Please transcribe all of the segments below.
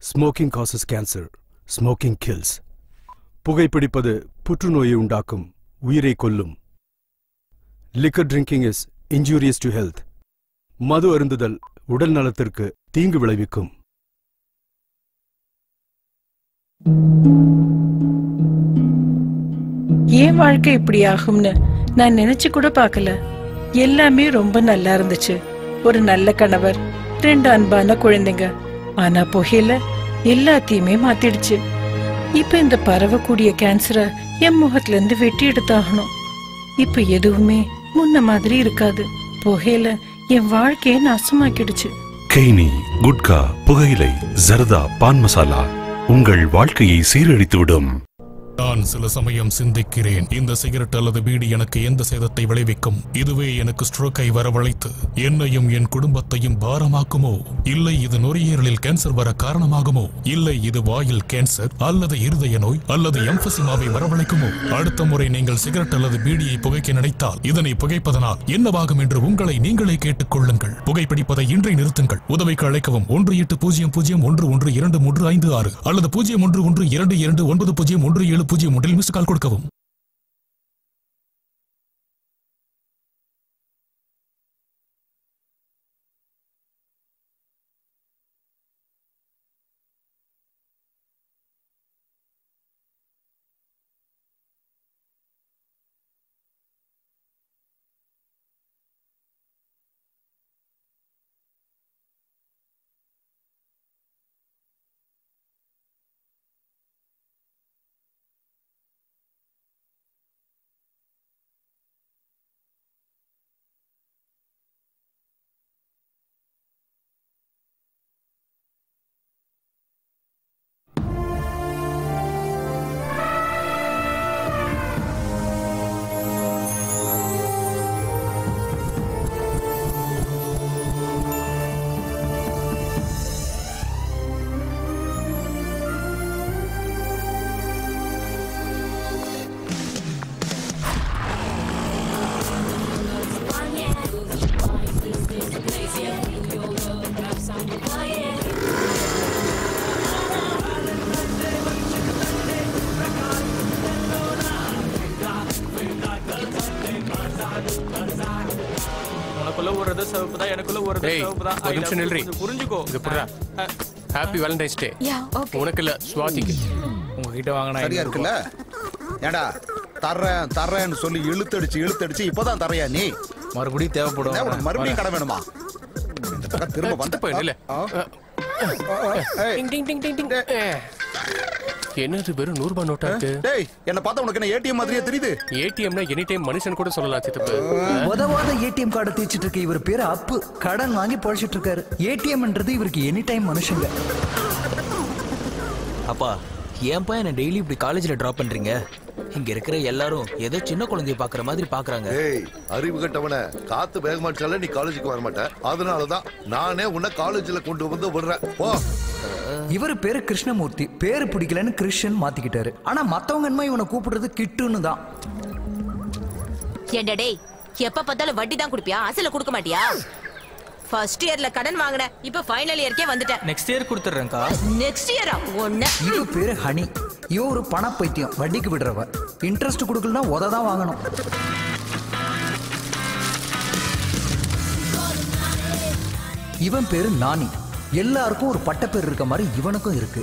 Smoking causes cancer. Smoking kills. புகைப்பிடிப்பது புற்றுநோயை உண்டாக்கும், உயிரை கொல்லும். Liquor drinking is injurious to health. மது அருந்துதல் உடல் நலத்திற்கு தீங்கு விளைவிக்கும். ஏன் வாழ்க்கை இப்படி ஆகும்னு நான் நினைச்சு கூட பார்க்கல. எல்லாமே ரொம்ப நல்லா இருந்துச்சு. ஒரு நல்ல கணவர், 2 அன்பான குழந்தைங்க. ஆனா புகையில எல்லாத்தையுமே மாத்திடுச்சு. இப்ப இந்த பரவக்கூடிய கேன்சரை என் முகத்துல இருந்து வெட்டி எடுத்தாகணும். இப்ப எதுவுமே முன்ன மாதிரி இருக்காது. புகையில என் வாழ்க்கையை நாசமாக்கிடுச்சு. கெய்னி, குட்கா, புகையிலை, ஜர்தா, பான் மசாலா உங்கள் வாழ்க்கையை சீரழித்துவிடும். நான் சில சமயம் சிந்திக்கிறேன், இந்த சிகரெட் அல்லது பீடி எனக்கு எந்த சேதத்தை விளைவிக்கும்? இதுவே எனக்கு ஸ்ட்ரோக்கை வரவழைத்து என்னையும் என் குடும்பத்தையும் பாரமாக்குமோ? இல்லை இது நுரையீரலில் கேன்சர் வர காரணமாகுமோ? இல்லை இது வாயில் கேன்சர் அல்லது இருதய நோய் அல்லது எம்பசிமாவை வரவழைக்குமோ? அடுத்த முறை நீங்கள் சிகரெட் அல்லது பீடியை புகைக்க நினைத்தால் இதனை புகைப்பதனால் என்னவாகும் என்று உங்களை நீங்களே கேட்டுக் கொள்ளுங்கள். புகைப்பிடிப்பதை இன்றை நிறுத்துங்கள். உதவிக்கு அழைக்கவும் 1800-112356 அல்லது 0112299017 மிஸ் கால் கொடுக்கவும். ஹாப்பி வேலண்டைன்ஸ் டே. உனக்கு இல்ல, ஸ்வாதிக்கு. உங்ககிட்ட வாங்கினா சரியா இருக்குல்ல? ஏடா தர்றேன்னு சொல்லி இழுத்தடிச்சு இப்பதான் தரையா நீ? மறுபடியும் தேவைப்படும். மறுபடியும் கடை வேணுமா? திரும்ப வந்து போயிடல. என்னது வெறும் 100 ரூபாய் நோட்டா இருக்கு? டேய், என்ன பார்த்தா உனக்கு என்ன ஏடிஎம் மாதிரியே தெரியுது? ஏடிஎம்னா எனி டைம் மனுஷன் கூட சொல்லலாம் சித்தப்பு. உதவாத ஏடிஎம் கார்டை தேய்ச்சிட்டு இருக்க இவர் பேரு அப்பு. கடன் வாங்கி பழிச்சிட்டு இருக்காரு. ஏடிஎம்ன்றது இவருக்கு எனி டைம் மனுஷங்க. அப்பா, ஏன் பையன் என்ன டெய்லி இப்படி காலேஜ்ல டிராப் பண்றீங்க? இங்க இருக்கிற எல்லாரும் ஏதோ சின்ன குழந்தைய பாக்குற மாதிரி பாக்குறாங்க. ஏய், அறிவு கட்டவன, காத்து வேகமாச்சால நீ காலேஜுக்கு வர மாட்டேன். அதனாலதான் நானே உன்னை காலேஜ்ல கொண்டு வந்து விடுறேன். போ. இவர் பேரு கிருஷ்ணமூர்த்தி. பேரு பிடிக்கலன்னு கிருஷ்ணன் மாத்திக்கிட்டாரு. ஆனா மத்தவங்க என்ன இவனை கூப்பிடுறது கிட்டுன்னு தான். ஏண்டா டேய், எப்ப பார்த்தாலும் வட்டி தான் குடுப்பியா? அசல கொடுக்க மாட்டியா? ஃபர்ஸ்ட் இயர்ல கடன் வாங்குன, இப்ப ஃபைனல் இயர்க்கே வந்துட்டேன். Next year கொடுத்துறேன்க்கா. நெக்ஸ்ட் இயரா? ஒண்ணு. இவ பேரு ஹனி. இவ ஒரு பண பைத்தியம், வட்டிக்கு விடுறவ. இன்ட்ரெஸ்ட் கொடுக்கலனா உததான் வாங்கணும். இவன் பேரு நானி. எல்லாருக்கும் ஒரு பட்ட பேர் இருக்க மாதிரி இவனுக்கும் இருக்கு.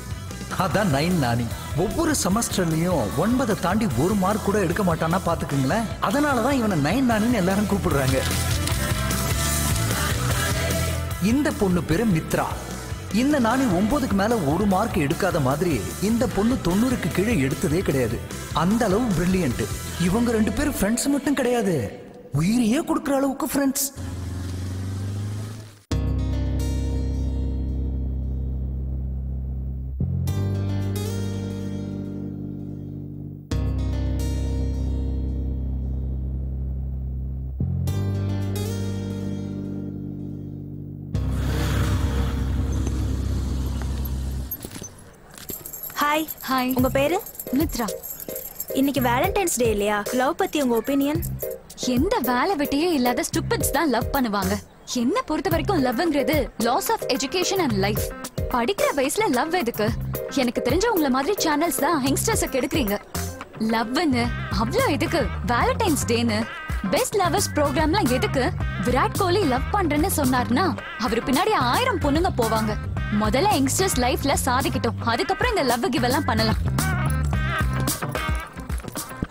அதான் 9 நானி. ஒவ்வொரு செமஸ்டர்லயும் 9 தாண்டி 1 மார்க் கூட எடுக்க மாட்டான்னா பாத்துக்குங்களேன். அதனாலதான் இவனை 9 நானின்னு எல்லாரும் கூப்பிடுறாங்க. இந்த பொண்ணு பேரு மித்ரா. இந்த நானி 9க்கு மேல 1 மார்க் எடுக்காத மாதிரி இந்த பொண்ணு 90க்கு கீழே எடுத்ததே கிடையாது. அந்த அளவு பிரில்லியன்ட். இவங்க 2 பேரும் ஃப்ரெண்ட்ஸ் மட்டும் கிடையாது, உயிரையே கொடுக்குற அளவுக்கு ஃப்ரெண்ட்ஸ். ஹாய். ஹாய். உங்க பேரு? மித்ரா. இன்னைக்கு வேலண்டைன்ஸ் டே இல்லையா? லவ் பத்தி உங்க ஒபினியன்? எந்த வேலை வெட்டியே இல்லாத ஸ்டூபிட்ஸ் தான் லவ் பண்ணுவாங்க. என்ன பொறுத்த வரைக்கும் லவ்ங்கிறது loss of education and life. படிக்கிற வயசுல லவ் எதுக்கு? எனக்கு தெரிஞ்ச உங்களை மாதிரி சேனல்ஸ் தான் யங்ஸ்டர்ஸ கெடுக்குறீங்க. லவ்னு அவ்ளோ எதுக்கு? வேலண்டைன்ஸ் டேன்னு பெஸ்ட் லவர்ஸ் ப்ரோக்ராம்லாம் எதுக்கு? விராட் கோலி லவ் பண்றேன்னு சொன்னார்னா அவர் பின்னாடி 1000 பொண்ணுங்க போவாங்க. முதல்ல யங்ஸ்டர்ஸ் லைஃப்ல சாதிக்கட்டும், அதுக்கப்புறம் இந்த லவ் கிவ் எல்லாம் பண்ணலாம்.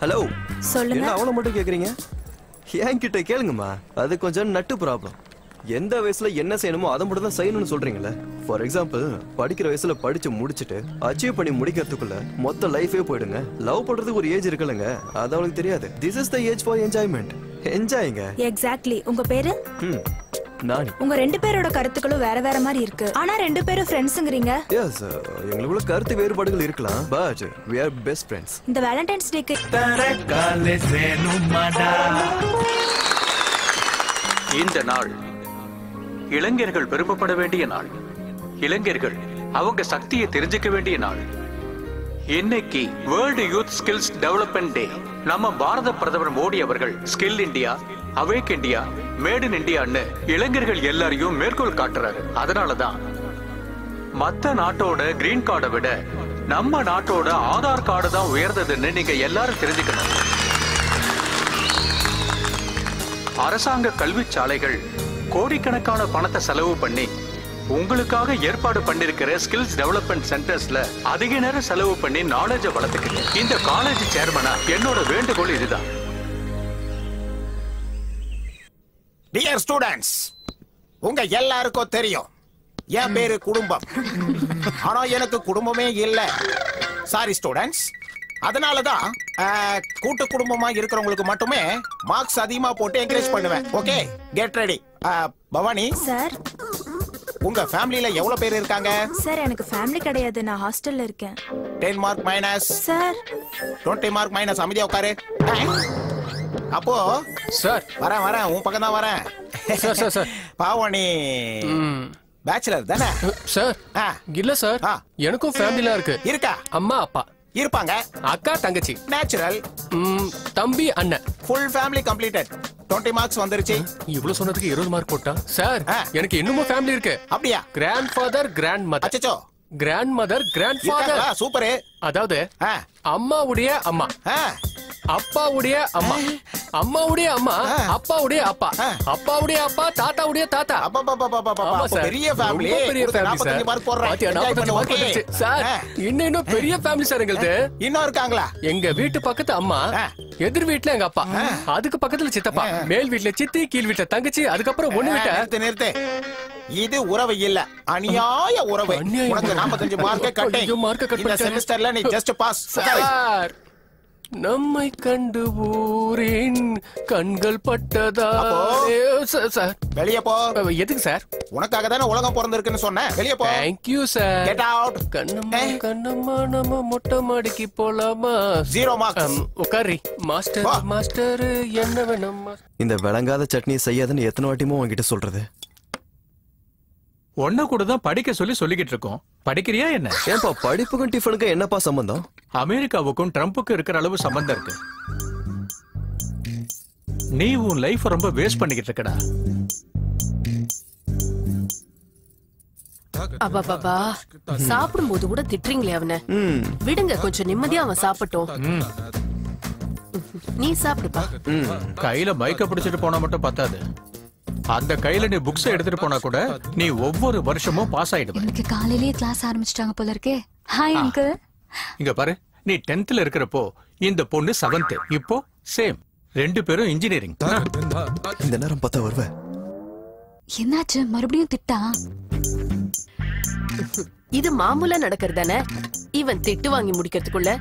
ஹலோ, சொல்லுங்க. என்ன அவளை மட்டும் கேக்குறீங்க? என்கிட்ட கேளுங்கம்மா. அது கொஞ்சம் நட்டு ப்ராப்ளம். எந்த வயசுல என்ன செய்யணுமோ அதை மட்டும் தான் செய்யணும்னு சொல்றீங்களே. ஃபார் எக்ஸாம்பிள், படிக்கிற வயசுல படிச்சு முடிச்சுட்டு அச்சீவ் பண்ணி முடிக்கிறதுக்குள்ள மொத்த லைஃபே போயிடுங்க. லவ் பண்றதுக்கு ஒரு ஏஜ் இருக்குல்லங்க, அது அவளுக்கு தெரியாது. This is the age for enjoyment. என்ஜாய்ங்க. எக்ஸாக்ட்லி. உங்க பேரு? நானி. உங்க 2 பேரோட கருத்துக்களும் வேற வேற மாதிரி இருக்கு. ஆனா 2 பேரும் ஃப்ரெண்ட்ஸ்ங்கறீங்க. எஸ், எங்களுக்குள்ள கருத்து வேறுபாடுகள் இருக்கலாம், but we are best friends. இந்த வேலண்டைன்ஸ் டேக்கு இந்த நாள் இளைஞர்கள் விரும்பப்பட வேண்டிய நாள். இளைஞர்கள் அவங்க சக்தியை தெரிஞ்சுக்க வேண்டிய நாள். இன்னைக்கு வேர்ல்டு யூத் ஸ்கில்ஸ் டெவலப்மெண்ட் டே. நம்ம பாரத பிரதமர் மோடி அவர்கள் skill India, awake India, made in இந்தியான்னு இளைஞர்கள் எல்லாரையும் மேற்கோள் காட்டுறாரு. அதனாலதான் மத்த நாட்டோட கிரீன் கார்டை விட நம்ம நாட்டோட ஆதார் கார்டு தான் உயர்ந்ததுன்னு நீங்க எல்லாரும் தெரிஞ்சுக்கணும். அரசாங்க கல்வி சாலைகள் கோடிக்கணக்கான பணத்தை செலவு பண்ணி உங்களுக்காக ஏற்பாடு பண்ணிருக்கிற ஸ்கில்ஸ் டெவலப்மெண்ட் சென்டர்ஸ்ல அதிக நேரம் செலவு பண்ணி நாலேஜ வளர்த்துக்கிட்டு இந்த காலேஜ் சேர்மனா என்னோட வேண்டுகோள் இதுதான். டியர் ஸ்டூடெண்ட்ஸ், உங்க எல்லாருக்கும் தெரியும் என் பேரு குடும்பம். ஆனா எனக்கு குடும்பமே இல்ல. Sorry students. அதனாலதான் கூட்டு குடும்பமா இருக்கிறவங்களுக்கு மட்டுமே மார்க்ஸ் அதிகமா போட்டு என்கரேஜ் பண்ணுவேன். Okay, get ready. Bhavani sir, உங்க ஃபேமிலில எவ்வளவு பேர் இருக்காங்க? சார், எனக்கு ஃபேமிலி கிடையாது, நான் ஹாஸ்டல்ல இருக்கேன். 10 mark minus. Sir, 20 mark minus. அமைதியா உட்காரு. அப்போ சார் வரேன், உன் பக்கம் தான் வரேன். சார் பாவனி பேச்சுலர் தானே? சார் இல்ல சார், எனக்கும் ஃபேமிலிலாம் இருக்கு. இருக்கா? அம்மா அப்பா இருப்பாங்க, அக்கா தங்கச்சி, நேச்சுரல், தம்பி அண்ணன், ஃபுல் ஃபேமிலி கம்ப்ளீட்டட். 20 மார்க்ஸ் வந்துருச்சு. இவ்வளவு சொன்னதுக்கு 20 மார்க் போட்டா சார்? எனக்கு இன்னும் ஃபேமிலி இருக்கு. அப்படியா? Grand father, grand mother. அச்சச்சோ. Grand mother, grand father. Super. அதாவது அம்மாவுடைய அம்மா, அப்பாவுடைய அம்மா, அம்மாவுடைய அம்மா, அப்பாவுடைய அப்பா, அப்பாவுடைய அப்பா, தாத்தாவுடைய தாத்தா. ஆமா சார், பெரிய ஃபேமிலி. பெரிய ஃபேமிலி சார். 45 மார்க் வந்துச்சு சார். இன்னும் பெரிய ஃபேமிலி சார் எங்களுது. இன்னும் இருக்காங்களா? எங்க வீட்டு பக்கத்து அம்மா, எதிர் வீட்டுல எங்க அப்பா, அதுக்கு பக்கத்துல சித்தப்பா, மேல் வீட்டுல சித்தி, கீழ் வீட்டுல தங்கச்சி, அதுக்கப்புறம் ஒண்ணு வீட்ட. நிறுத்து. இது உறவு இல்ல, அநியாய உறவு. உனக்கு 45 மார்க் கட்டை. இந்த செமஸ்டர்ல நீ ஜஸ்ட் பாஸ். சார், நம்மை கண்டு ஊரின் கண்கள் பட்டதா? சார் வெளியே போ. எதுக்கு சார்? உனக்காக தானே உலகம் பிறந்திருக்குன்னு சொன்னேன். வெளியே போ. Thank you sir. Get out. Kannamma Kannamma, நம்ம மொட்டை மாடிக்கு போலாமா? 0 மார்க்ஸ். உட்காரி. மாஸ்டர் மாஸ்டர் என்ன வேணும்? இந்த விளங்காத சட்னியை செய்யாதுன்னு எத்தனை வாட்டியுமோ உங்ககிட்ட சொல்றது? ஒன்ன கூட தான் படிக்க சொல்லிக்கிட்டு இருக்கோம். படிக்கிறியா என்ன? ஏன்பா படிப்புக்கும் டிஃபனுக்கும் என்னப்பா சம்பந்தம்? அமெரிக்காவுக்கும் ட்ரம்புக்கும் இருக்கிற அளவு சம்பந்தம் இருக்கு. நீ உன் லைஃப் ரொம்ப வேஸ்ட் பண்ணிக்கிட்டு இருக்கடா. அப்பா சாப்பிடும் போது கூட திட்டுறீங்களே அவனை. விடுங்க, கொஞ்சம் நிம்மதியா அவன் சாப்பிட்டோம். நீ சாப்பிடுப்பா. கையில மைக்க பிடிச்சிட்டு போனா மட்டும் பத்தாது. அந்த கையில நீ புக்ஸ் எடுத்துட்டு போனா கூட நீ ஒவ்வொரு வருஷமும் பாஸ் ஆயிடுவ. எனக்கு காலையிலேயே கிளாஸ் ஆரம்பிச்சிட்டாங்க போல இருக்கே. Hi uncle. இங்க பாரு, நீ 10th இருக்கிறப்போ இந்த பொண்ணு 7th. இப்போ சேம், 2 பேரும் இன்ஜினியரிங். இந்த நேரம் பார்த்தா வருவ. என்னாச்சு? மறுபடியும் திட்டா? இது மாமூலா நடக்கிறதானே. இவன் திட்டு வாங்கி முடிக்கிறதுக்குள்ள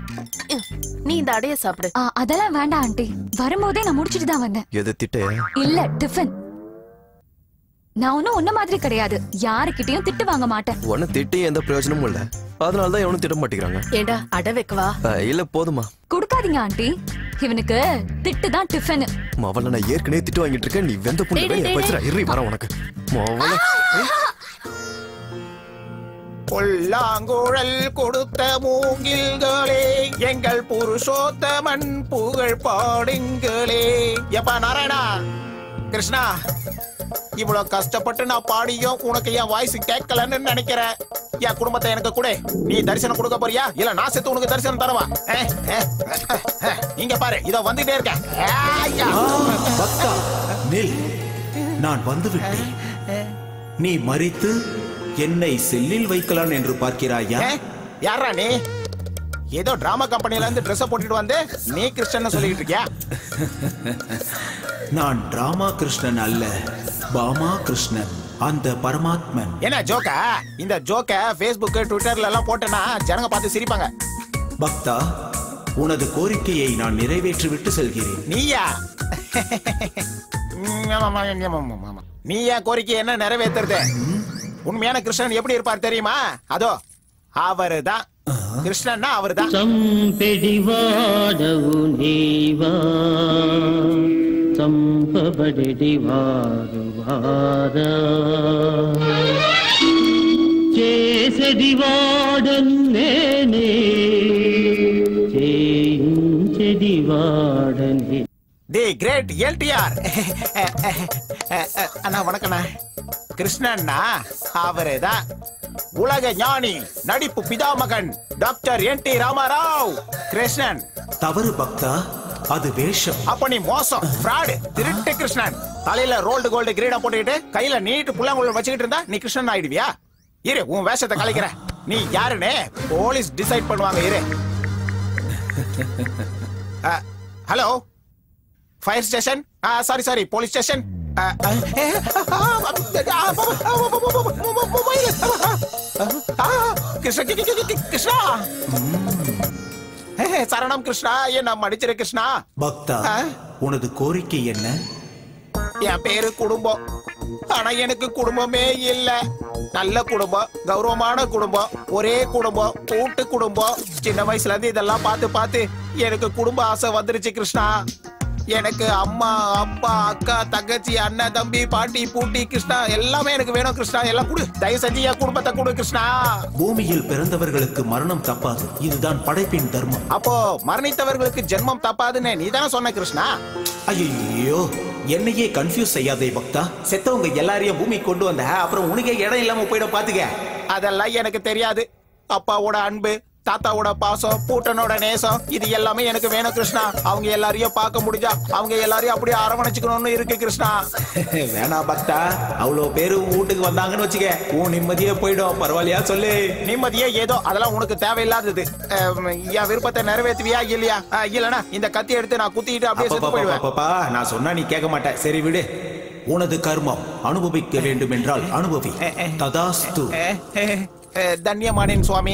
நீ இந்த அடைய சாப்பிடு. அதெல்லாம் வேண்டாம் ஆண்டி, வரும்போதே நான் முடிச்சிட்டு தான் வந்தேன். எது திட்டு? இல்ல, டிஃபன். நான் ஒன்னும் உன்ன மாதிரி கிடையாது, யாருக்கிட்டையும் திட்டு வாங்க மாட்டேன். உன்னை திட்டி எந்த பிரயோஜனமும் இல்ல, அதனாலதான் எவனும் திட்ட மாட்டேங்கிறாங்க. ஏண்டா அடை வைக்கவா? இல்ல போதுமா. கொடுக்காதீங்க ஆண்டி, இவனுக்கு திட்டு தான் டிஃபன். மவள நான் ஏற்கனவே திட்டு வாங்கிட்டு இருக்கேன், நீ வெந்த புண்ணு வெளிய போய்ச்சா? இறி வர உனக்கு. மவள கொல்லாங்குழல் கொடுத்த மூங்கில்களே, எங்கள் புருஷோத்தமன் புகழ் பாடுங்களே. எப்பா நாராயணா, கிருஷ்ணா, இவ்வளவு கஷ்டப்பட்டு நான் பாடியும் உனக்கு என் வாய்ஸ் கேட்கலன்னு நினைக்கிறேன். என் குடும்பத்தை எனக்கு கூட நீ தரிசனம் கொடுக்க போறியா இல்ல நான் செத்து உனக்கு தரிசனம் தரவா? இங்க பாரு, இதோ வந்துட்டே இருக்கேன். பக்தா நில், நான் வந்து விட்டேன். நீ மரித்து என்னை செல்லில் வைக்கலாம் என்று பார்க்கிறாயா? யாரா நீ? ஏதோ டிராமா கம்பெனில இருந்து ட்ரெஸ் போட்டுட்டு வந்து நீ கிருஷ்ணன் சொல்லிட்டு இருக்கியா? நான் டிராமா கிருஷ்ணன் அல்ல, பாமா கிருஷ்ணன், அந்த பரமாத்மன். என்ன ஜோக்கா? இந்த ஜோக்க Facebook ட்விட்டர்ல எல்லாம் போட்டனா ஜனங்க பார்த்து சிரிப்பாங்க. பக்தா, உனது கோரிக்கையை நான் நிறைவேற்றி விட்டு செல்கிறேன். நீயா? நீ என் கோரிக்கை என்ன நிறைவேற்றுறது? உண்மையான கிருஷ்ணன் எப்படி இருப்பார் தெரியுமா? அதோ அவருதான் கிருஷ்ணன்னா அவருதான். సంపెడివాడవు నీవా సంపబడెడివారు వారా చేసెడివాడను నేనే చేయించెడివాడనే. தி கிரேட் எல்டிஆர். அண்ணா வணக்கண்ணா. கிருஷ்ணன்னா அவருதான் உலக ஞானி, நடிப்பு பிதாமகன் டாக்டர் என்.டி. ராமராவ். கிருஷ்ணன் தவறு பக்தா, அது வேஷம். அப்ப நீ மோசம், ஃப்ராட், திருட்டு கிருஷ்ணன். தலையில ரோல்டு கோல்டு கிரீடம் போட்டுக்கிட்டு கையில நீட்டு புல்லாங்குழல் வச்சுக்கிட்டு இருந்தா நீ கிருஷ்ணன் ஆயிடுவியா? இரு, உன் வேஷத்தை கலைக்கிறேன். நீ யாருன்னு போலீஸ் டிசைட் பண்ணுவாங்க. இரு. Hello, fire station? Sorry police station. Krishna, சரணம் கிருஷ்ணா, என்ன மன்னிச்சிரு கிருஷ்ணா. பக்தா, உனது கோரிக்கை என்ன? என் பேரு குடும்பம், ஆனா எனக்கு குடும்பமே இல்ல. நல்ல குடும்பம், கௌரவமான குடும்பம், ஒரே குடும்பம், கூட்டு குடும்பம். சின்ன வயசுல இருந்து இதெல்லாம் பார்த்து பார்த்து எனக்கு குடும்ப ஆசை வந்துருச்சு கிருஷ்ணா. எனக்கு அம்மா, அப்பா, அக்கா, தங்கச்சி, அண்ணன், தம்பி, பாட்டி, பூட்டி, கிருஷ்ணா எல்லாமே எனக்கு வேணும் கிருஷ்ணா. எல்லாம் கொடு, தயவு செஞ்சு என் குடும்பத்தை கொடு கிருஷ்ணா. பூமியில் பிறந்தவர்களுக்கு மரணம் தப்பாது, இதுதான் படைப்பின் தர்மம். அப்போ மரணித்தவர்களுக்கு ஜென்மம் தப்பாதுன்னு நீ தானே சொன்ன கிருஷ்ணா. ஐயோ, என்னையே கன்ஃபியூஸ் செய்யாதே பக்தா. செத்தவங்க எல்லாரையும் பூமி கொண்டு வந்த அப்புறம் உனக்கே இடம் இல்லாம போயிட பாத்துக்க. அதெல்லாம் எனக்கு தெரியாது. அப்பாவோட அன்பு, தாத்தாவோட பாசம், பூட்டனோட நேசம், இது எல்லாமே எனக்கு வேணும் கிருஷ்ணா. அவங்க எல்லாரையும் பார்க்க முடிஞ்சா அவங்க எல்லாரையும் அப்படியே அரவணைச்சுக்கணும்னு இருக்கு கிருஷ்ணா. வேணா பக்தா, அவ்வளவு பேரு வீட்டுக்கு வந்தாங்கன்னு வச்சுக்க, உன் நிம்மதியே போயிடும். பரவாயில்லையா சொல்லு? நிம்மதியே ஏதோ, அதெல்லாம் உனக்கு தேவையில்லாதது. என் விருப்பத்தை நிறைவேற்றுவியா இல்லையா? இல்லனா இந்த கத்தி எடுத்து நான் குத்திட்டு அப்படியே செத்து போயிடுவேன். நான் சொன்னா நீ கேட்க மாட்டேன். சரி விடு, உனது கர்மம் அனுபவிக்க வேண்டும் என்றால் அனுபவி. ததாஸ்து. தன்யமானேன் சுவாமி.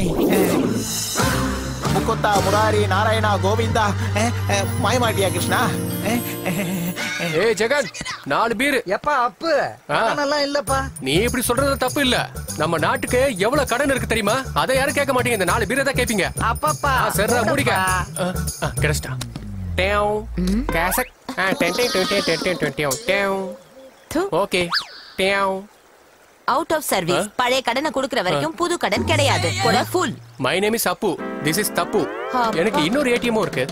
முகுந்தா, முராரி, நாராயணா, கோவிந்தா. மாயமாட்டியா கிருஷ்ணா? ஏய் ஜெகன், 4 பீர். எப்பா அப்பு நல்லா இல்லப்பா. நீ இப்படி சொல்றது தப்பு இல்ல. நம்ம நாட்டுக்கு எவ்வளவு கடன் இருக்கு தெரியுமா? அதை யாரும் கேட்க மாட்டீங்க. இந்த 4 பீரை தான் கேப்பீங்க. அப்பப்பா சரிடா, முடிக்க. கிடைச்சிட்டா. Dave cassette. Okay. Dave out of service. பழைய கடனை கொடுக்கிற வரைக்கும் புது கடன் கிடையாது. Full. My name is Appu. This is தப்பு. எனக்கு இன்னொரு ஏடிஎம் இருக்கு.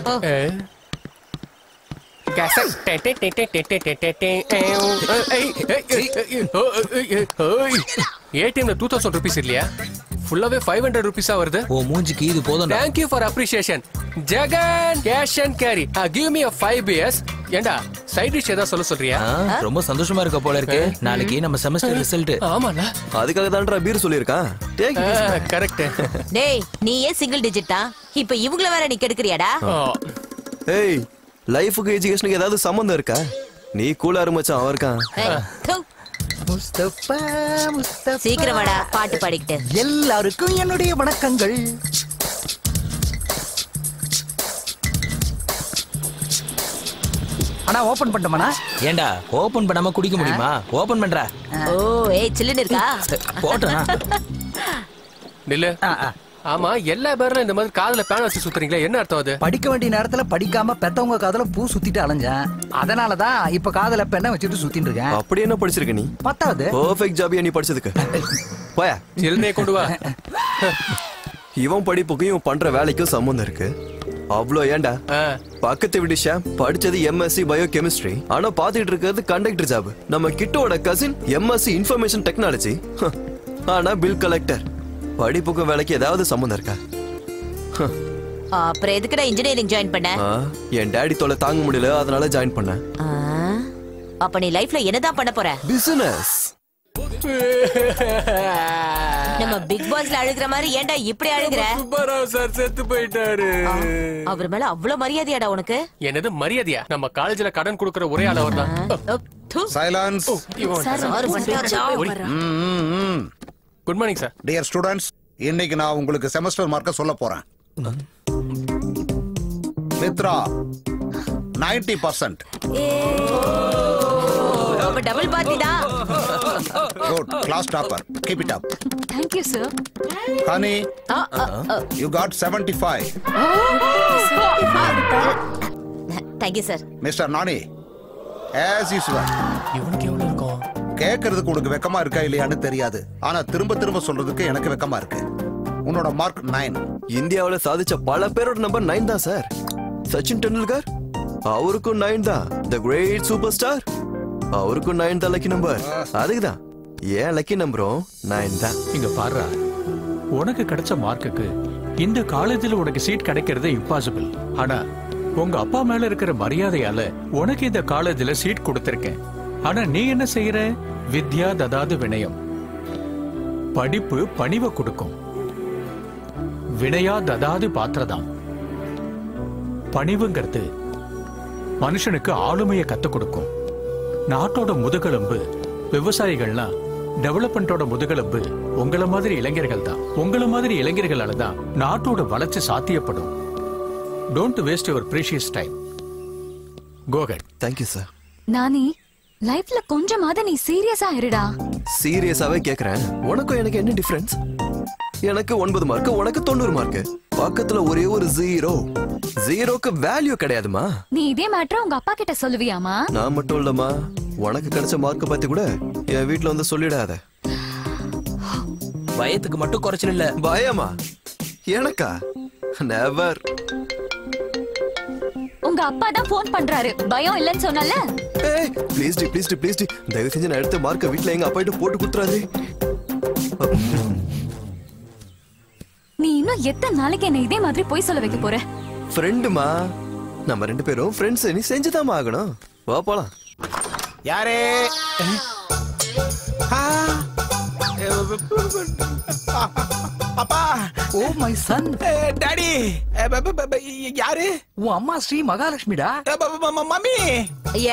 ஏடிஎம்ல 2000 rupees இல்லையா? ஃபுல்லாவே 500 rupees வருது. ஓ மூஞ்சிக்கு இது போதும். Thank you for appreciation. Jagan, cash and carry. Give me a 5 beers. ஏண்டா சைடு டிஷ் ஏதா சொல்றியா? ரொம்ப சந்தோஷமா இருக்க போல இருக்கு. நாளைக்கு நம்ம செமஸ்டர் ரிசல்ட். ஆமாண்ணா, அதுக்காக தான்டா பீர் சொல்லிருக்கான். கரெக்ட். டேய், நீ ஏன் சிங்கிள் டிஜிட்டா? இப்ப இவங்கள வேற நீ கெடுக்கறியாடா? ஏய், லைஃபுக்கு எஜுகேஷனுக்கு ஏதாவது சம்பந்தம் இருக்கா? நீ கூலா இருமச்சான் அவன் இருக்கான். முஸ்தபா முஸ்தபா, சீக்கிரம் வாடா, பாட்டு பாடிக்கிட்டு. எல்லாருக்கும் என்னுடைய வணக்கங்கள். அண்ணா ஓபன் பண்ணட்டமாண்ணா? ஏண்டா ஓபன் பண்ணாம குடிக்க முடியுமா? ஓபன் பண்ற. ஓ, ஏய் சில்லுன்னு இருக்கா? போட்டா நில்லு. ஆமா, எல்லா பேரும் இந்த மாதிரி காதுல பேன் வச்சு சுத்துறீங்களா? என்ன அர்த்தம் அது? படிக்க வேண்டிய நேரத்துல படிக்காம பெத்தவங்க காதுல பூ சுத்திட்டு அலைஞ்சேன். அதனாலதான் இப்ப காதுல பெண்ணை வச்சுட்டு சுத்திட்டு இருக்கேன். அப்படி என்ன படிச்சிருக்க நீ? 10வது. பெர்ஃபெக்ட் ஜாப் நீ படிச்சதுக்கு. போயா, சில்லுனே கொண்டு வா. இவன் படிப்புக்கும் இவன் பண்ற வேலைக்கும் சம்பந்தம் இருக்கு. அவ்வளோ ஏன்டா பக்கத்து வீடு ஷாம் படிச்சது எம்எஸ்சி பயோ கெமிஸ்ட்ரி ஆனா பாத்துட்டு இருக்கிறது கண்டக்டர் ஜாப். நம்ம கிட்டோட கசின் எம்எஸ்சி இன்ஃபர்மேஷன் டெக்னாலஜி ஆனா பில் கலெக்டர். படிப்புக்கும் வேலைக்கு ஏதாவது சம்பந்தம் இருக்கா? அப்புறம் எதுக்குடா இன்ஜினியரிங் ஜாயின் பண்ண? என் டாடி தொலை தாங்க முடியல அதனால ஜாயின் பண்ணேன். அப்ப நீ லைஃப்ல என்னதான் பண்ண போற? பிசினஸ். நம்ம பிக் பாஸ்ல அழுகுற மாதிரி ஏன்டா இப்படி அழுகுற? சுப்பராவ் சார் செத்து போயிட்டாரு. அவர் மேல அவ்வளவு மரியாதையாடா உனக்கு? என்னது மரியாதையா? நம்ம காலேஜ்ல கடன் கொடுக்கற ஒரே ஆள் அவர்தான். Silence. Good morning sir. Dear students, இன்னைக்கு நான் உங்களுக்கு செமஸ்டர் மார்க்க சொல்ல போறேன். மித்ரா 90%. ரொம்ப double பார்ட்டிடா. Good, class topper. Keep it up. Thank you, sir. Honey, you got 75. Thank you, sir. Mr. Nani, as usual. இவனுக்கு எவ்வளவு இருக்கும்? கேக்குறதுக்கு உனக்கு வெக்கமா இருக்கா இல்லையான்னு தெரியாது. ஆனா திரும்ப திரும்ப சொல்றதுக்கு எனக்கு வெக்கமா இருக்கு. உன்னோட மார்க் 9. இந்தியாவுல சாதிச்ச பல பேரோட நம்பர் 9 தான் சார். சச்சின் டெண்டுல்கர் அவருக்கும் 9 தான். தி கிரேட் சூப்பர் ஸ்டார் அவருக்கும் 9 தான் லக்கி நம்பர். அதுக்குதான் ஏன் லக்கி நம்பரும் 9 தான். இங்க பாருடா, உனக்கு கிடைச்ச மார்க்குக்கு இந்த காலேஜில் உனக்கு சீட் கிடைக்கிறது இம்பாசிபிள். ஆனா உங்க அப்பா மேல இருக்கிற மரியாதையால உனக்கு இந்த காலேஜில் சீட் கொடுத்திருக்கேன். ஆனா நீ என்ன செய்யற? வித்யா ததாது வினயம். படிப்பு பணிவை கொடுக்கும். வினயா ததாது பாத்திரதாம். பணிவுங்கிறது மனுஷனுக்கு ஆளுமையை கத்துக் கொடுக்கும். நாட்டோட முதுகெலும்பு விவசாயிகள்லாம், டெவலப்மெண்டோட முதுகெலும்பு உங்கள மாதிரி இளைஞர்கள் தான். உங்கள மாதிரி இளைஞர்களால தான் நாட்டோட வளர்ச்சி சாத்தியப்படும். Don't waste your precious time. Go ahead. Thank you sir. Nani, லைஃப்ல கொஞ்சமாவது நீ சீரியஸா இருடா. சீரியஸாவே கேக்குறேன். உனக்கும் எனக்கு என்ன டிஃபரன்ஸ்? எனக்கு 9 மார்க், உனக்கு 90 மார்க். பக்கத்துல ஒரே ஒரு 0. 0க்கு வேல்யூ கிடையாதுமா. நீ இதே மேட்டர் உங்க அப்பா கிட்ட சொல்லுவியாமா? நான் மட்டும் இல்லம்மா, உனக்கு கிடைச்ச மார்க் பத்தி கூட என் வீட்ல வந்து சொல்லிடாத. பயத்துக்கு மட்டும் குறைச்சல் இல்ல. பயமா? எனக்கா? நெவர். உங்க அப்பா தான் போன் பண்றாரு. பயம் இல்லன்னு சொன்னல. ஏய் ப்ளீஸ் டி தயவு செஞ்சு நான் எடுத்த மார்க்க வீட்ல எங்க அப்பா கிட்ட போட்டு குடுத்துறாதே. நீ இன்னும் எத்தனை நாளைக்கு என்ன இதே மாதிரி போய் சொல்ல வைக்க போற? ஃப்ரெண்டுமா, நம்ம 2 பேரும் ஃப்ரெண்ட்ஸ். நீ செஞ்சுதான் ஆகணும். வா போலாம். யாரே? அப்பா. Oh my son. டாடி. யாரு? உன் அம்மா ஸ்ரீ மகாலட்சுமிடா. மம்மி.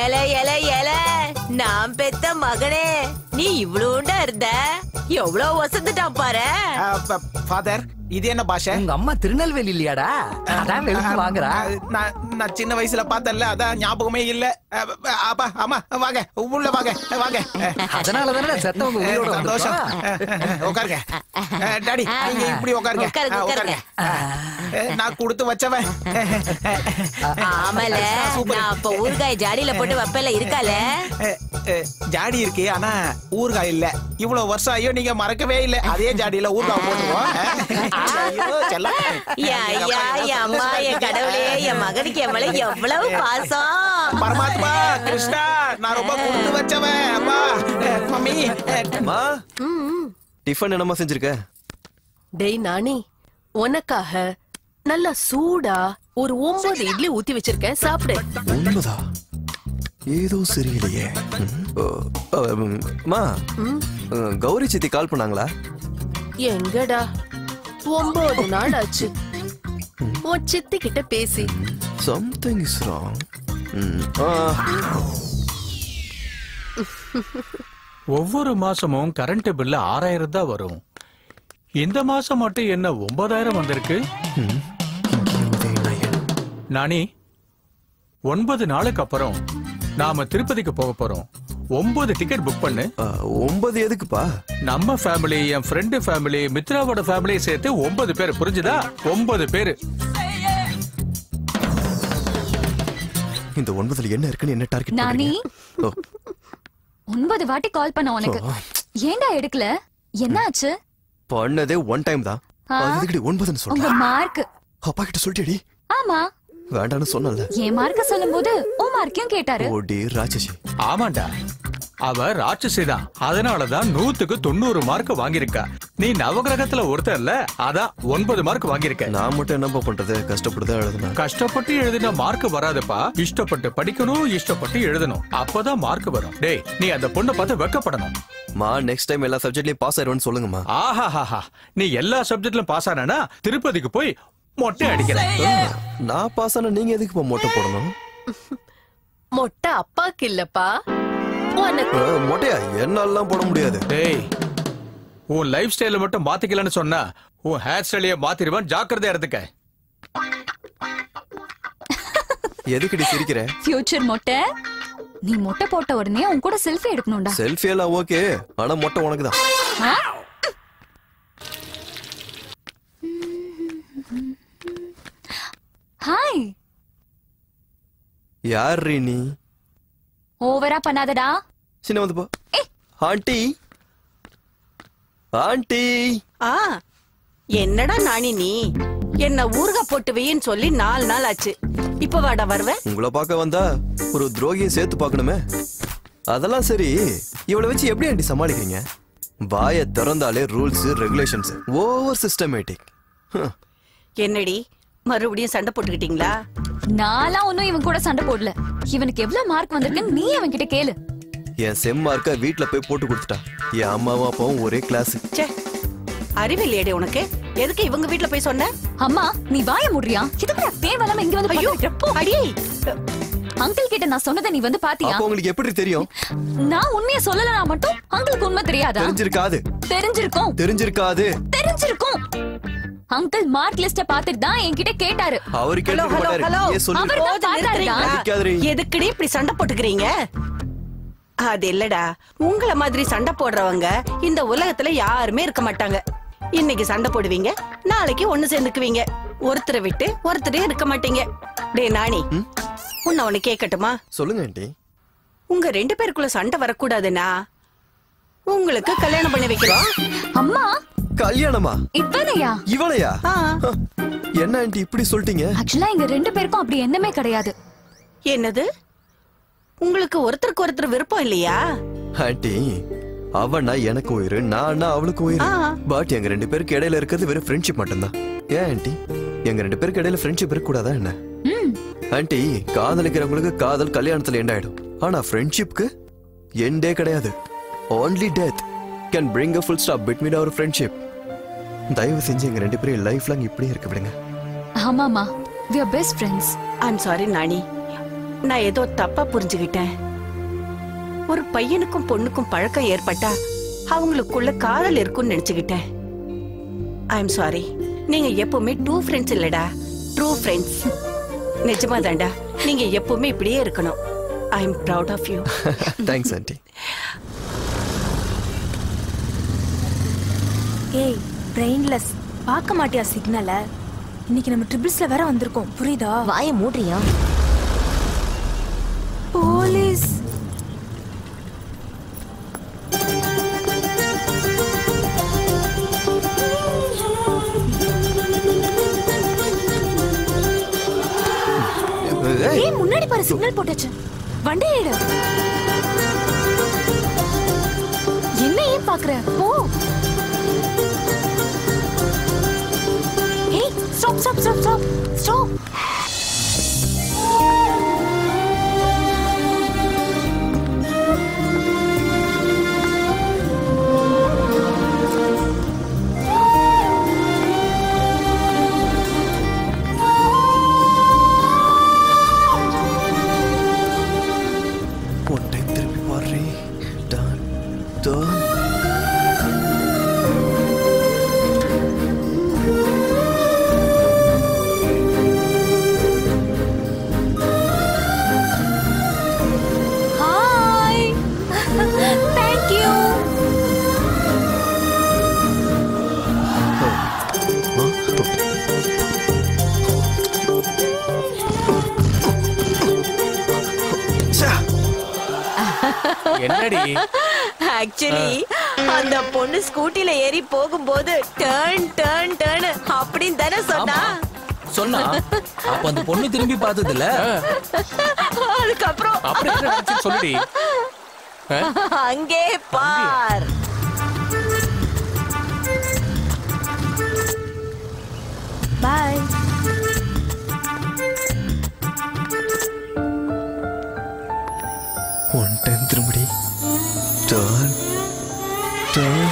ஏல ஏல ஏல, நான் பெத்த மகனே, நீ இவ்வளோண்டா இருந்த, எவ்வளவு வசந்துட்டான் பாரு. ஃபாதர், இது என்ன பாஷை? உங்க அம்மா திருநெல்வேலி இல்லையாடா? அதான் வெளுத்து வாங்குறா. நான் சின்ன வயசுல பார்த்தேன்ல, அதான் ஞாபகமே இல்ல. அப்பா அம்மா வாங்க, உள்ள வாங்க வாங்க. அதனாலதானே செத்தவங்க உயிரோட சந்தோஷம். உட்காருங்க டாடி, நீங்க இப்படி உட்காருங்க. உட்காருங்க. நான் கொடுத்து வச்சவன். ஆமால, நான் அப்ப ஊறுகாய் ஜாடியில போட்டு வைப்பல இருக்கால. ஜாடி இருக்கு, ஆனா ஊறுகாய் இல்ல. இவ்வளவு வருஷம் ஐயோ நீங்க மறக்கவே இல்ல. அதே ஜாடியில ஊறுகாய் போட்டுருவோம். அம்மா, என் கடவுளே, என் மகனுக்கு என் மேல எவ்வளவு பாசம். பரமாத்மா கிருஷ்ணா, நான் ரொம்ப கொடுத்து வச்சவன். அம்மா மம்மி. அம்மா, டிஃபன் என்னமா செஞ்சிருக்க? டேய் நானி, உனக்காக நல்லா சூடா ஒரு 9 இட்லி ஊத்தி வச்சிருக்கேன், சாப்பிடு. உண்மைதா? ஏதோ சரியில்லையே. அம்மா, கௌரி சித்தி கால் பண்ணாங்களா? எங்கடா, 9 நாள் ஆச்சு. உன் சித்தி கிட்ட பேசி. Something is wrong. ஒவ்வொரு மாசமும் கரண்ட் பில் 6000 தான் வரும். இந்த மாசம் மட்டும் என்ன 9000 வந்திருக்கு? நானி, 9 நாளுக்கு அப்புறம் நாம திருப்பதிக்கு போக போறோம். 9 டிக்கெட் புக் பண்ணு. 9 எதுக்குப்பா? நம்ம ஃபேமிலி, என் ஃப்ரெண்டு ஃபேமிலி, மித்ராவோட ஃபேமிலி சேர்த்து 9 பேர். புரிஞ்சுதா? 9 பேர். இந்த 9ல என்ன இருக்குன்னு என்ன டார்கெட் நானி, 9 வாட்டி கால் பண்ண உனக்கு. ஏன்டா எடுக்கல? என்னாச்சு? பண்ணதே 1 டைம் தான். அதுக்கு 9ன்னு உங்க சொல்றேன். மார்க். அப்பா கிட்ட சொல்லிட்டேடி. ஆமா. வேண்டான்னு சொன்னல. என் மார்க்க சொல்லும்போது உன் மார்க்கையும் கேட்டாரு. ஓடி ராட்சசி. ஆமாண்டா, அவ ராட்சசி தான். அதனாலதான் 100க்கு 90 மார்க் வாங்கியிருக்கா. நீ நவகிரகத்துல ஒருத்தர்ல, அதான் 9 மார்க் வாங்கியிருக்க. நான் மட்டும் என்ன பண்றது? கஷ்டப்பட்டு எழுதுனா. கஷ்டப்பட்டு எழுதின மார்க் வராதுப்பா. இஷ்டப்பட்டு படிக்கணும், இஷ்டப்பட்டு எழுதணும். அப்பதான் மார்க் வரும். டேய், நீ அந்த பொண்ணை பார்த்து வெக்கப்படணும். மா நெக்ஸ்ட் டைம் எல்லா சப்ஜெக்ட்லயும் பாஸ் ஆயிருவேன்னு சொல்லுங்கம்மா. ஆஹாஹாஹா, நீ எல்லா சப்ஜெக்ட்லயும் பாஸ் ஆனா திருப்பதிக்கு போய் மொட்டை அடிக்கிறேன். நான் பாஸ் ஆனா நீங்க எதுக்கு இப்போ மொட்டை போடணும்? மொட்டை அப்பாக்கு இல்லப்பா, மொட்டையா என்னாலாம் போட முடியாது. டேய், உன் லைஃப் ஸ்டைல மட்டும் மாத்திக்கலன்னு சொன்னா உன் ஹேர் ஸ்டைலையே மாத்திடுவான். ஜாக்கிரதையா இருந்துக்க. எதுக்குடி சிரிக்கிற? ஃபியூச்சர் மொட்டை. நீ மொட்டை போட்ட உடனே உன் கூட செல்ஃபி எடுக்கணும்டா. செல்ஃபி எல்லாம் ஓகே, ஆனா மொட்டை உனக்கு தான். ஹாய். யார் நீ? ஓவரா பண்ணாதடா. சின்ன வந்து போ. Aunty, aunty. என்னடா நானி நீ என்ன ஊர்கா போட்டு வையின்னு சொல்லி 4 நாள் ஆச்சு. இப்ப வாடா வருவ? உங்களை பார்க்க வந்தா ஒரு துரோகியை சேர்த்து பார்க்கணுமே. அதெல்லாம் சரி, இவளை வச்சு எப்படி ஆண்டி சமாளிக்கிறீங்க? வாயை திறந்தாலே ரூல்ஸ் ரெகுலேஷன்ஸ், ஓவர் சிஸ்டமேட்டிக். என்னடி மறுபடியும் சண்டை போட்டுக்கிட்டீங்களா? நான்லாம் ஒன்னும் இவன் கூட சண்டை போடல. இவனுக்கு எவ்வளவு மார்க் வந்திருக்குன்னு நீ அவன் கிட்ட கேளு. என் செம் மார்க்க வீட்டுல போய் போட்டு கொடுத்துட்டா. என் அம்மாவும் அப்பாவும் ஒரே கிளாஸ். அறிவில்லையடி உனக்கு? எதுக்கு இவங்க வீட்டுல போய் சொன்ன? அம்மா நீ வாய மூடுறியா? இதுக்கு தேவலாம இங்க வந்து அடி. அங்கிள் கிட்ட நான் சொன்னதை நீ வந்து பாத்தியா? அப்ப உங்களுக்கு எப்படி தெரியும்? நான் உண்மையை சொல்லலனா மட்டும் அங்கிளுக்கு உண்மை தெரியாதா? தெரிஞ்சிருக்காது. தெரிஞ்சிருக்கும். தெரிஞ்சிருக்காது. தெரிஞ்சிருக்கும். அங்கிள் மார்க் லிஸ்ட பாத்துட்டு தான் என்கிட்ட கேட்டாரு. அவரு கேட்க மாட்டாரு. எதுக்குடி இப்படி சண்டை போட்டுக்கிறீங்க? அது இல்லடா, உங்கள மாதிரி சண்டை போடுறவங்க இந்த உலகத்துல யாருமே இருக்க மாட்டாங்க. இன்னைக்கு சண்டை போடுவீங்க, நாளைக்கு ஒண்ணு சேர்ந்துக்குவீங்க. ஒருத்தரை விட்டு ஒருத்தரே இருக்க மாட்டீங்க. டே நானி, உன்ன ஒண்ணு கேட்கட்டுமா? சொல்லுங்க ஆண்டி. உங்க 2 பேருக்குள்ள சண்டை வரக்கூடாதுன்னா உங்களுக்கு கல்யாணம் பண்ணி வைக்கிறோம். அம்மா கல்யாணமா? இவனையா? இவனையா? என்ன ஆண்டி இப்படி சொல்லிட்டீங்க? ஆக்சுவலா எங்க 2 பேருக்கும் அப்படி எண்ணமே கிடையாது. என்னது? உங்களுக்கு ஒருத்தருக்கு ஒருத்தர் விருப்பம் இல்லையா? ஆண்டி, அவனா எனக்கு உயிர், நான் அவளுக்கு உயிர். பட் எங்க 2 பேருக்கு இடையில இருக்கிறது வெறும் ஃப்ரெண்ட்ஷிப் மட்டும்தான். ஏன் ஆண்டி, எங்க 2 பேருக்கு இடையில ஃப்ரெண்ட்ஷிப் இருக்க கூடாதா என்ன? ஆண்டி, காதலிக்கிறவங்களுக்கு காதல் கல்யாணத்துல எண்ட் ஆயிடும். ஆனா ஃப்ரெண்ட்ஷிப்க்கு எண்டே கிடையாது. only death can bring a full stop between our friendship. தயவு செஞ்சு எங்க 2 பேரும் லைஃப் லாங் இப்படியே இருக்க விடுங்க. ஆமாமா, we are best friends. I'm sorry நானி, நான் ஏதோ தப்பா புரிஞ்சுக்கிட்டேன். ஒரு பையனுக்கும் பொண்ணுக்கும் பழக்கம் ஏற்பட்டா அவங்களுக்குள்ள காதல் இருக்கும்னு நினைச்சுக்கிட்டேன். I'm sorry. நீங்க எப்பவுமே டூ ஃப்ரெண்ட்ஸ் இல்லடா, ட்ரூ ஃப்ரெண்ட்ஸ். நிஜமா தாண்டா, நீங்க எப்பவுமே இப்படியே இருக்கணும். I am proud of you. Thanks auntie. ஏய் பிரெயின்லெஸ், பார்க்க மாட்டியா சிக்னலை? இன்னைக்கு நம்ம ட்ரிபிள்ஸ்ல வேற வந்திருக்கோம், புரியுதா? வாய மூடுறியா? போலீஸ். ஏய் முன்னாடி பாரு, சிக்னல் போட்டாச்சு. வண்டி ஏடு. என்ன ஏன் பாக்குற? போ. ஏய் stop stop stop stop stop. என்னடி? ஆக்சுவலி அந்த பொண்ணு ஸ்கூட்டில ஏறி போகும்போது டர்ன் டர்ன் டர்ன் அப்படின்னு தானே சொன்னா. சொன்னா அப்ப அந்த பொண்ணு திரும்பி பார்த்தது இல்ல. அதுக்கப்புறம் அப்புறம் என்ன நடந்துச்சுன்னு சொல்லுடி. அங்கே பார். பாய். ஒன் டைம் திரும்படி. Turn turn.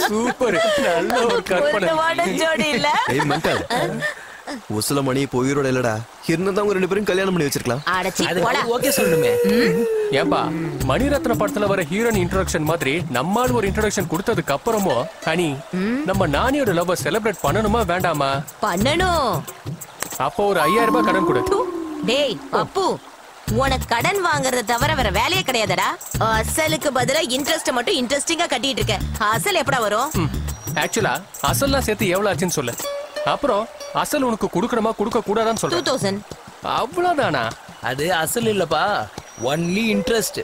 சூப்பர். நல்ல ஒரு கற்பனை. ஜோடி இல்ல? ஏய் மெண்டல். உசல மணி இப்போ உயிரோட இல்லடா. இருந்தா அவங்க ரெண்டு பேரும் கல்யாணம் பண்ணி வச்சிருக்கலாம். ஓகே சொல்லணுமே. ஏப்பா மணிரத்ன படத்துல வர ஹீரோயின் இன்ட்ரோடக்ஷன் மாதிரி நம்மால் ஒரு இன்ட்ரோடக்ஷன் கொடுத்ததுக்கு அப்புறமோ ஹனி நம்ம நானியோட லவ் செலிப்ரேட் பண்ணணுமா வேண்டாமா? பண்ணணும். அப்போ ஒரு 5000 ரூபாய் கடன் கொடு. டேய் அப்பு, உனக்கு கடன் வாங்குறத தவிர வேற வேலையே கிடையாதடா. அசலுக்கு பதிலா இன்ட்ரெஸ்ட் மட்டும் இன்ட்ரெஸ்டிங்கா கட்டிட்டு இருக்க. அசல் எப்படா வரும்? ஆக்சுவலா அசல்லாம் சேர்த்து எவ்வளவு ஆச்சுன்னு சொல்லு. அப்புறம் அசல் உனக்கு கொடுக்கணுமா கொடுக்க கூடாதான்னு சொல்லு. 2000. அவ்வளவுதானா? அது அசல் இல்லப்பா, ஒன்லி இன்ட்ரெஸ்ட்.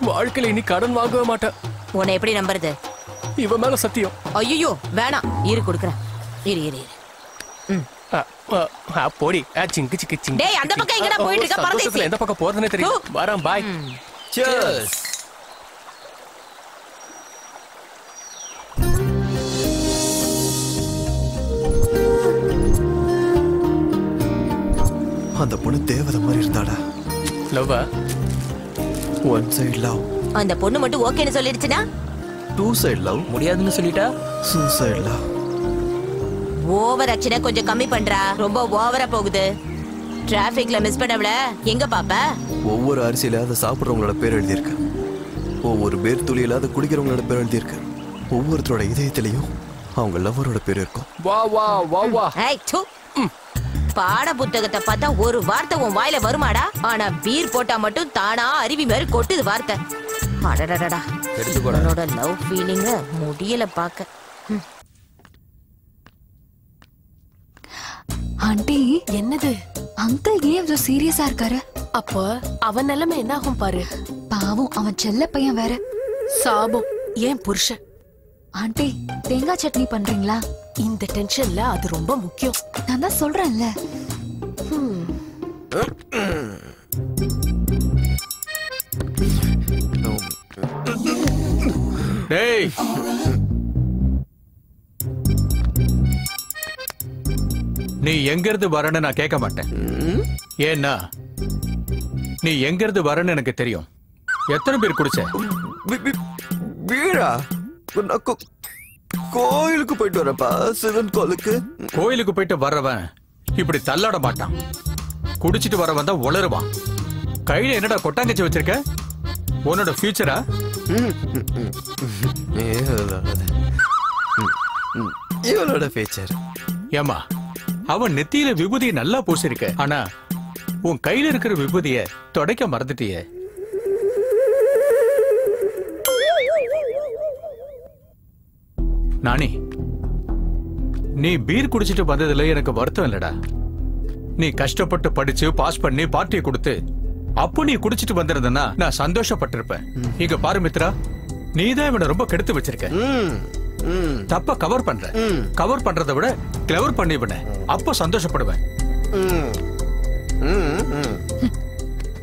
வாழ்க்கையில இனி கடன் வாங்கவே மாட்டேன். உன்னை எப்படி நம்புறது? இவ மேல சத்தியம். ஐயோ வேணாம், இரு கொடுக்குறேன். இரு இரு இரு. போடி. சிங்கு சிக்கு சிங்கு. டேய் அந்த பக்கம் எங்கடா போயிட்டு இருக்க? பரதேசி. எந்த பக்கம் போறதுனே தெரியல. வரேன். பாய். Cheers. அந்த பொண்ணு தேவதை மாதிரி இருந்தாடா. லவ்வா? One side love. அந்த பொண்ணு மட்டும் ஓகேன்னு சொல்லிடுச்சுனா? Two side love. முடியாதுன்னு சொல்லிட்டா? Suicide love. ஓவர் ஆக்ஷனை கொஞ்சம் கம்மி பண்றா. ரொம்ப ஓவரா போகுது. டிராபிக்ல மிஸ் பண்ணவள எங்க பாப்ப? ஒவ்வொரு அரிசியில அதை சாப்பிடுறவங்களோட பேர் எழுதியிருக்கு. ஒவ்வொரு பேர் துளியில அதை குடிக்கிறவங்களோட பேர் எழுதியிருக்கு. ஒவ்வொருத்தரோட இதயத்திலையும் அவங்க லவ்வரோட பேர் இருக்கும். வா வா வா வா. ஏய் து. பாட புத்தகத்தை பார்த்தா ஒரு வார்த்தை உன் வாயில வருமாடா? ஆனா பீர் போட்டா மட்டும் தானா அருவி மாதிரி கொட்டுது வார்த்தை. அடடடடா. உன்னோட லவ் ஃபீலிங்க முடியல பாக்க. ஆண்டி என்னது? அங்கிள் ஏன் இவ்வளவு சீரியஸா இருக்காரு? அப்போ அவன் நிலைமை என்ன ஆகும் பாரு. பாவம், அவன் செல்ல பையன் வேற. சாபம் ஏன் புருஷன். ஆண்டி தேங்காய் சட்னி பண்றீங்களா? இந்த டென்ஷன்ல அது ரொம்ப முக்கியம். நான் தான் சொல்றேன்ல. டேய் நீ எங்க இருந்து வரன்னு நான் கேட்க மாட்டேன். ஏன்னா நீ எங்க இருந்து வரன்னு எனக்கு தெரியும். எத்தனை பேர் குடிச்ச? வீரா கோயிலுக்கு போயிட்டு வரப்பா. சிவன் கோயிலுக்கு. கோயிலுக்கு போயிட்டு வர்றவன் இப்படி தள்ளாட மாட்டான். குடிச்சிட்டு வரவன் தான் உளருவான். கையில என்னடா கொட்டாங்கச்சி வச்சிருக்க? உன்னோட ஃபியூச்சரா? இவளோட ஃபியூச்சர். ஏமா அவன் நெத்தியில விபூதியை நல்லா பூசிருக்க. ஆனா உன் கையில இருக்கிற விபூதிய தொடைக்க மறந்துட்டியே. நானி, நீ பீர் குடிச்சிட்டு வந்ததுல எனக்கு வருத்தம் இல்லடா. நீ கஷ்டப்பட்டு படிச்சு பாஸ் பண்ணி பார்ட்டியை கொடுத்து அப்போ நீ குடிச்சிட்டு வந்திருந்தனா நான் சந்தோஷப்பட்டிருப்பேன். இங்க பாரு மித்ரா, நீதான் இவனை ரொம்ப கெடுத்து வச்சிருக்க. தப்ப கவர் பண்ற. கவர் பண்றதை விட கிளவர் பண்ணி விட அப்ப சந்தோஷப்படுவேன்.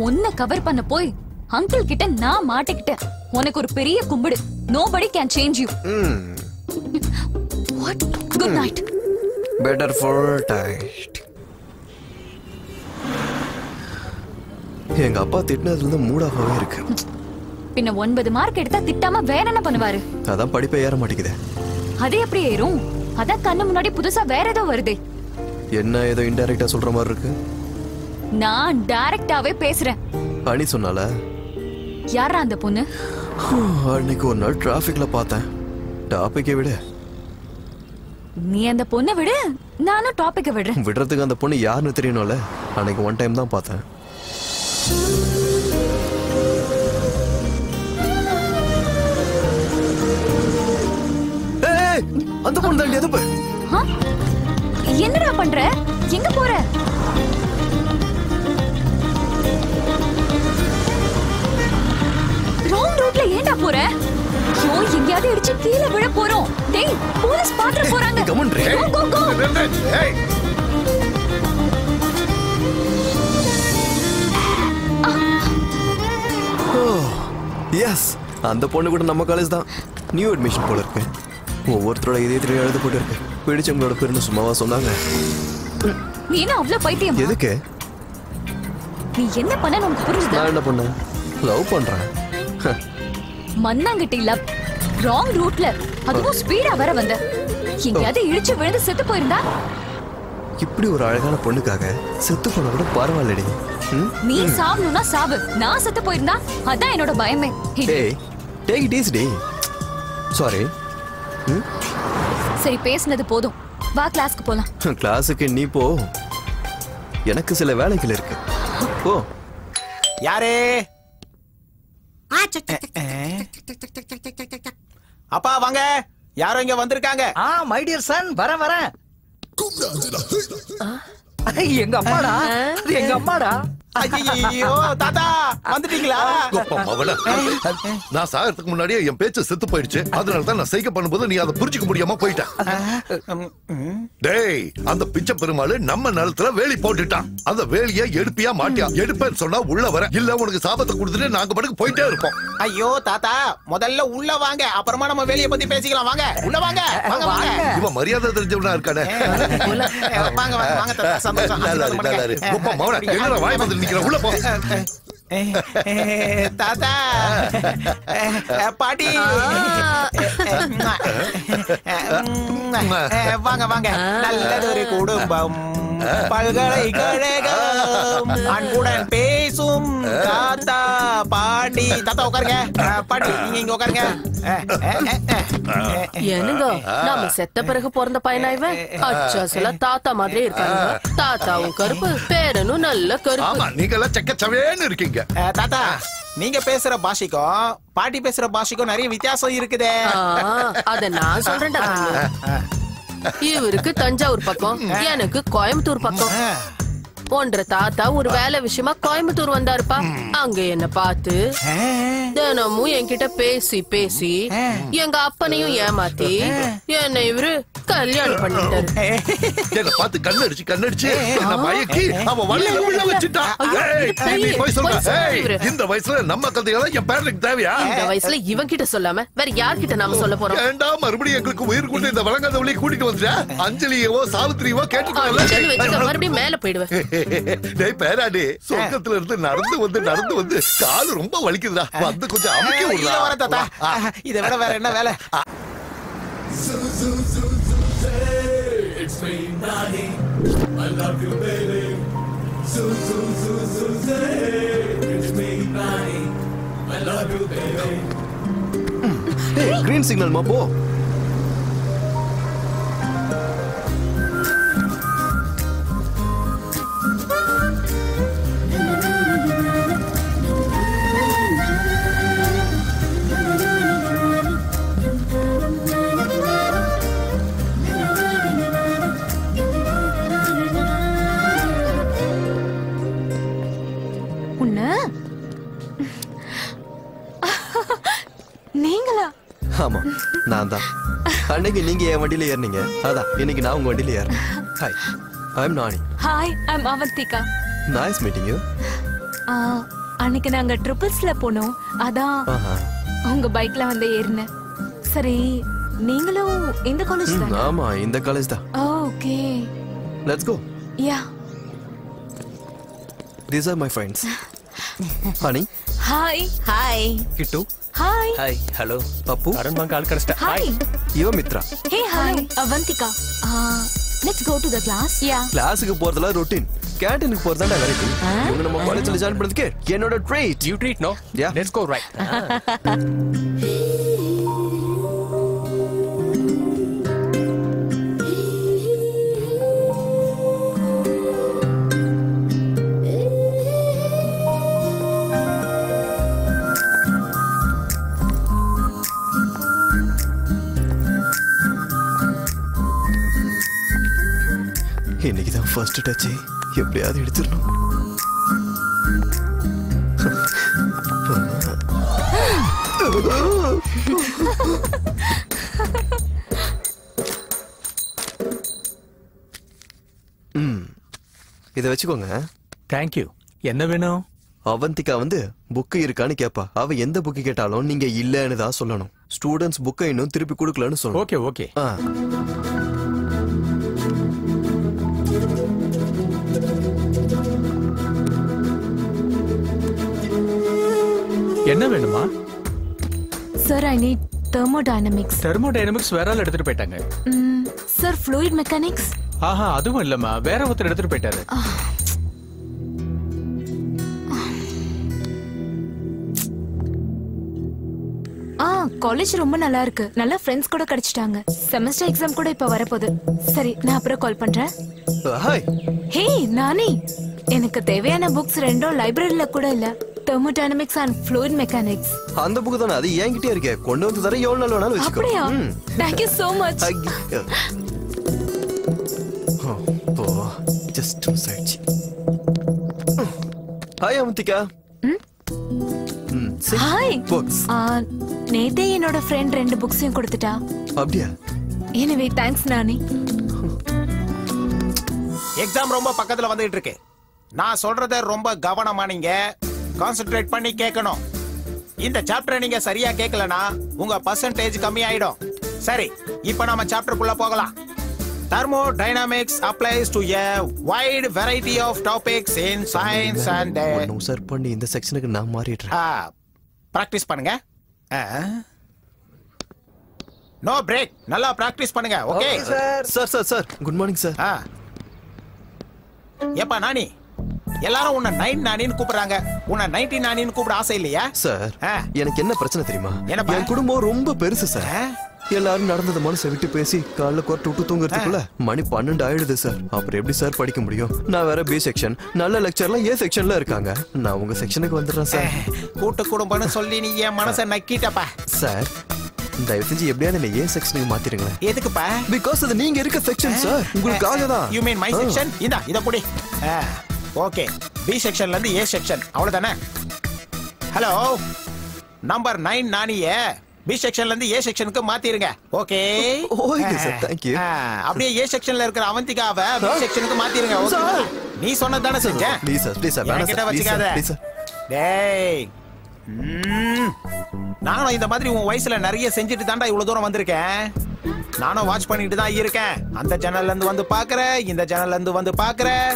உன்னை கவர் பண்ண போய் அங்கிள் கிட்ட நான் மாட்டிக்கிட்டேன். உனக்கு ஒரு பெரிய கும்பிடு. Nobody can change you. What? Good night. Better for taste. எங்க அப்பா திட்டினதுல இருந்து மூட் ஆஃபாவே இருக்கு. பின்ன 9 மார்க் எடுத்தா திட்டாம வேற என்ன பண்ணுவாரு? அதான் படிப்பே ஏற மாட்டேங்குதே. அது எப்படி ஏறும்? அதான் கண்ணு முன்னாடி புதுசா வேற ஏதோ வருதே. என்ன ஏதோ இன்டைரக்டா சொல்ற மாதிரி இருக்கு. நான் டைரக்டாவே பேசுறேன். அனி சொன்னால. யாரா அந்த பொண்ணு? அன்னைக்கு ஒரு நாள் டிராபிக்ல பார்த்தேன். டாபிக்கை விடு. நீ அந்த பொண்ணை விடு, நானும் டாபிக்கை விடுறேன். விடுறதுக்கு அந்த பொண்ணு யாருன்னு தெரியணும்ல. அன்னைக்கு ஒன் டைம் தான் பார்த்தேன். அந்த பொண்ணு தாண்டி எது போய் என்னடா பண்ற? எங்க போற? போற? ஐயோ, எங்கயாவது இடிச்சு கீழே விழ போறோம். டேய், போலீஸ் பாத்துட்டு போறாங்க. Go, go, go. எஸ், அந்த பொண்ணு கூட நம்ம காலேஜ் தான். நியூ அட்மிஷன் போல இருக்கு. ஒவ்வொருத்தரோட இதயத்திலும் எழுத போட்டு இருக்கு. பிடிச்சவங்களோட பேருன்னு சும்மாவா சொன்னாங்க? நீ என்ன அவ்வளவு பைத்தியம்? எதுக்கு? நீ என்ன பண்ண உனக்கு புரிஞ்சுதா? நான் என்ன பண்ணேன்? லவ் பண்றேன். மண்ணாங்கட்டி லவ். ராங் ரூட்ல, அதுவும் ஸ்பீடா வர வந்த. எங்கயாவது இடிச்சு விழுந்து செத்து போயிருந்தா? இப்படி ஒரு அழகான பொண்ணுக்காக செத்து போன கூட பரவாயில்லடி. நீ சாவணும்னா சாவு. நான் செத்து போயிருந்தா அதான் என்னோட பயமே. டேய், டேக் இட் ஈஸி. சாரி. சரி, பேசுனது போதும். வா, கிளாஸ்க்கு போலாம். கிளாஸுக்கு நீ போ, எனக்கு சில வேலைகள் இருக்கு. போ. யாரே? அப்பா வாங்க. யாரோ இங்க வந்திருக்காங்க. மை டியர் சன், வரேன். எங்க அம்மாடா, எங்க அம்மாடா. ஐயோ தாத்தா, வந்துட்டீங்களா? நான் சாகிறதுக்கு முன்னாடியே என் பேச்சு செத்து போயிடுச்சு. அதனால தான் நான் சைக்க பண்ணும்போது நீ அதை புரிஞ்சுக்க முடியாம போயிட்ட. டேய், அந்த பிச்சை பெருமாள் நம்ம நிலத்துல வேலி போட்டுட்டான். அந்த வேலியை எடுப்பியா மாட்டியா? எடுப்பேன்னு சொன்னா உள்ள வர, இல்ல உனக்கு சாபத்தை கொடுத்துட்டு நாங்க பாட்டுக்கு போயிட்டே இருப்போம். ஐயோ தாத்தா, முதல்ல உள்ள வாங்க, அப்புறமா நம்ம வேலையை பத்தி பேசிக்கலாம். வாங்க, உள்ள வாங்க. இவன் மரியாதை தெரிஞ்சவனா இருக்கானே. வாங்க வாங்க வாங்க தாத்தா, சந்தோஷம். என்னடா வாய் வந்து நிக்கிற? உள்ள போ. தாத்தா, பாட்டி, வாங்க வாங்க. நல்லதொரு குடும்பம், பல்கலைக்கழகம், அன்புடன் பேசும் தாத்தா பாட்டி. தாத்தா உட்காருங்க. பாட்டி நீங்க இங்க உட்காருங்க. என்னங்க, நாம செத்த பிறகு பிறந்த பையனா இவன்? அச்சாசல தாத்தா மாதிரி இருக்காங்க. தாத்தாவும் கருப்பு, பேரனும் நல்ல கருப்பு. நீங்க எல்லாம் செக்கச்சவேன்னு இருக்கீங்க. தாத்தா, நீங்க பேசுற பாஷைக்கும் பாட்டி பேசுற பாஷைக்கும் நிறைய வித்தியாசம் இருக்குதே. அத நான் சொல்றேன்டா. இவருக்கு தஞ்சாவூர் பக்கம், எனக்கு கோயம்புத்தூர் பக்கம். போன்ற தாத்தா ஒரு வேலை விஷயமா கோயம்புத்தூர் வந்தாருப்பா. அங்க என்ன பார்த்து தினமும் என்கிட்ட பேசி பேசி எங்க அப்பனையும் ஏமாத்தி என்ன இவரு கல்யாணம் பண்ணிட்டாரு. என்ன பார்த்து கண்ணடிச்சு என்ன மயக்கி அவன் வழியில விழ வச்சிட்டான். இந்த வயசுல நம்ம கதையெல்லாம் என் பேரனுக்கு தேவையா? இந்த வயசுல இவன் கிட்ட சொல்லாம வேற யார்கிட்ட நாம சொல்ல போறோம்? ஏண்டா மறுபடியும் எங்களுக்கு உயிர் கொண்டு இந்த வழங்காத வழியை கூட்டிட்டு வந்துட்டா? அஞ்சலியவோ சாவித்திரியவோ கேட்டுட்டு மறுபடியும் மேல போயிடுவேன். டேய் பேராடி, சொர்க்கத்துல இருந்து நடந்து வந்து காலு ரொம்ப வலிக்குதுடா. வந்து கொஞ்சம் அமுக்கி விடுடா. வர தாத்தா, இதை விட வேற என்ன வேலை? கிரீன் சிக்னல் மா, போ. நீங்களா? ஆமா, நான் தான். அன்னைக்கு நீங்க என் வண்டியில ஏறினீங்க, அதான் இன்னைக்கு நான் உங்க வண்டியில ஏறேன். Hi, I am Nani. Hi, I am Avantika. Nice meeting you. அன்னைக்கு நாங்க ட்ரிபிள்ஸ்ல போனோம், அதான் உங்க பைக்ல வந்து ஏறினேன். சரி, நீங்களும் இந்த காலேஜ் தான்? ஆமா, இந்த காலேஜ் தான். Okay, let's go. Yeah. These are my friends. Honey. Hi. Hi. Kittu. Hi. Hi. Hello. Appu. Arun bang call karasta. Hi. Iva Mitra. Hey, hi. Avantika. Let's go to the class. Yeah. கிளாஸுக்கு போறதுல routine, கேண்டீனுக்கு போறதுல variety. இவங்க நம்ம காலேஜ்ல join பண்ணதுக்கு என்னோட treat. You treat no? Yeah. Let's go right. இன்னைக்கு தான் ஃபர்ஸ்ட் டச், எப்படியாவது எடுத்துடணும். இத வச்சுக்கோங்க. தேங்க்யூ. என்ன வேணும்? அவந்திகா வந்து புக்கு இருக்கான்னு கேப்பா. அவ எந்த புக்கு கேட்டாலும் நீங்க இல்லன்னு தான் சொல்லணும். ஸ்டூடெண்ட்ஸ் புக்கை இன்னும் திருப்பி கொடுக்கலன்னு சொல்லணும். Okay okay. என்ன வேணுமா? Sir I need thermodynamics. Thermodynamics வேற ஆள் எடுத்துட்டு போயிட்டாங்க. Sir fluid mechanics. ஆஹா அதுவும் இல்லம்மா, வேற ஒருத்தர் எடுத்துட்டு போயிட்டாரு. காலேஜ் ரொம்ப நல்லா இருக்கு. நல்ல ஃப்ரெண்ட்ஸ் கூட கிடைச்சிட்டாங்க. செமஸ்டர் எக்ஸாம் கூட இப்ப வரப்போகுது. சரி நான் அப்புறம் கால் பண்றேன். ஹே நானி, எனக்கு தேவையான புக்ஸ் ரெண்டும் லைப்ரரியில கூட இல்ல. Thermodynamics and fluid mechanics. அந்த புக் தானே, அது என்கிட்டயே இருக்கே. கொண்டு வந்து தர எவ்வளவு நாள் வேணாலும் வச்சுக்கோ. அப்படியா? Thank you so much. Just sightsee. Hi Avantika. Hi. Books. நேத்தே என்னோட ஃப்ரெண்ட் 2 புக்ஸையும் கொடுத்துட்டா. அப்படியா? எனிவே தேங்க்ஸ் நானி. எக்ஸாம் ரொம்ப பக்கத்துல வந்துட்டு இருக்கு. நான் சொல்றத ரொம்ப கவனமா நீங்க கான்சென்ட்ரேட் பண்ணி கேட்கணும். இந்த சாப்டரை நீங்க சரியா கேட்கலனா உங்க பர்சன்டேஜ் கம்மி ஆயிடும். சரி, இப்போ நாம சாப்டருக்குள்ள போகலாம். Thermodynamics applies to a wide variety of topics in science and sir பண்ணி இந்த செக்ஷனுக்கு நான் மாறிடுறேன். பிராக்டீஸ் பண்ணுங்க. No break. நல்லா பிராக்டீஸ் பண்ணுங்க. Okay sir. Good morning sir. ஏப்பா நானி, எல்லாரும் உன்னை 9 நானின்னு கூப்பிடுறாங்க. உன்னை 90 நானின்னு கூப்பிட ஆசை இல்லையா? சார் எனக்கு என்ன பிரச்சனை தெரியுமா? என்னப்பா? என் குடும்பம் ரொம்ப பெருசு சார். எல்லாரும் நடந்தது மனசை விட்டு பேசி காலைல கொரட்டு விட்டு தூங்குறதுக்குள்ள மணி 12 ஆயிடுது சார். அப்புறம் எப்படி சார் படிக்க முடியும்? நான் வேற பி செக்ஷன், நல்ல லெக்சர்லாம் ஏ செக்ஷன்ல இருக்காங்க. நான் உங்க செக்ஷனுக்கு வந்துடுறேன் சார். கூட்டு குடும்பம்னு சொல்லி நீ என் மனசை நக்கிட்டப்பா. சார் தயவு செஞ்சு எப்படியாவது என்ன ஏ செக்ஷனுக்கு மாத்திருங்களேன். எதுக்குப்பா? பிகாஸ் அது நீங்க இருக்க செக்ஷன் சார். உங்களுக்காக தான். You mean my section? இத புடி. ஓகே, பி செக்ஷன்ல இருந்து ஏ செக்ஷன், அவ்வளவுதானே? ஹலோ, நம்பர் 9 நானியே பி செக்ஷன்ல இருந்து ஏ செக்ஷனுக்கு மாத்திருங்க. Okay okay sir, thank you. அப்படியே ஏ செக்ஷன்ல இருக்கிற அவந்திகாவை பி செக்ஷனுக்கு மாத்திருங்க. ஓகே, நீ சொன்னது தானே செஞ்சேன். ப்ளீஸ் சார், ப்ளீஸ் சார், என்கிட்ட வச்சுக்காத. டேய், நானும் இந்த மாதிரி உன் வயசுல நிறைய செஞ்சுட்டு தாண்டா இவ்வளவு தூரம் வந்திருக்கேன். நானும் வாட்ச் பண்ணிட்டு தான் இருக்கேன். அந்த சேனல்ல இருந்து வந்து பாக்குறேன், இந்த சேனல்ல இருந்து வந்து பாக்குறேன்.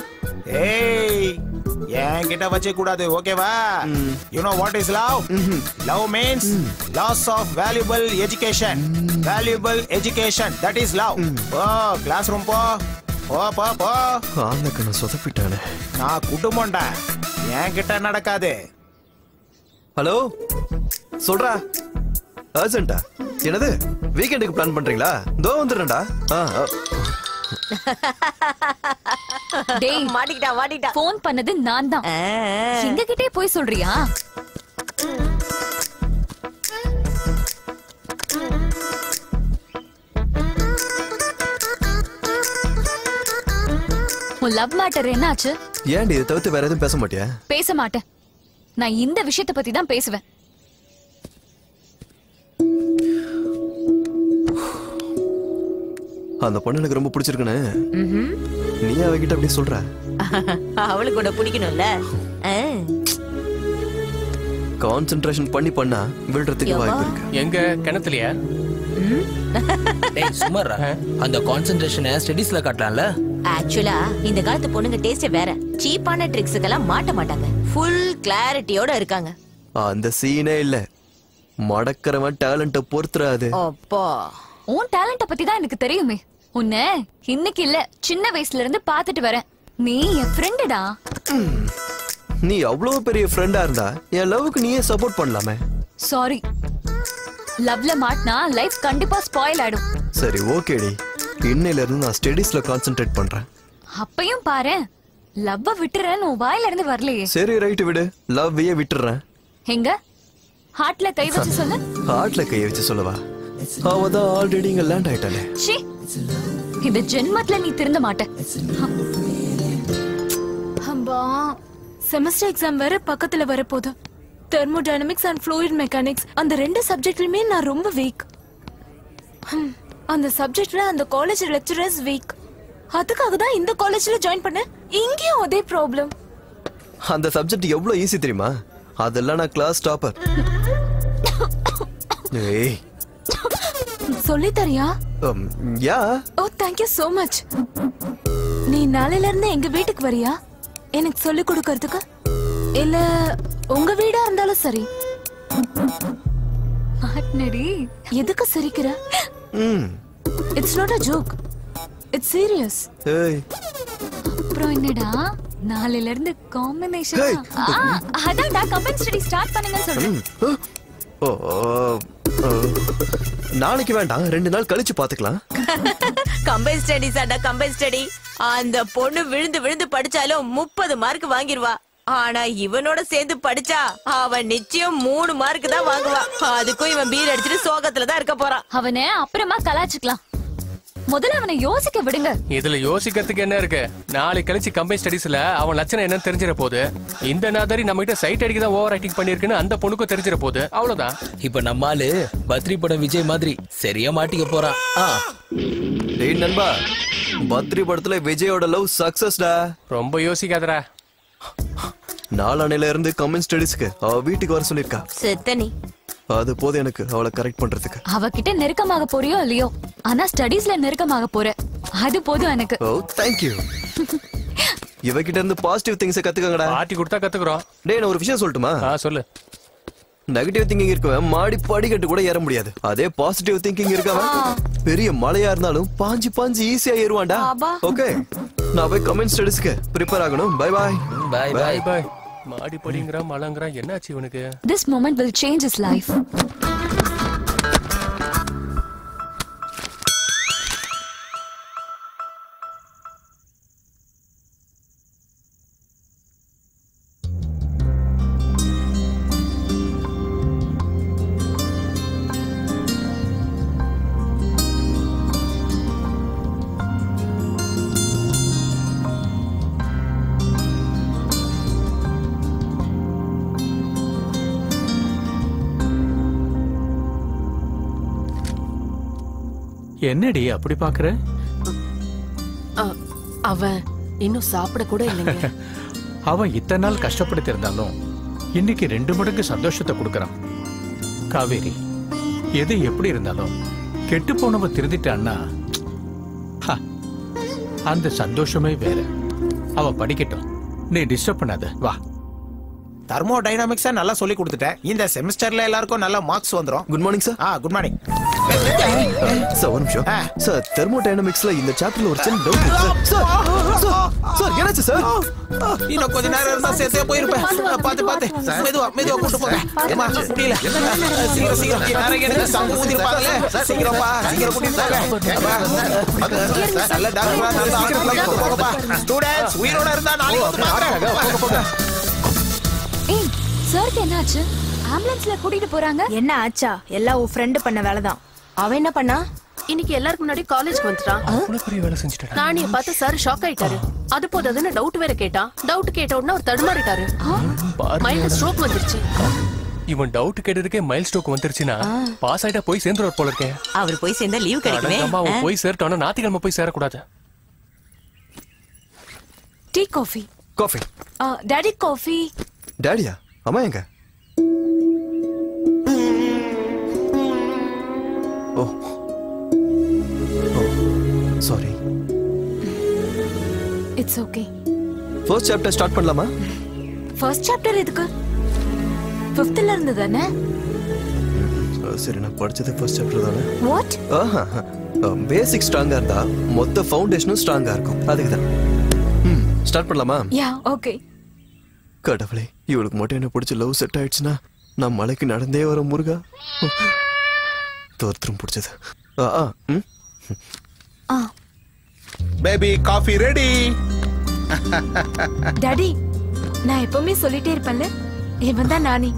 ஏய், என்கிட்ட வச்சே கூடாது. ஓகேவா? You know what is love? Love means loss of valuable education. Valuable education, that is love. Class room போ. போ. ஆனக்கு நான் சொதப்பிட்டானே. நான் குடும்பம்டா, என்கிட்ட நடக்காது. ஹலோ சொல்றா. அர்ஜென்ட்டா? என்னது வீக்கெண்டுக்கு பிளான் பண்றீங்களா? தோ வந்துடுறேன்டா. டேய் மாட்டிக்கிட்டா. ஃபோன் பண்ணது நான் தான். எங்க கிட்டே போய் சொல்றியா? உன் லவ் மேட்டர் என்னாச்சு? ஏன்டி இதை தவிர்த்து வேற எதுவும் பேச மாட்டியா? பேச மாட்டேன். நான் இந்த விஷயத்தை பத்தி தான் பேசுவேன். அந்த பொண்ணு எனக்கு ரொம்ப பிடிச்சிருக்குன்னு நீ அவகிட்ட அப்படி சொல்ற? அவளுக்கு கூட பிடிக்கணும்ல. கான்சென்ட்ரேஷன் பண்ணா விழுறதுக்கு வாய்ப்பு இருக்கு. எங்க கிணத்துலயா? டேய் சுமர்ரா, அந்த கான்சென்ட்ரேஷனை ஸ்டடீஸ்ல காட்டலாம்ல. ஆக்சுவலா இந்த காலத்து பொண்ணுங்க டேஸ்ட் வேற. சீப்பான ட்ரிக்ஸுக்கெல்லாம் மாட்ட மாட்டாங்க. ஃபுல் கிளாரிட்டியோட இருக்காங்க. அந்த சீனே இல்ல. மடக்கறவன் டேலண்ட பொறுத்துறாது. அப்பா, உன் டேலண்ட பத்தி தான் எனக்கு தெரியுமே. உன்னை இன்னைக்கு இல்ல, சின்ன வயசுல இருந்து பாத்துட்டு வரேன். நீ என் ஃப்ரெண்டுடா. நீ அவ்வளவு பெரிய ஃப்ரெண்டா இருந்தா என் லவ்வுக்கு நீயே சப்போர்ட் பண்ணலாமே. சாரி, லவ்ல மாட்டினா லைஃப் கண்டிப்பா ஸ்பாயில் ஆயிடும். சரி ஓகேடி, இன்னையில இருந்து நான் ஸ்டடீஸ்ல கான்சென்ட்ரேட் பண்றேன். அப்பையும் பாரு, லவ்வ விட்டுறேன்னு உன் வாயில இருந்து வரலையே. சரி ரைட் விடு, லவ்வையே விட்டுறேன். எங்க ஹார்ட்ல கை வச்சு சொல்லு. ஹார்ட்ல கை வச்சு சொல்லவா? அவதான் ஆல்ரெடி இங்க லேண்ட் ஆயிட்டானே. சீ, இந்த ஜென்மத்துல நீ திருந்த மாட்ட. அம்பா, செமஸ்டர் எக்ஸாம் வேற பக்கத்துல வரப்போகுது. தெர்மோடைனமிக்ஸ் அண்ட் ஃப்ளூயிட் மெக்கானிக்ஸ் அந்த 2 சப்ஜெக்ட்லயுமே நான் ரொம்ப வீக். அந்த சப்ஜெக்ட்ல அந்த காலேஜ் லெக்சரர்ஸ் வீக். அதுக்காக தான் இந்த காலேஜ்ல ஜாயின் பண்ணேன். இங்கேயும் அதே ப்ராப்ளம். அந்த சப்ஜெக்ட் எவ்வளவு ஈஸி தெரியுமா? அதெல்லாம் நான் கிளாஸ் டாப்பர். ஏய் சொல்லி தரியா? யா. ஓ thank you so much. நீ நாளையில இருந்து எங்க வீட்டுக்கு வரியா எனக்கு சொல்லி கொடுக்கிறதுக்கு? இல்ல உங்க வீடா இருந்தாலும் சரி. மாட்னடி எதுக்கு சிரிக்கிற? It's not a joke. It's serious. ஏய் அப்புறம் என்னடா நாளையில இருந்து காம்பினேஷன் அதான்டா கம்பைன் ஸ்டடி ஸ்டார்ட் பண்ணுங்கன்னு சொல்றேன். நாளைக்கு வேண்டாம், 2 நாள் கழிச்சு பாத்துக்கலாம். கம்பைன் ஸ்டடிஸ் அடா கம்பைன் ஸ்டடி. அந்த பொண்ணு விழுந்து விழுந்து படிச்சாலும் 30 மார்க் வாங்கிடுவா. ஆனா இவனோட சேர்ந்து படிச்சா அவன் நிச்சயம் 3 மார்க் தான் வாங்குவா. அதுக்கும் இவன் பீர் அடிச்சுட்டு சோகத்துல தான் இருக்க போறான். அவனை அப்புறமா கலாச்சிக்கலாம். முதல்ல அவனை யோசிக்க விடுங்க. இதுல யோசிக்கிறதுக்கு என்ன இருக்கு? நாளை கழிச்சு கம்பைன் ஸ்டடிஸ்ல அவன் லட்சணம் என்னன்னு தெரிஞ்சிட போகுது. இந்த நாதாரி நம்ம கிட்ட சைட் அடிக்க தான் ஓவர் ஆக்டிங் பண்ணிருக்குன்னு அந்த பொண்ணுக்கும் தெரிஞ்சிட போகுது. அவ்வளவுதான். இப்ப நம்மாலு பத்ரி படம் விஜய் மாதிரி சரியா மாட்டிக்க போறான். டேய் நண்பா, பத்ரி படத்துல விஜயோட லவ் சக்சஸ்டா. ரொம்ப யோசிக்காதடா. நாளானையில இருந்து கம்பைன் ஸ்டடிஸ்க்கு அவ வீட்டுக்கு வர சொல்லிருக்கா. செத்தனி அது போதும் எனக்கு அவளை கரெக்ட் பண்றதுக்கு. அவகிட்ட நெருக்கமாக போறியோ இல்லையோ, ஆனா ஸ்டடீஸ்ல நெருக்கமாக போற. அது போதும் எனக்கு. ஓ thank you. இவகிட்ட இருந்து பாசிட்டிவ் திங்ஸ் கத்துக்கங்கடா. பாட்டி கொடுத்தா கத்துக்குறோம். டேய் நான் ஒரு விஷயம் சொல்லட்டுமா? சொல்லு. நெகட்டிவ் திங்கிங் இருக்கவன் மாடி படிக்கட்டு கூட ஏற முடியாது. அதே பாசிட்டிவ் திங்கிங் இருக்கவன் பெரிய மலையா இருந்தாலும் பாஞ்சு பாஞ்சு ஈஸியா ஏறுவான்டா. ஓகே, நான் போய் கமெண்ட் ஸ்டடிஸ்க்கு ப்ரிப்பேர் ஆகணும். Bye bye. Bye bye bye. மாடி படிங்கற மலங்கற என்னாச்சு இவனுக்கு? This moment will change his life. என்னடி அப்படி பாக்குற? அவன் இன்னும் சாப்பிட கூட இல்லைங்க. அவன் இத்தனை நாள் கஷ்டப்படுத்தி இருந்தாலும் இன்னைக்கு 2 மடங்கு சந்தோஷத்தை கொடுக்கறான். காவேரி, எது எப்படி இருந்தாலும் கெட்டு போனவ திருந்திட்டான்னா அந்த சந்தோஷமே வேற. அவன் படிக்கட்டும், நீ டிஸ்டர்ப் பண்ணாத. வா. தெர்மோடைனமிக்ஸை நல்லா சொல்லி கொடுத்துட்டேன். இந்த செமஸ்டர்ல எல்லாருக்கும் நல்ல மார்க்ஸ் வந்துரும். Good morning sir. Good morning sir. ஒரு நிமிஷம் சார். தெர்மோடைனமிக்ஸ்ல இந்த சாப்டர்ல ஒரு சின்ன டவுட் இருக்கு சார். சார் என்னாச்சு சார்? இன்னும் கொஞ்ச நேரம் இருந்தா சேர்த்தே போயிருப்பேன். பாத்து பாத்து மெதுவா மெதுவா கூட்டு போங்க. ஏமா முடியல. சீக்கிரம் சீக்கிரம் நிறைய எனக்கு சங்கு ஊதி பாக்கல. சீக்கிரம் பா, சீக்கிரம் கூட்டிட்டு போங்க. நல்ல டாக்டரா நல்ல சீக்கிரம் போங்கப்பா. ஸ்டூடண்ட்ஸ் உயிரோட இருந்தா நாளைக்கு வந்து பாக்குறேன். போங்க. ஏய், சாருக்கு என்னாச்சு? ஆம்புலன்ஸ்ல கூட்டிட்டு போறாங்க. என்ன ஆச்சா? எல்லாம் உன் ஃப்ரெண்ட் பண்ண வேலைதான். அவன் என்ன பண்ணா? இன்னைக்கு எல்லாருக்கு முன்னாடி காலேஜ்க்கு வந்துட்டான். அவ்வளவு பெரிய வேலை செஞ்சுட்டான். நானிய பார்த்து சார் ஷாக் ஆயிட்டாரு. அது போதாதுன்னு டவுட் வேற கேட்டான். டவுட் கேட்ட உடனே அவர் தடுமாறிட்டாரு. மைல்டு ஸ்ட்ரோக் வந்துருச்சு. இவன் டவுட் கேட்டதுக்கே மைல் ஸ்ட்ரோக் வந்துருச்சுன்னா பாஸ் ஆயிட்டா போய் சேர்ந்துருவார் போல இருக்கேன். அவர் போய் சேர்ந்தா லீவ் கிடைக்குமே. அவன் போய் சேர்ட்டானா ஞாயிற்றுக்கிழமை போய் சேரக்கூடாது. Tea coffee. Coffee. Daddy coffee. டாடியா? அம்மா எங்க? Oh sorry. It's okay. First chapter start பண்ணலாமா? ஃபர்ஸ்ட் சாப்டர் எதுக்கு? 5th இருந்து தானே? சரி, நான் படிச்சது ஃபர்ஸ்ட் சாப்டர் தானே. வாட்? பேசிக் ஸ்ட்ராங்கா இருந்தா மொத்த ஃபவுண்டேஷனும் ஸ்ட்ராங்கா இருக்கும். அதுக்கு தான். ஸ்டார்ட் பண்ணலாமா? யா, ஓகே. கடவுளே, இவளுக்கு மட்டும் என்ன பிடிச்ச லவ் செட் ஆயிடுச்சுன்னா நான் மலைக்கு நடந்தே வர முருகா. தோர்த்தரும் பிடிச்சது. Baby coffee ready. டாடி, நான் எப்பவுமே சொல்லிட்டே இருப்பேன்ல, இவன் தான் நானி,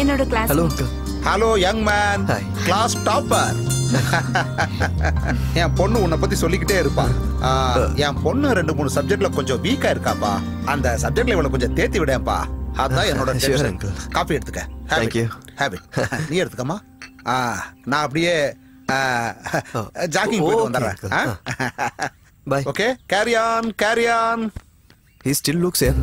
என்னோட class. Hello uncle. Hello young man, class topper. என் பொண்ணு உன்னை பத்தி சொல்லிக்கிட்டே இருப்பா. என் பொண்ணு 2-3 சப்ஜெக்ட்ல கொஞ்சம் வீக்கா இருக்காப்பா. அந்த சப்ஜெக்ட்ல இவளை கொஞ்சம் தேத்தி விடேன்ப்பா. அதான் என்னோட Sure, டென்ஷன். uncle. காபி எடுத்துக்க. Thank you. ஹேபிட். நீ எடுத்துக்கமா. நான் அப்படியே ஜாக்கிங் போயிட்டு வந்துடுறேன். Bye. Okay, carry on. He still looks here.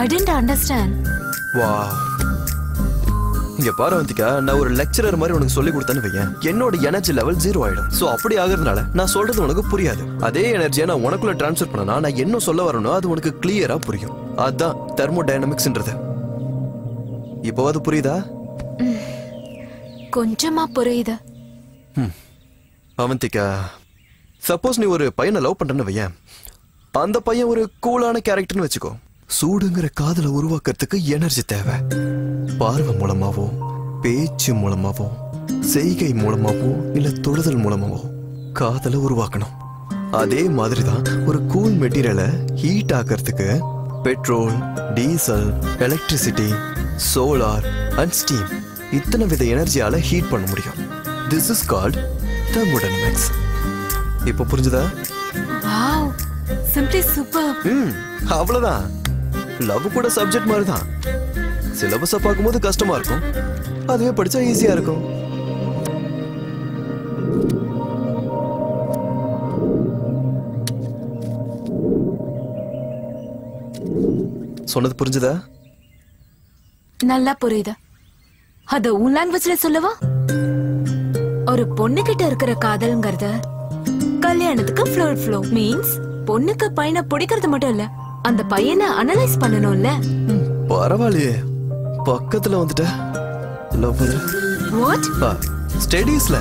I didn't understand. Wow. இங்க பாரு வந்திகா, நான் ஒரு லெக்சரர் மாதிரி உனக்கு சொல்லி கொடுத்தேன்னு வையேன், என்னோட எனர்ஜி லெவல் 0 ஆயிடும். சோ அப்படி ஆகுறதுனால நான் சொல்றது உனக்கு புரியாது. அதே எனர்ஜியை நான் உனக்குள்ள டிரான்ஸ்ஃபர் பண்ணனா நான் என்ன சொல்ல வரணும் அது உனக்கு கிளியரா புரியும். அதான் தெர்மோடைனமிக்ஸ்ன்றது. இப்போ அது புரியுதா? கொஞ்சமா புரியுது. அவந்திகா, சப்போஸ் நீ ஒரு பையனை லவ் பண்றேன்னு வையேன், அந்த பையன் ஒரு கூலான கேரக்டர்னு வச்சுக்கோ. சூடுங்கிற காதலை உருவாக்குறதுக்கு எனர்ஜி தேவை. பார்வை மூலமாவோ, பேச்சு மூலமாவோ, செய்கை மூலமாவோ, இல்ல தொடுதல் மூலமாவோ காதலை உருவாக்கணும். அதே மாதிரிதான் ஒரு கூல் மெட்டீரியலை ஹீட் ஆக்கிறதுக்கு petrol, diesel, electricity, solar and steam இத்தனை வித எனர்ஜியால ஹீட் பண்ண முடியும். This is called thermodynamics. இப்போ புரிஞ்சுதா? Wow, simply super. அவ்வளவுதான். லவ் கூட சப்ஜெக்ட் மாதிரி தான். சிலபஸை பார்க்கும்போது கஷ்டமா இருக்கும், அதுவே படிச்சா ஈஸியா இருக்கும். சொன்னது புரிஞ்சுதா? நல்லா புரியுது. அத உன் லாங்குவேஜ்ல சொல்லவா? ஒரு பொண்ணு கிட்ட இருக்கிற காதல்ங்கிறது கல்யாணத்துக்கு ஃப்ளோ மீன்ஸ் பொண்ணுக்கு பையனை பிடிக்கிறது மட்டும் இல்ல, அந்த பையனை அனலைஸ் பண்ணணும்ல. பரவாயில்லையே, பக்கத்துல வந்துட்ட. Love what? ஸ்டடீஸ்ல.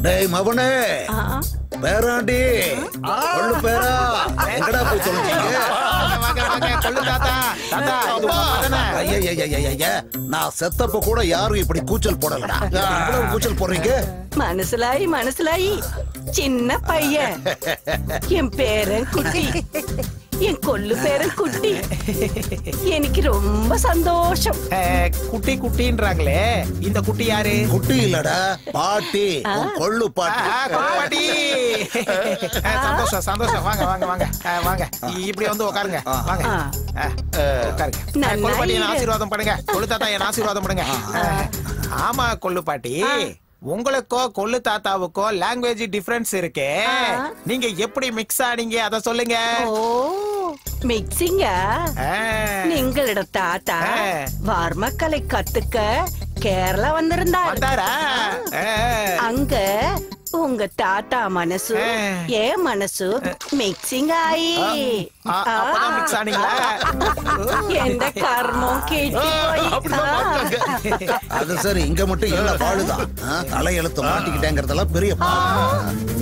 டேய் மவனே, பேராண்டி, கொள்ளு பேரா, எங்கடா போய் தொலைச்சீங்க? நான் செத்தப்ப கூட யாரும் இப்படி கூச்சல் போடலடா. இவ்வளவு கூச்சல் போடுறீங்க? மனசுலாயி சின்ன பையன், என் பேரன் குட்டி, என் கொள்ளு பேரன் குட்டி. எனக்கு ரொம்ப சந்தோஷம். குட்டி குட்டின்றாங்களே, இந்த குட்டி யாரு? குட்டி இல்லடா, பாட்டி, கொள்ளு பாட்டி. சந்தோஷம் சந்தோஷம். வாங்க வாங்க வாங்க வாங்க, இப்படி வந்து உட்காருங்க. வாங்க உட்காருங்க. கொள்ளு பாட்டி என் ஆசீர்வாதம் பண்ணுங்க. கொள்ளு தாத்தா என் ஆசீர்வாதம் பண்ணுங்க. ஆமா கொள்ளு பாட்டி, உங்களுக்கோ கொள்ளு தாத்தாவுக்கோ லாங்குவேஜ் டிஃபரன்ஸ் இருக்கே, நீங்க எப்படி மிக்ஸ் ஆனீங்க அத சொல்லுங்க. மிக்சிங்க, நீங்களோட தாத்தா வார்மக்கலை கத்துக்க கேரளா வந்திருந்தாரு. அங்க உங்க தாத்தா மனசு என் மனசு மிக்சிங் ஆயி மிக்ஸ் ஆனீங்களா? எந்த கர்மம் கேட்டு போய். அது சரி, இங்க மட்டும் இல்ல பாடுதான். தலையெழுத்து மாட்டிக்கிட்டேங்கிறதெல்லாம் பெரிய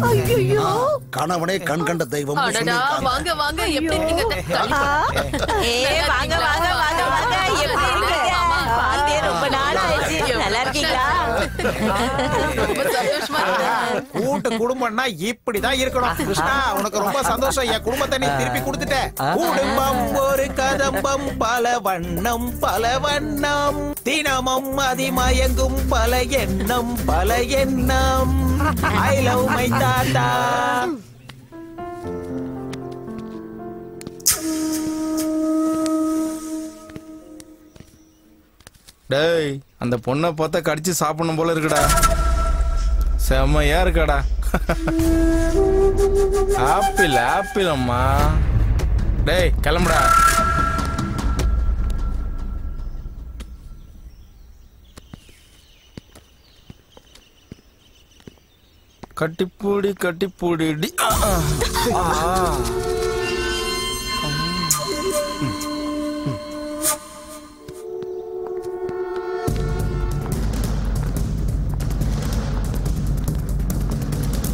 ஐயோ, கணவனே கண் கண்ட தெய்வம். வாங்க வாங்க, எப்படி இருக்கீங்க? வாங்க வாங்க வாங்க வாங்க, எப்படி இருக்கீங்க? பார்த்தே ரொம்ப நாள் ஆயிடுச்சு. நல்லா இருக்கீங்களா? ரொம்ப சந்தோஷமா இருக்கு. கூட்டு குடும்பம்னா இப்படிதான் இருக்கணும். கிருஷ்ணா, உனக்கு ரொம்ப சந்தோஷம். என் குடும்பத்தை நீ திருப்பி கொடுத்துட்ட. குடும்பம் ஒரு கதம்பம், பல வண்ணம் பல வண்ணம், தினமும் அதிமயங்கும் பல எண்ணம் பல எண்ணம். ஐ லவ் மை தாத்தா. டேய், அந்த பொண்ணை பார்த்தா கடிச்சு சாப்பிடணும் போல இருக்குடா. செம்மையா இருக்காடா. ஆப்பிள் ஆப்பிள் அம்மா. டேய் கிளம்புடா. கட்டிப்பூடி கட்டிப்பூடி டி.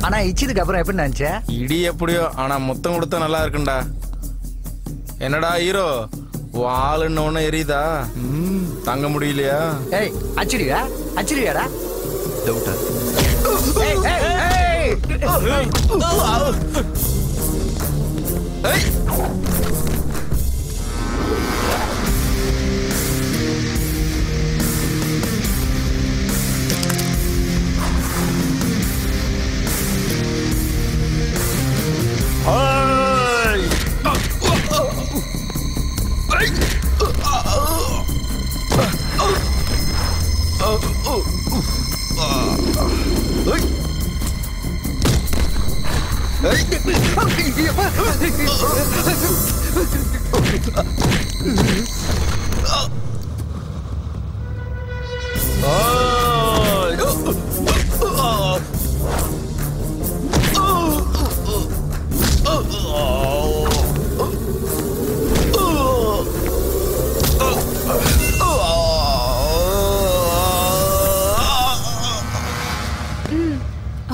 ஆனா இச்சதுக்கு அப்புறம் எப்படி நினைச்ச? இடி எப்படியோ, ஆனா முத்தம் கொடுத்தா நல்லா இருக்குண்டா. என்னடா ஹீரோ, வாளுன்னு ஒண்ணு எரியுதா? தாங்க முடியலையா? ஏய் அச்சிரியாடா டவுட்டா?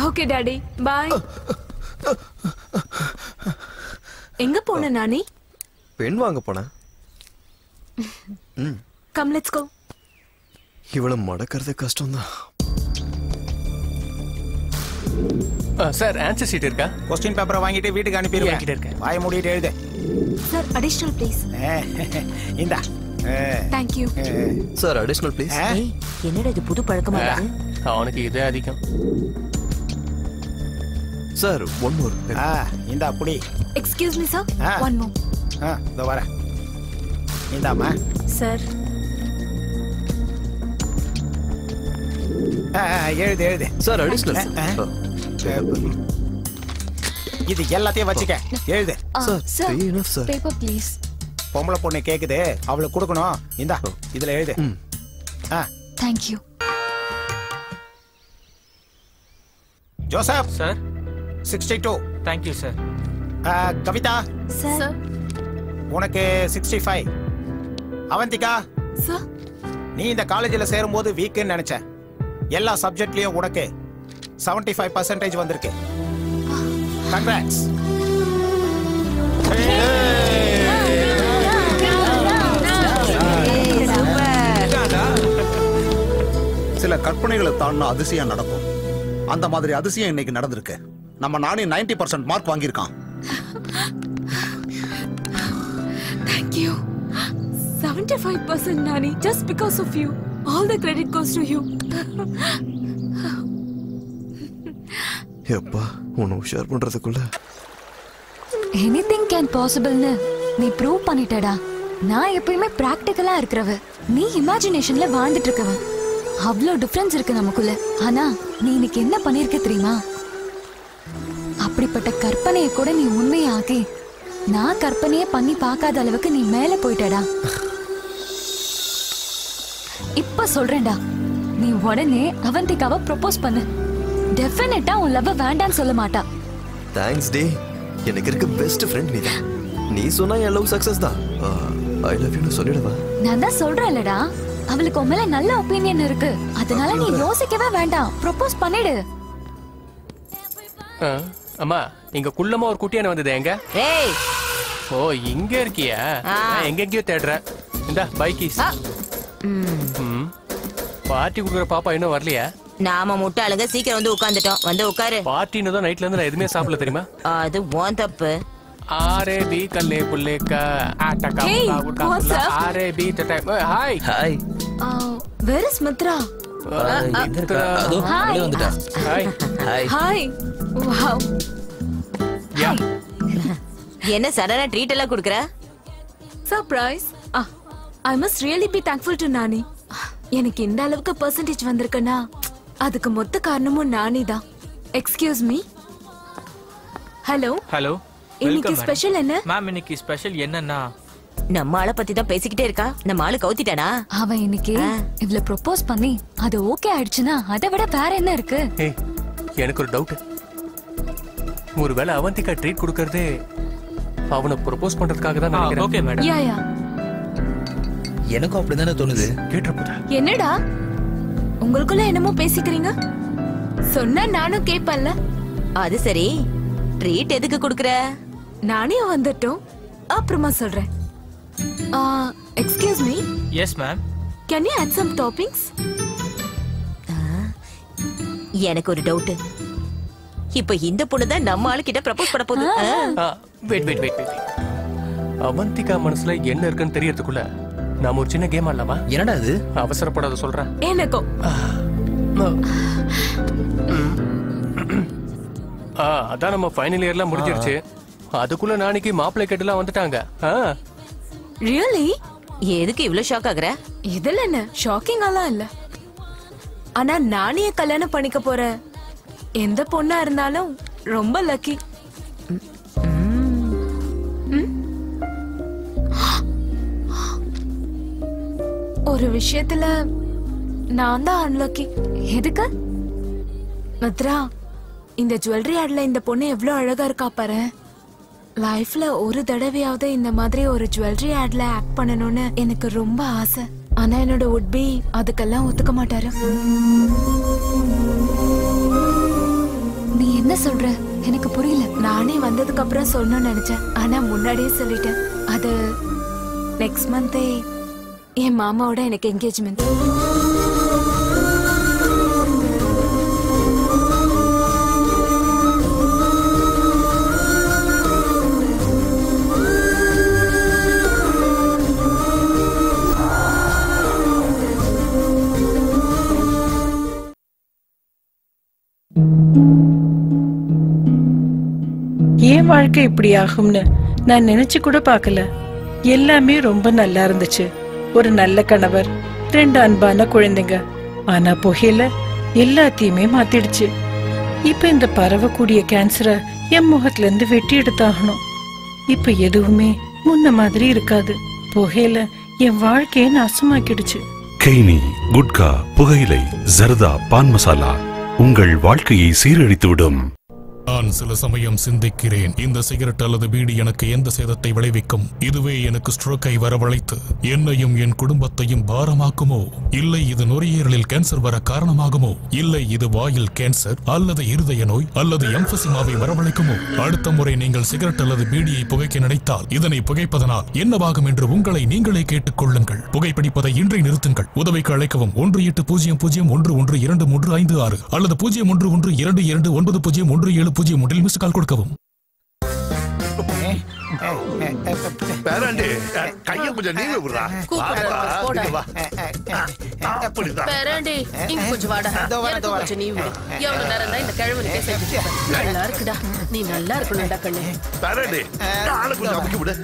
Okay daddy bye. எங்க போன நானி? பெண் வாங்க போனேன். Come let's go. இவ்வளவு மடக்கிறது கஷ்டம்தான். சார் ஆன்சர் ஷீட் இருக்கா? கொஸ்டின் பேப்பரை வாங்கிட்டு வீட்டுக்கு அனுப்பிடுவேன். வாங்கிட்டு இருக்கேன். வாய மூடிட்டு எழுது. Sir additional please. இந்தா. Thank you. Sir additional please. என்னடா இது புது பழக்கமா இருக்கு? அவனுக்கு இதே அதிகம். Sir one more. இந்தா புடி. Excuse me sir, one more. இதோ வரேன். இந்தாமா. சார் எழுது எழுது. Sir additional. இது எல்லாத்தையும் வச்சுக்க. எழுது. Sir paper please. பொம்பளை பொண்ணு கேக்குது, அவளுக்கு கொடுக்கணும். இந்தா இதுல எழுது. Thank you. Joseph sir 62. Thank you sir. Kavitha sir உனக்கு 65. அவந்திகா சார் நீ இந்த காலேஜில் சேரும்போது வீக்குன்னு நினைச்சேன். எல்லா சப்ஜெக்ட்லயும் உனக்கு 75% வந்திருக்கு. கங்க்ராட்ஸ். சில கற்பனைகளை தாண்டின அதிசயம் நடக்கும். அந்த மாதிரி அதிசயம் இன்னைக்கு நடந்திருக்கு. நம்ம நானே 90% mark வாங்கியிருக்கான். Thank you. 75% Nani, just because of you. All the credit goes to you. எப்பா உன்னை உஷார் பண்றதுக்குள்ள எனிதிங் கேன் பாசிபிள்னு நீ ப்ரூவ் பண்ணிட்டடா. நான் எப்பயுமே பிராக்டிக்கலா இருக்கிறவ, நீ இமேஜினேஷன்ல வாழ்ந்துட்டு இருக்கவ. அவ்வளோ டிஃபரன்ஸ் இருக்கு நமக்குள்ள. ஆனா நீ இன்னைக்கு என்ன பண்ணிருக்க தெரியுமா? அப்படிப்பட்ட கற்பனையை கூட நீ உண்மையாக்கி நான் கற்பனையே பண்ணி பார்க்காத அளவுக்கு நீ மேல போயிட்டடா. இப்ப சொல்றேன்டா, நீ உடனே அவந்திகாவை ப்ரொபோஸ் பண்ணு. டெஃபினட்டா உன் லவ் வேண்டான்னு சொல்ல மாட்டா. தேங்க்ஸ் டே. எனக்கு இருக்க பெஸ்ட் ஃப்ரெண்ட் நீதான். நீ சொன்னா என் லவ் சக்சஸ் தான். ஐ லவ் யூ சொல்லிடுவா. நான் தான் சொல்றேன்லடா, அவளுக்கு உன் மேல நல்ல ஒப்பீனியன் இருக்கு. அதனால நீ யோசிக்கவே வேண்டாம், ப்ரொபோஸ் பண்ணிடு. அம்மா இங்க குள்ளமா ஒரு குட்டியான வந்தது எங்க? ஏய் ஓ இங்க இருக்கியா? நான் எங்கெங்கயோ தேடுறேன். இந்த பைக்கீஸ். பார்ட்டி குடுக்குற பாப்பா இன்னும் வரலையா? நாம முட்டாளுங்க சீக்கிரம் வந்து உட்கார்ந்துட்டோம். வந்து உட்காரு. பார்ட்டின்னு தான் நைட்ல இருந்து நான் எதுவுமே சாப்பிடல தெரியுமா? அது உன் தப்பு. ஆரே பி கல்லே புல்லேக்கா ஆட்டக்கா உட்கார்ந்து ஆரே பி டைம். Hi hi. Where is Mitra? அதோ வெளிய வந்துட்டா. Hi hi. Hi. Wow. Yeah என்ன சடனா ட்ரீட் எல்லாம் குடுக்குற? Surprise. I must really be thankful to Nani. எனக்கு இந்த அளவுக்கு பெர்சன்டேஜ் வந்திருக்குன்னா அதுக்கு மொத்த காரணமும் நானி தான். Excuse me. Hello hello. இன்னைக்கு ஸ்பெஷல் என்ன? மேம் இன்னைக்கு ஸ்பெஷல் என்னன்னா நம்ம ஆளை பத்தி தான் பேசிக்கிட்டே இருக்கா. நம்ம ஆளு கவுத்திட்டானா? அவன் இன்னைக்கு இவ்ள ப்ரொபோஸ் பண்ணி அது ஓகே ஆயிடுச்சுன்னா அதை விட வேற என்ன இருக்கு? எனக்கு ஒரு டவுட். ஒருவேளை அவந்திகா ட்ரீட் கொடுக்கறதே அவனை ப்ரொபோஸ் பண்றதுக்காக தான் நினைக்கிறேன். Okay madam. Yeah yeah. எனக்கும் அப்படிதானே தோணுது. கேட்றப்போதா என்னடா உங்களுக்குள்ள என்னமோ பேசிக்கிறீங்க? சொன்னா நானும் கேட்பேன்ல. அது சரி, ட்ரீட் எதுக்கு குடுக்குற? நானே வந்துட்டோம், அப்புறமா சொல்றேன். Excuse me. Yes ma'am. Can you add some toppings? எனக்கு ஒரு டவுட். இப்ப இந்த பொண்ணு தான் நம்ம ஆளுகிட்ட ப்ரப்போஸ் பண்ண போகுது. வெயிட். அவந்திகா மனசுல என்ன இருக்குன்னு தெரியறதுக்குள்ள நாம ஒரு சின்ன கேம் ஆடலாமா? என்னடா இது? அவசரப்படாத சொல்றேன். எனக்கும். அதான் நம்ம ஃபைனல் இயர்லாம் முடிஞ்சிருச்சு. அதுக்குள்ள நாளைக்கு மாப்பிள்ளை கேட்டுலாம் வந்துட்டாங்க. Really? எதுக்கு இவ்ளோ ஷாக் ஆகுற? இதுல என்ன ஷாக்கிங்காலாம் இல்ல. ஆனா நானே கல்யாணம் பண்ணிக்க போற எந்த பொண்ணா இருந்தாலும் ரொம்ப லக்கி. ஒரு விஷயத்துல நான் தான் அன்லக்கி. எதுக்கு? மித்ரா, இந்த ஜுவல்லரி ஆட்ல இந்த பொண்ணு எவ்வளவு அழகா இருக்கா பாரு. லைஃப்ல ஒரு தடவையாவது இந்த மாதிரி ஒரு ஜுவல்லரி ஆட்ல ஆக்ட் பண்ணணும்னு எனக்கு ரொம்ப ஆசை. ஆனா என்னோட உட்பி அதுக்கெல்லாம் ஒத்துக்க மாட்டாரு. நீ என்ன சொல்ற? எனக்கு புரியல. நானே வந்ததுக்கு அப்புறம் சொல்லணும்னு நினைச்சேன். ஆனா முன்னாடியே சொல்லிட்டேன். அது நெக்ஸ்ட் மந்தே என் மாமாவோட எனக்கு என்கேஜ்மெண்ட். ஏன் வாழ்க்கை இப்படி ஆகும்னு நான் நினைச்சு கூட பார்க்கல. எல்லாமே ரொம்ப நல்லா இருந்துச்சு. ஒரு நல்ல கணவர், 2 அன்பான குழந்தைங்க. ஆனா புகையில எல்லாத்தையுமே மாத்திடுச்சு. இப்ப இந்த பரவக்கூடிய கேன்சரை என் முகத்துல இருந்து வெட்டி எடுத்தாகணும். இப்ப எதுவுமே முன்ன மாதிரி இருக்காது. புகையில என் வாழ்க்கையை நாசமாக்கிடுச்சு. கெய்னி, குட்கா, புகையிலை, ஜர்தா, பான் மசாலா உங்கள் வாழ்க்கையை சீரழித்துவிடும். நான் சில சமயம் சிந்திக்கிறேன், இந்த சிகரெட் அல்லது பீடி எனக்கு எந்த சேதத்தை விளைவிக்கும்? இதுவே எனக்கு ஸ்ட்ரோக்கை வரவழைத்து என்னையும் என் குடும்பத்தையும் பாரமாக்குமோ? இல்லை இது நுரையீரலில் கேன்சர் வர காரணமாகுமோ? இல்லை இது வாயில் கேன்சர் அல்லது இருதய நோய் அல்லது எம்பசிமாவை வரவழைக்குமோ? அடுத்த முறை நீங்கள் சிகரெட் அல்லது பீடியை புகைக்க நினைத்தால் இதனை புகைப்பதனால் என்னவாகும் என்று உங்களை நீங்களே கேட்டுக் கொள்ளுங்கள். புகைப்பிடிப்பதை இன்றை நிறுத்துங்கள். உதவிக்கு அழைக்கவும் 1800-011235 அல்லது 0112229017 முதலில் மிஸ் கால் கொடுக்கவும். பேராண்டி, கைய கொஞ்சம் நீங்க விடுறா. பேராண்டி, இங்க கொஞ்சம் வாடா. எனக்கு கொஞ்சம் நீ விடு. எவ்வளவு நேரம் தான் இந்த கிழவனுக்கே செஞ்சுட்டு இருக்க? நல்லா இருக்குடா. நீ நல்லா இருக்கணும்டா கண்ணு. பேராண்டி, ஆளை கொஞ்சம் அமுக்கி விடு.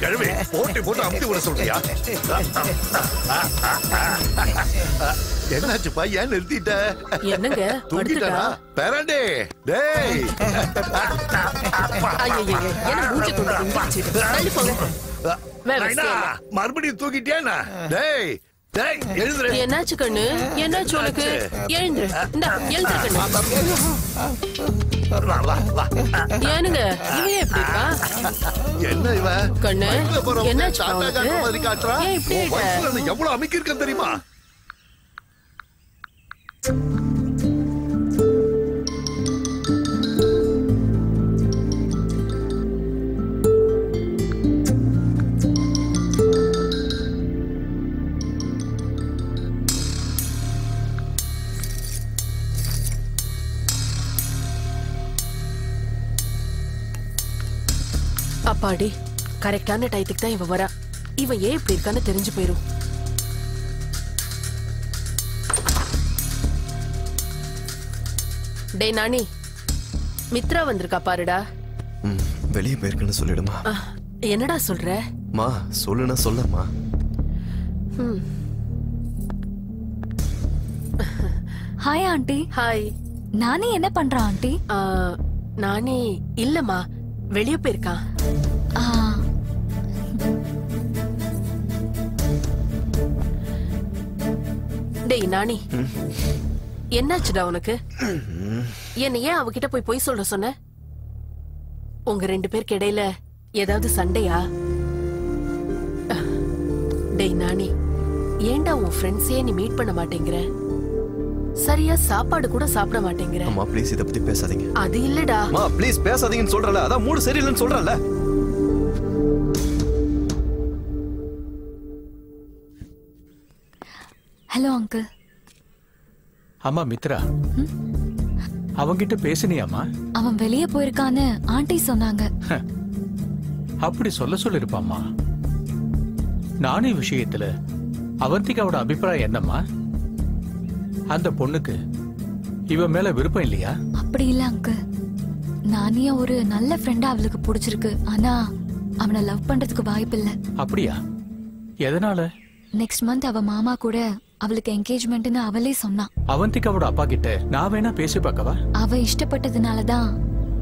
கிழவி போட்டு அமுத்தி விட சொல்றியா? என்னாச்சுப்பா, ஏன் நிறுத்திட்ட? என்னங்க தூங்கிட்டானா? பேராண்டி, டேய். என்ன மூஞ்சி கொண்டு கும்பிடுச்சு? தள்ளி போங்க. மறுபடியும் தூக்கிட்டியானா? டேய் டேய், எழுந்துரு. என்னாச்சு கண்ணு? என்னாச்சு உனக்கு? எழுந்துரு. இந்தா எழுந்துரு கண்ணு. ஏனுங்க இவன் எப்படி இருக்கா? என்ன இவ கண்ணு? என்னாச்சு உனக்கு? ஏன் இப்படி இருக்க? எவ்வளவு அமைக்கி இருக்க தெரியுமா? அப்பாடி, கரெக்டான டைத்துக்கு தான் இவன் வரா. இவன் ஏன் இப்படி இருக்கான்னு தெரிஞ்சு போயிரும். டேய் நானி, மித்ரா வந்திருக்கா பாருடா. வெளியே போயிருக்குன்னு சொல்லிடுமா. என்னடா சொல்ற? மா சொல்லுனா சொல்லமா. Hi aunty. ஹாய். நானே என்ன பண்றான் ஆண்டி? நானே இல்லம்மா, வெளியே போயிருக்கான். டேய் நானி, என்னாச்சுடா உனக்கு? என்ன ஏன் அவகிட்ட போய் பொய் சொல்ற சொன்ன? உங்க 2 பேருக்கு இடையில ஏதாவது சண்டையா? டேய் நானி, ஏன்டா உன் ஃப்ரெண்ட்ஸே நீ மீட் பண்ண மாட்டேங்கிற? சரியா சாப்பாடு கூட சாப்பிட மாட்டேங்கிற. அம்மா ப்ளீஸ் இத பத்தி பேசாதீங்க. அது இல்லடா. அம்மா ப்ளீஸ் பேசாதீங்கன்னு சொல்றல. அதான் மூடு சரியில்லைன்னு சொல்றல. Hello uncle. அம்மா மித்ரா, அவங்கிட்ட பேசினியாமா? அவன் வெளியே போயிருக்கான்னு ஆண்டி சொன்னாங்க. அப்படி சொல்லிருப்பாமா. நானே விஷயத்துல அவந்திகாவோட அபிப்பிராயம் என்னம்மா? அந்த பொண்ணுக்கு இவன் மேல விருப்பம் இல்லையா? அப்படி இல்ல அங்கிள். நானே ஒரு நல்ல ஃப்ரெண்டா அவளுக்கு பிடிச்சிருக்கு. ஆனா அவனை லவ் பண்றதுக்கு வாய்ப்பு இல்ல. அப்படியா? எதனால? நெக்ஸ்ட் மந்த் அவ மாமா கூட அவளுக்கு என்கேஜ்மெண்ட்னு அவளே சொன்னான். அவந்திகாவோட அப்பா கிட்ட நான் வேணா பேசி பார்க்கவா? அவ இஷ்டப்பட்டதுனாலதான்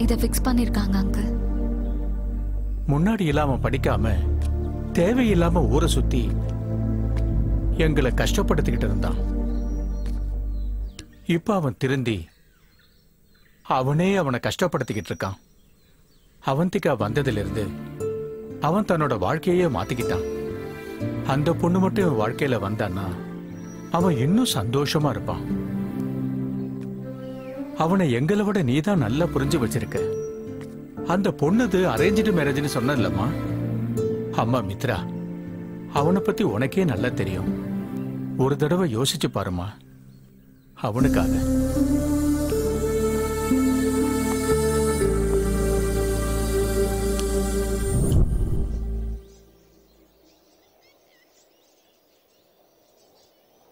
இத ஃபிக்ஸ் பண்ணிருக்காங்க அங்கிள். முன்னாடி இல்லாம படிக்காம தேவையில்லாம ஊரை சுத்தி எங்களை கஷ்டப்படுத்திக்கிட்டு இருந்தான். இப்ப அவன் திருந்தி அவனே அவனை கஷ்டப்படுத்திக்கிட்டு இருக்கான். அவந்திகா வந்ததிலிருந்து அவன் தன்னோட வாழ்க்கையே மாத்திக்கிட்டான். அந்த பொண்ணு மட்டும் இவன் வாழ்க்கையில வந்தான்னா அவன் இன்னும் சந்தோஷமா இருப்பான். அவனை எங்களை விட நீதான் நல்லா புரிஞ்சு வச்சிருக்க. அந்த பொண்ணுது அரேஞ்சு மேரேஜ்னு சொன்னல்லம்மா. அம்மா மித்ரா, அவனை பத்தி உனக்கே நல்லா தெரியும். ஒரு தடவை யோசிச்சு பாருமா அவனுக்காக.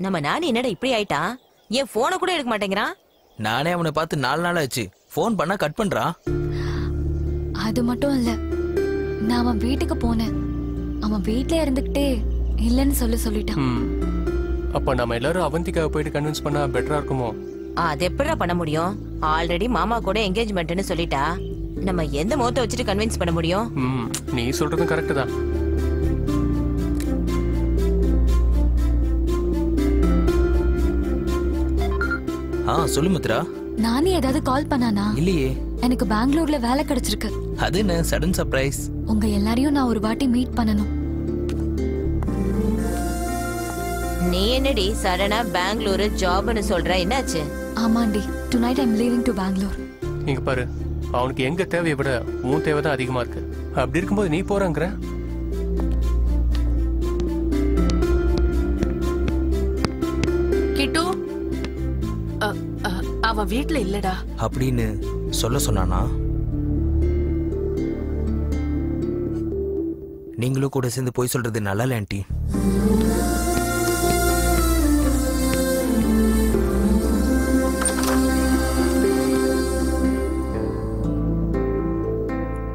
நம்ம நானி என்னடா இப்படி ஆயிட்டான்? என் போனை கூட எடுக்க மாட்டேங்கிறான். நானே அவனை பார்த்து 4 நாள் ஆச்சு. போன் பண்ணா கட் பண்றான். அது மட்டும் இல்ல, நான் அவன் வீட்டுக்கு போனேன். அவன் வீட்ல இருந்துகிட்டே இல்லன்னு சொல்லிட்டான். அப்ப நம்ம எல்லாரும் அவந்திகாவை போயிட்டு கன்வின்ஸ் பண்ணா பெட்டரா இருக்குமோ? அது எப்படிடா பண்ண முடியும்? ஆல்ரெடி மாமா கூட என்கேஜ்மெண்ட்னு சொல்லிட்டா. நம்ம எந்த முகத்தை வச்சுட்டு கன்வின்ஸ் பண்ண முடியும்? நீ சொல்றதும் கரெக்ட் தான். சொல்லு மித்ரா. நானே ஏதாவது கால் பண்ணானா? இல்லையே. எனக்கு பெங்களூர்ல வேலை கிடைச்சிருக்கு. அது என்ன சடன் சர்ப்ரைஸ்? உங்க எல்லாரையும் நான் ஒரு வாட்டி மீட் பண்ணனும். நீ என்னடி சடனா பெங்களூர் ஜாப்னு சொல்ற? என்னாச்சு? ஆமாண்டி, tonight I am leaving to Bangalore. இங்க பாரு, அவனுக்கு எங்க தேவையை விட உன் தேவை தான் அதிகமா இருக்கு. அப்படி இருக்கும்போது நீ போறங்கற? கிட்டு அவன் வீட்ல இல்லடா அப்படின்னு சொல்ல சொன்னானா? நீங்களும் கூட சேர்ந்து போய் சொல்றது நல்லா இல்ல ஆண்டி.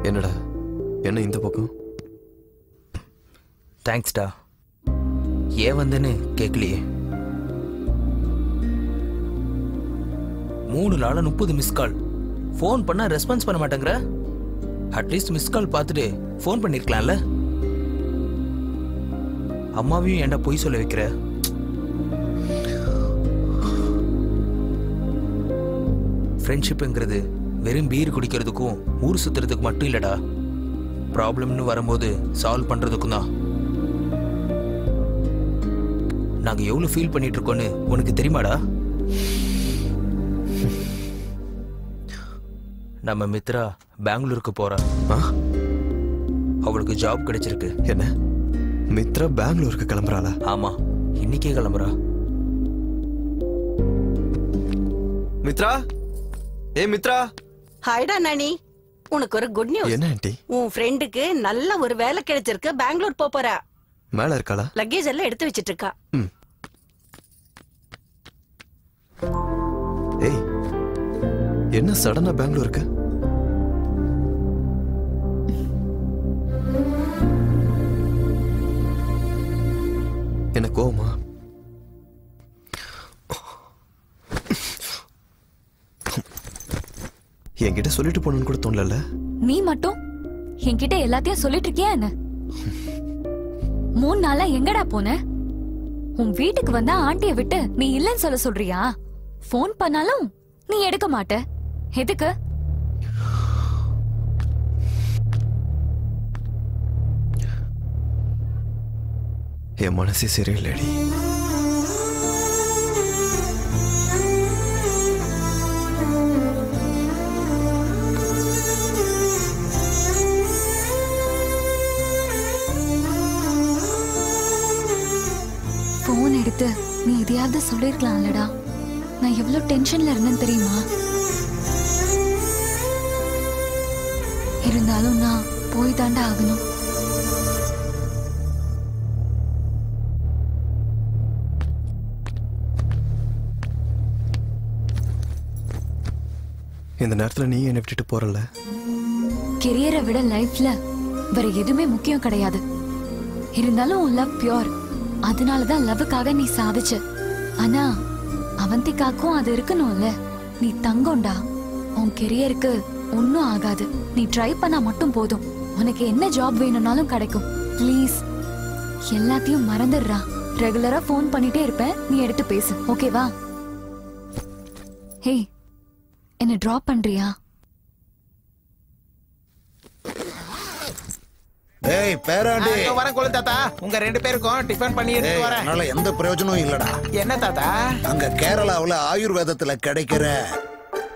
என்னடா என்ன இந்த பக்கம்? தேங்க்ஸ்டா. ஏன் வந்தேன்னு கேட்கலையே. 3 நாளா 30 மிஸ் கால். ஃபோன் பண்ணா ரெஸ்பான்ஸ் பண்ண மாட்டேங்கிற. அட்லீஸ்ட் மிஸ் கால் பார்த்துட்டு ஃபோன் பண்ணிருக்கலாம்ல. அம்மாவையும் ஏன்டா பொய் சொல்ல வைக்கிற? ஃப்ரெண்ட்ஷிப்ங்கிறது வெறும் பீர் குடிக்கிறதுக்கும் ஊர் சுத்துறதுக்கு மட்டும் இல்லடா. ப்ராப்ளம்னு வரும்போது சால்வ் பண்றதுக்கும் தான். நாங்க எவ்வளவு ஃபீல் பண்ணிட்டு இருக்கோன்னு உனக்கு தெரியுமாடா? நம்ம மித்ரா பெங்களூருக்கு போறா. அவளுக்கு ஜாப் கிடைச்சிருக்கு. என்ன மித்ரா பெங்களூருக்கு கிளம்புறாளா? ஆமா, இன்னைக்கே கிளம்புறா. மித்ரா, ஏ மித்ரா. ஹாய்டா நானி, உனக்கு ஒரு குட் நியூஸ். என்ன ஆண்டி? உன் ஃப்ரெண்டுக்கு நல்ல ஒரு வேலை கிடைச்சிருக்கு. பெங்களூர் போறா. மேல இருக்காளா? லக்கேஜ் எல்லாம் எடுத்து வச்சிட்டு இருக்கா. ஏய், என்ன சடனா பெங்களூருக்கு? என்ன கோவமா? என்கிட்ட சொல்லிட்டு போனு கூட தோணல. நீ மட்டும் என்கிட்ட எல்லாத்தையும் சொல்லிட்டு இருக்கியா என்ன? 3 நாளா எங்கடா போன? உன் வீட்டுக்கு வந்தா ஆண்டிய விட்டு நீ இல்லன்னு சொல்றியா? போன் பண்ணாலும் நீ எடுக்க மாட்ட. எதுக்கு? என் மனசே சரியில்லடி. போன் எடுத்து நீ எதையாவது சொல்லிருக்கலாம்லடா. நான் எவ்வளவு டென்ஷன்ல இருந்தேன்னு தெரியுமா? இருந்தாலும் நான் போய் தாண்டா ஆகணும். இந்த நேரத்துல நீ என்னை விட்டுட்டு போறல? கெரியரை விட லைஃப்ல வேற எதுவுமே முக்கியம் கிடையாது. இருந்தாலும் உன் லவ் பியூர். அதனாலதான் லவ்வுக்காக நீ சாதிச்ச. ஆனா அவந்திக்காக்கும் அது இருக்கணும்ல. நீ தங்கம்டா. உன் கெரியருக்கு ஒன்னும் ஆகாது. நீ ட்ரை பண்ணா மட்டும் போதும். உனக்கு என்ன ஜாப் வேணும்னாலும் கிடைக்கும். ப்ளீஸ் எல்லாத்தையும் மறந்துடுறா. ரெகுலரா போன் பண்ணிட்டே இருப்பேன், நீ எடுத்து பேசு. ஓகேவா? ஹே, என்ன டிராப் பண்றியா? ஏய் பேராண்டி, வரேன் கொள்ளு தாத்தா. உங்க 2 பேருக்கும் டிஃபன் பண்ணி எடுத்து வரேன். அதனால எந்த பிரயோஜனமும் இல்லடா. என்ன தாத்தா? அங்க கேரளாவுல ஆயுர்வேதத்துல கிடைக்கிற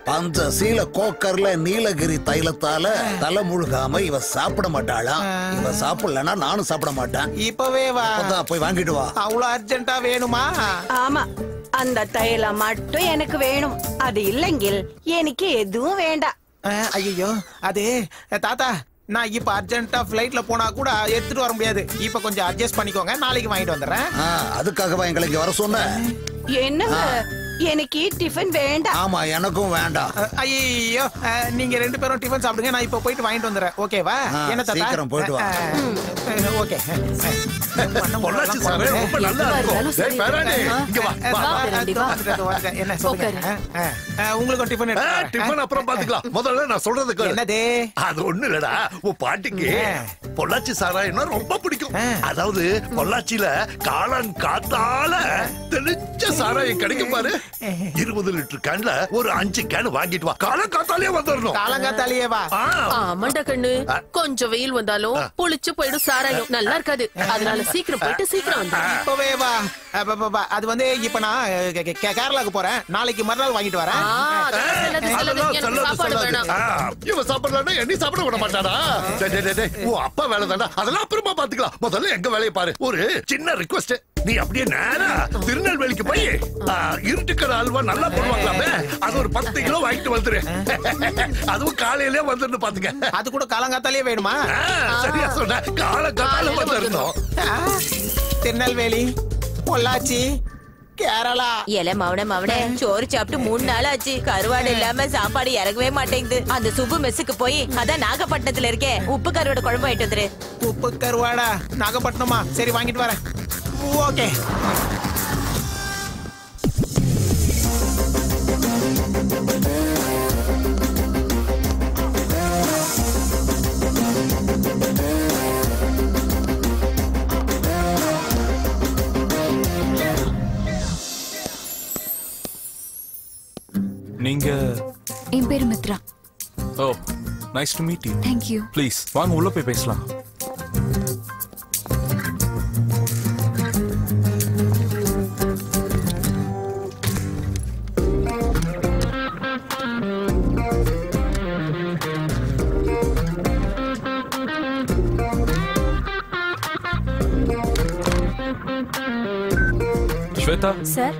பஞ்சசீல கோக்கர்ல நீலகிரி தைலத்தால தலை முழுகாம இவ சாப்பிட மாட்டாளாம். இவ சாப்பிடலன்னா நானும் சாப்பிட மாட்டேன். இப்பவே வா. போய் வாங்கிட்டு வா. அவ்வளவு அர்ஜென்ட்டா வேணுமா? ஆமா, அந்த தைலம் மட்டும் எனக்கு வேணும். அது இல்லைங்கில் எனக்கு எதுவும் வேண்டாம். ஐயோ அது தாத்தா, நான் இப்ப அர்ஜென்ட்டா ஃபிளைட்ல போனா கூட எடுத்துட்டு வர முடியாது. இப்ப கொஞ்சம் அட்ஜஸ்ட் பண்ணிக்கோங்க, நாளைக்கு வாங்கிட்டு வந்துடுறேன். அதுக்காகவா எங்களை இங்க வர சொன்ன? என்னங்க, எனக்கு டிஃபன் வேண்டாம். ஆமா, எனக்கும் வேண்டாம். ஐயோ, நீங்க 2 பேரும் டிஃபன் சாப்பிடுங்க, நான் இப்ப போயிட்டு வாங்கிட்டு வந்துடுறேன். ஓகேவா? என்ன தாத்தா? சீக்கிரம் போயிட்டு வா. ஓகே. பொள்ளாச்சி சார் ரொம்ப நல்லா இருக்கும். டேய் பேராண்டி, இங்க வா. என்ன சொல்லுங்க? உங்களுக்கு டிஃபன் டிஃபன் அப்புறம் பாத்துக்கலாம். முதல்ல நான் சொல்றதுக்கு என்னது? அது ஒண்ணு இல்லடா, உன் பாட்டிக்கு பொள்ளாச்சி சாராயம்னா ரொம்ப பிடிக்கும். அதாவது பொள்ளாச்சியில காளான் காத்தால தெளிச்ச சாராயம் கிடைக்கும் பாரு. 20 லிட்டர் கேன்ல ஒரு 5 கேன் வாங்கிட்டு வா. காளான் காத்தாலே வந்துடணும். காளான் காத்தாலே வா. ஆமாண்டா கண்ணு, கொஞ்சம் வெயில் வந்தாலும் புளிச்சு போயிடும் சாராயம். நல்லா இருக்காது. அதனால சீக்கிரம் போயிட்டு சீக்கிரம் வந்து. இப்பவே வா. அது வந்து இப்ப நான் கேரளாக்கு போறேன். நாளைக்கு மறுநாள் வாங்கிட்டு வரேன். இவன் சாப்பிடலன்னா என்னை சாப்பிட விட மாட்டாடா. உன் அப்பா வேலை தாண்டா, அதெல்லாம் அப்புறமா பாத்துக்கலாம். முதல்ல எங்க வேலையை பாரு. ஒரு சின்ன ரிக்வெஸ்ட், நீ அப்படியே நேரா திருநெல்வேலிக்கு போய் இருட்டுக்கடை அல்வா நல்லா போடுவாங்களாமே, அது ஒரு 10 கிலோ வாங்கிட்டு வந்துரு. அதுவும் காலையிலே வந்துருந்து பாத்துக்க. அது கூட காலங்காத்தாலே வேணுமா? சரியா சொன்ன, காலங்காத்தால வந்துடணும். திருநெல்வேலி, பொள்ளாச்சி, கேரளா. எல மவனே சோறு சாப்பிட்டு 3 நாள் ஆச்சு. கருவாடு இல்லாம சாப்பாடு இறங்கவே மாட்டேங்குது. அந்த சுப்பு மெஸ்ஸுக்கு போய், அதான் நாகப்பட்டினத்துல இருக்கேன், உப்பு கருவாடு குழம்பு வாங்கிட்டு வந்துரு. உப்பு கருவாடா? நாகப்பட்டினமா? சரி வாங்கிட்டு வரேன். ஓகே. நீங்க? என் பேரு Mitra. Oh, nice to meet you. Thank you. Please வாங்க உள்ள போய் பேசலாம். Shweta? Sir?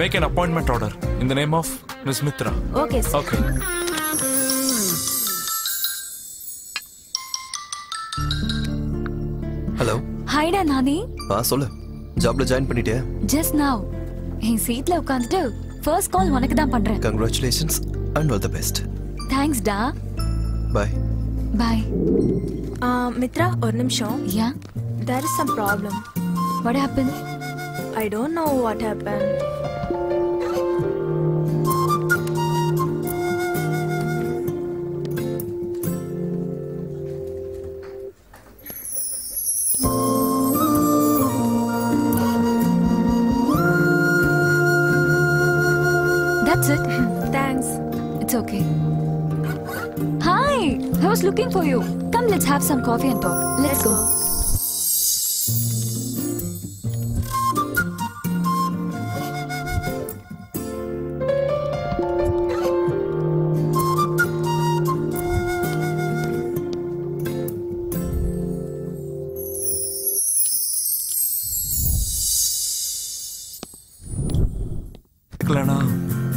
Make an appointment order in the name of Miss Mitra. Okay, sir. Okay. Hello. ஹாய்டா நானி. சொல்லு. ஜாப்ல ஜாயின் பண்ணிட்டியா? Just now. என் சீட்ல உட்கார்ந்துட்டு ஃபர்ஸ்ட் கால் உனக்கு தான் பண்றேன். Congratulations and all the best. Thanks டா. Bye. Bye. மித்ரா, ஒரு நிமிஷம். Yeah. There is some problem. What happened? I don't know what happened. That's it. Thanks. It's okay. Hi, I was looking for you. Come, let's have some coffee and talk. Let's go.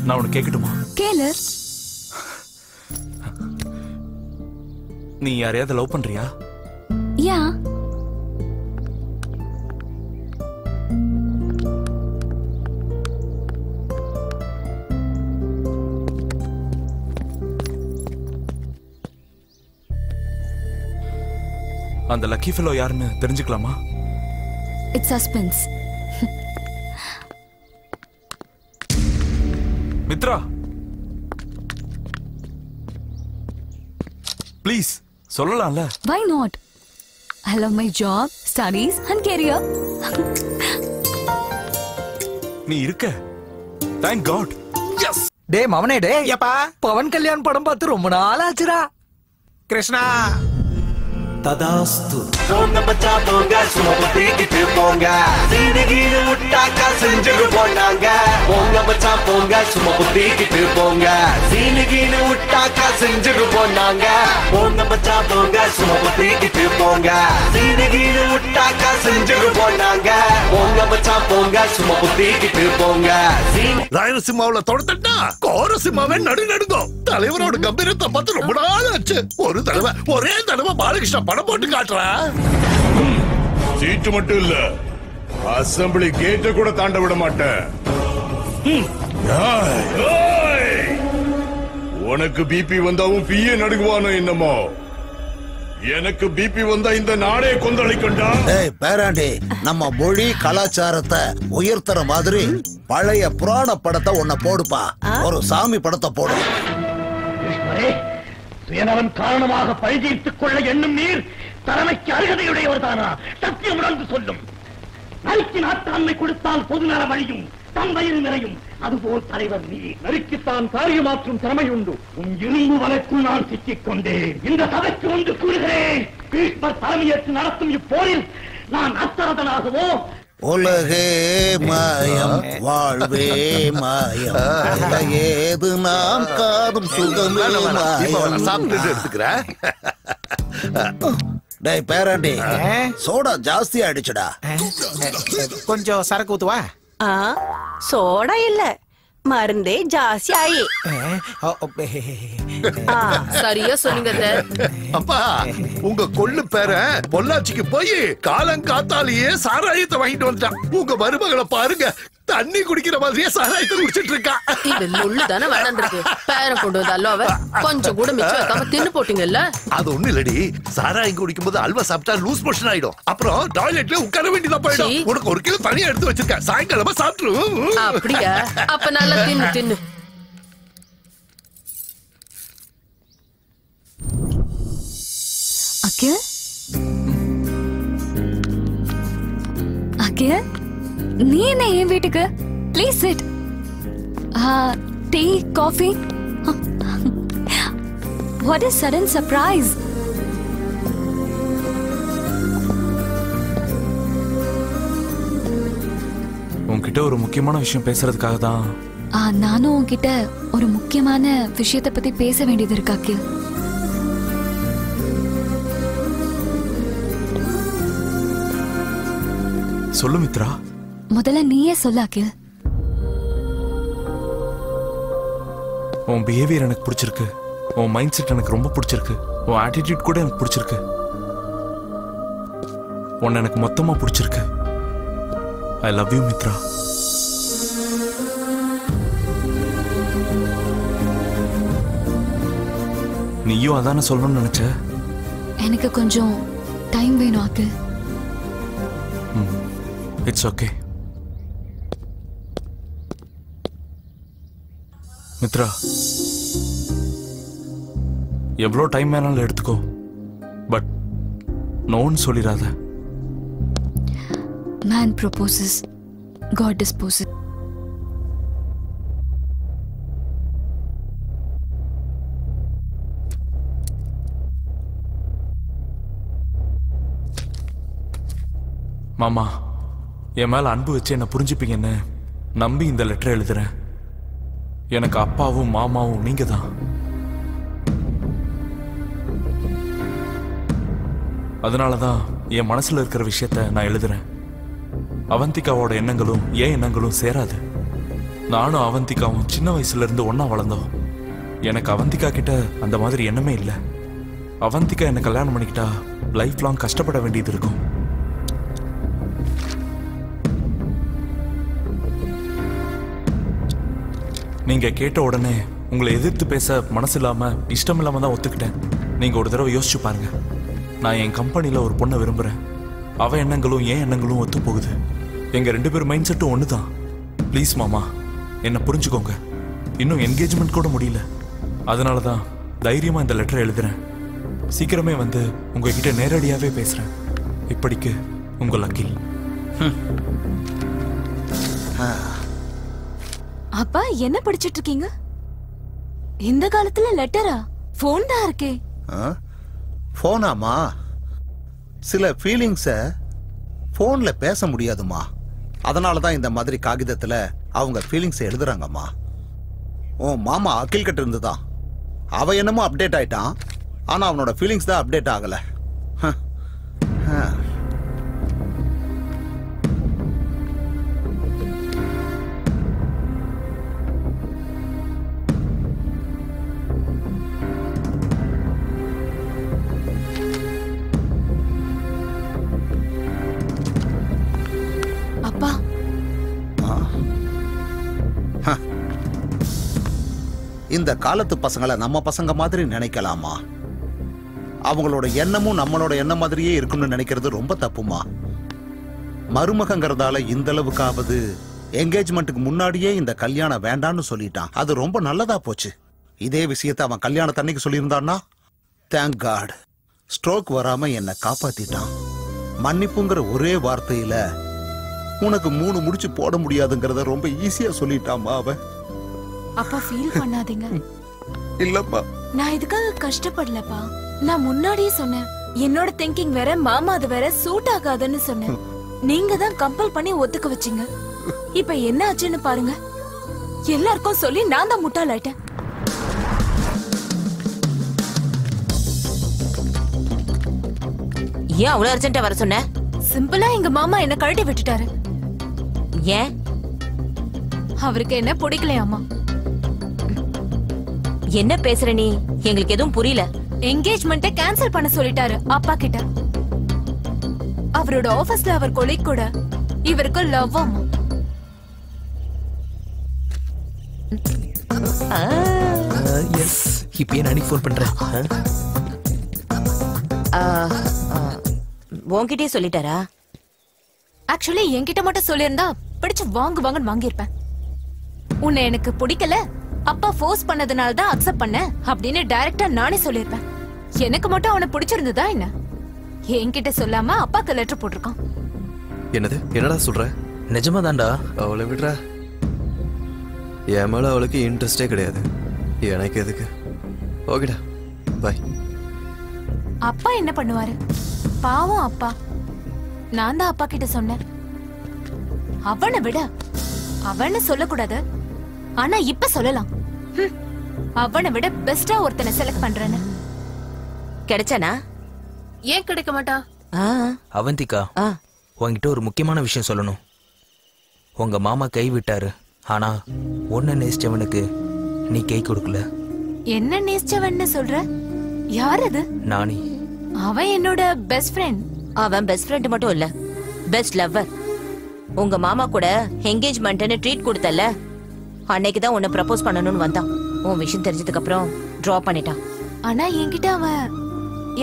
நான் உனக்கு கேட்கட்டுமா? கேளு. நீ யாரையாவது love பண்றியா? யா. அந்த lucky fellow யாருன்னு தெரிஞ்சுக்கலாமா? It's suspense. மித்ரா, ப்ளீஸ் சொல்லலாம்ல. Why not? I love my job, studies and career. நீ இருக்க. Thank God. Yes. டேய் மவனே டேய். ஏப்பா பவன் கல்யாண் படம் பார்த்து ரொம்ப நாள் ஆச்சுடா. கிருஷ்ணா ததாஸ்து. போங்க மச்சா போங்க சும்மா தூக்கிட்டு போங்க சீனகீடு விட்டாக்கா செஞ்சுட்டு போனாங்க போங்க மச்சா போங்க சும்மா தூக்கிட்டு போங்க சீனகீடு விட்டாக்கா செஞ்சுட்டு போனாங்க போங்க மச்சா போங்க சும்மா தூக்கிட்டு போங்க சீனகீடு விட்டாக்கா செஞ்சுட்டு போனாங்க போங்க மச்சா போங்க சும்மா தூக்கிட்டு போங்க. ராயலசீமாவுல தொடத்தட்டா கோரசீமாவே நடுங்கும். தலைவரோட கம்பீரத்தை பார்த்து ரொம்ப நாள் ஆச்சு. ஒரே தடவை பாலகிருஷ்ணா படம் போட்டு காட்டுறா. சீட்டு மட்டும் இல்ல, அசம்பிளி கேட்ட கூட தாண்ட விட மாட்டேன். உனக்கு பிபி வந்தாவும் பிஏ நடுங்குவானோ என்னமோ. எனக்கு பிபி வந்தா இந்த நாடே கொந்தளிக்கண்டா. பேராண்டி, நம்ம மொழி கலாச்சாரத்தை உயர்த்துற மாதிரி பழைய புராண படத்தை ஒன்ன போடுப்பா. ஒரு சாமி படத்தை போடு. சுயநலம் காரணமாக பழி தீர்த்துக் கொள்ள எண்ணும் நீர் தலைமைக்கு அருகதையுடையவர் தானா? சத்தியம் உணர்ந்து சொல்லும். நறுக்கி நாட்டாண்மை கொடுத்தால் பொது நலம் அழியும், தந்தையில் நிறையும். அதுபோல் தலைவர் நீ நறுக்கித்தான் காரியமாற்றும் திறமை உண்டு. உன் இரும்பு வலைக்குள் நான் சிக்கிக் கொண்டேன். இந்த சபைக்கு வந்து கூறுகிறேன், பீஷ்மர் தலைமையேற்று நடத்தும் இப்போரில் நான் அத்தரதனாகவோ உலகே மாயம் வாழ்வே மாயம் ஏது நாம் காதும் சுகமே மாயம். சாப்பிட்டு எடுத்துக்கிறேன். டேய் பேராண்டி, சோடா ஜாஸ்தி ஆயிடுச்சுடா. கொஞ்சம் சரக்கு ஊத்துவா. சோடா இல்ல, மருந்தே ஜாஸ்தி ஆயி. சரியா சொன்னீங்க. அப்பா, உங்க கொள்ளு பேர பொள்ளாச்சிக்கு போய் காலங்காத்தாலேயே சாராயத்தை வாங்கிட்டு வந்துட்டான். உங்க மருமகளை பாருங்க, தண்ணி குடிக்கிற மாதிரியே சாராயத்தை குடிச்சிட்டு இருக்கா. இது முள்ளுதானே வேணான்றது. பேரன் கொண்டு வந்து அல்வாவை கொஞ்சம் கூட மிச்சம் வைக்காம தின்னு போட்டீங்கல்ல. அது ஒண்ணு இல்லடி, சாராயம் குடிக்கும் போது அல்வா சாப்பிட்டா லூஸ் மோஷன் ஆயிடும். அப்புறம் டாய்லெட்ல உட்கார வேண்டியதா போயிடும். உனக்கு ஒரு கிலோ தனியா எடுத்து வச்சிருக்கேன், சாயங்காலமா சாப்பிட்டு. அப்படியா? அப்ப நல்லா தின்னு தின்னு. அகில், அகில், நீ என்ன என் வீட்டுக்கு? Please sit. Tea, coffee. What is sudden surprise? உன்கிட்ட ஒரு முக்கியமான விஷயம் பேசுறதுக்காக தான். நானும் உன்கிட்ட ஒரு முக்கியமான விஷயத்தை பத்தி பேச வேண்டியது இருக்கு அகில். சொல்லு மித்ரா. முதல்ல நீயே சொல்லு அகில். உன் பிஹேவியர் எனக்கு பிடிச்சிருக்கு. உன் மைண்ட் செட் எனக்கு ரொம்ப பிடிச்சிருக்கு. உன் ஆட்டிடியூட் கூட எனக்கு பிடிச்சிருக்கு. உன்னை எனக்கு மொத்தமா பிடிச்சிருக்கு. I love you Mitra. நீயும் அதானே சொல்லணும்னு நினைச்ச? எனக்கு கொஞ்சம் டைம் வேணும் அகில். It's okay Mitra. எவ்வளோ டைம் வேணாலும் எடுத்துக்கோ, பட் நோன்னு சொல்லிடாத. Man proposes, God disposes. மாமா, என் மேல அன்பு வச்சு என்ன புரிஞ்சுப்பீங்கன்னு நம்பி இந்த லெட்டர் எழுதுறேன். எனக்கு அப்பாவும் மாமாவும் நீங்க தான். அதனாலதான் என் மனசுல இருக்கிற விஷயத்த நான் எழுதுறேன். அவந்திகாவோட எண்ணங்களும் என் எண்ணங்களும் சேராது. நானும் அவந்திகாவும் சின்ன வயசுல இருந்து ஒண்ணா வளர்ந்தோம். எனக்கு அவந்திகா கிட்ட அந்த மாதிரி எண்ணமே இல்லை. அவந்திகா என்ன கல்யாணம் பண்ணிக்கிட்டா லைஃப் லாங் கஷ்டப்பட வேண்டியது இருக்கும். நீங்க கேட்ட உடனே உங்களை எதிர்த்து பேச மனசு இல்லாம இஷ்டம் இல்லாம தான் ஒத்துக்கிட்டேன். நீங்க ஒரு தடவை யோசிச்சு பாருங்க. நான் என் கம்பெனில ஒரு பொண்ணை விரும்புறேன். அவ எண்ணங்களும் என் எண்ணங்களும் ஒத்து போகுது. எங்க 2 பேர் மைண்ட் செட்டும் ஒண்ணுதான். ப்ளீஸ் மாமா, என்ன புரிஞ்சுக்கோங்க. இன்னும் என்கேஜ்மெண்ட் கூட முடியல. அதனாலதான் தைரியமா இந்த லெட்டர் எழுதுறேன். சீக்கிரமே வந்து உங்ககிட்ட நேரடியாவே பேசுறேன். இப்படிக்கு உங்கள் அகில். அப்பா என்ன படிச்சிட்டு இருக்கீங்க? இந்த காலத்துல லெட்டரா? போன் தான் இருக்கே. போனாமா? சில ஃபீலிங்ஸ போன்ல பேச முடியாதுமா. அதனாலதான் இந்த மாதிரி காகிதத்துல அவங்க ஃபீலிங்ஸ் எழுதுறாங்கம்மா. உன் மாமா அகில் கிட்ட இருந்துதான். அவ என்னமோ அப்டேட் ஆயிட்டான். ஆனா அவனோட ஃபீலிங்ஸ் தான் அப்டேட் ஆகல. அப்பா, இந்த காலத்து பசங்களை நம்ம பசங்க மாதிரி நினைக்கலாமா? அவங்களோட எண்ணமும் நம்மளோட எண்ணம் மாதிரியே இருக்கும்னு நினைக்கிறது ரொம்ப தப்புமா. மருமகங்கிறதால இந்த அளவுக்காவது என்கேஜ்மெண்ட்டுக்கு முன்னாடியே இந்த கல்யாணம் வேண்டான்னு சொல்லிட்டான். அது ரொம்ப நல்லதா போச்சு. இதே விஷயத்தை அவன் கல்யாணத்தன்னைக்கு சொல்லியிருந்தான்னா, தேங்க் காட், ஸ்ட்ரோக் வராம என்னை காப்பாத்திட்டான். மன்னிப்புங்கிற ஒரே வார்த்தையில உனக்கு 3 முடிச்சு போட முடியாதுங்கிறத ரொம்ப ஈஸியா சொல்லிட்டாமா அவன். அப்பா ஃபீல் பண்ணாதீங்க. இல்லப்பா, நான் இதுக்காக கஷ்டப்படலப்பா. நான் முன்னாடியே சொன்னேன். என்னோட திங்கிங் வேற, மாமா அது வேற சூட் ஆகாதுன்னு சொன்னேன். நீங்க தான் கம்பல் பண்ணி ஒத்துக்க வச்சீங்க. இப்ப என்ன ஆச்சுன்னு பாருங்க. எல்லாருக்கும் சொல்லி நான் தான் முட்டாளாயிட்டேன். ஏன் அவ்வளவு அர்ஜென்ட்டா வர சொன்ன? சிம்பிளா எங்க மாமா என்ன கழட்டி விட்டுட்டாரு. ஏன்? அவருக்கு என்ன பிடிக்கலையாமா. என்ன பேசுற நீ? எங்களுக்கு எதுவும் புரியல. என்கேஜ்மெண்ட்டை கேன்சல் பண்ண சொல்லிட்டாரு அப்பா கிட்ட. அவரோட ஆபீஸ்ல அவர் கொலீக் கூட இவருக்கு லவ் ஆமா. எஸ், இப்பயே நானே ஃபோன் பண்றேன். உன்கிட்டயே சொல்லிட்டாரா? ஆக்சுவலி என்கிட்ட மட்டும் சொல்லியிருந்தா பிடிச்சு வாங்குவாங்கன்னு வாங்கியிருப்பேன். உன்னை எனக்கு பிடிக்கல, அப்பா ஃபோர்ஸ் பண்ணதுனால தான் அக்செப்ட் பண்ண அப்படின்னு டைரக்டா நானே சொல்லியிருப்பேன். எனக்கு மட்டும் அவனை பிடிச்சிருந்ததா என்ன? என்கிட்ட சொல்லாம அப்பாக்கு லெட்டர் போட்டிருக்கான். என்னது? என்னடா சொல்ற? நிஜமா தான்டா. அவளை விடுறா. என் மேல அவளுக்கு இன்ட்ரெஸ்டே கிடையாது. எனக்கு எதுக்கு? ஓகேடா, பாய். அப்பா என்ன பண்ணுவாரு? பாவம் அப்பா. நான் தான் அப்பா கிட்ட சொன்னேன், அவனை விட அவன்னு சொல்லக்கூடாது, ஆனா இப்ப சொல்லலாம். அவனை விட பெஸ்டா ஒருத்தனை செலக்ட் பண்றேன்னு. கிடைச்சானா? ஏன் கிடைக்க மாட்டா? அவந்திகா, உன்கிட்ட ஒரு முக்கியமான விஷயம் சொல்லணும். உங்க மாமா கை விட்டாரு, ஆனா உன்னை நேசிச்சவனுக்கு நீ கை கொடுக்கல. என்ன நேசிச்சவன்னு சொல்ற? யார் அது? நானி. அவன் என்னோட பெஸ்ட் ஃப்ரெண்ட். அவன் பெஸ்ட் ஃப்ரெண்ட் மட்டும் இல்ல, பெஸ்ட் லவ்வர். உங்க மாமா கூட என்கேஜ்மெண்ட்னு ட்ரீட் கொடுத்தல, அன்னைக்கு தான் உன்னை ப்ரப்போஸ் பண்ணணும்னு வந்தான். உன் விஷயம் தெரிஞ்சதுக்கு அப்புறம் டிராப் பண்ணிட்டான். ஆனா என்கிட்ட அவன்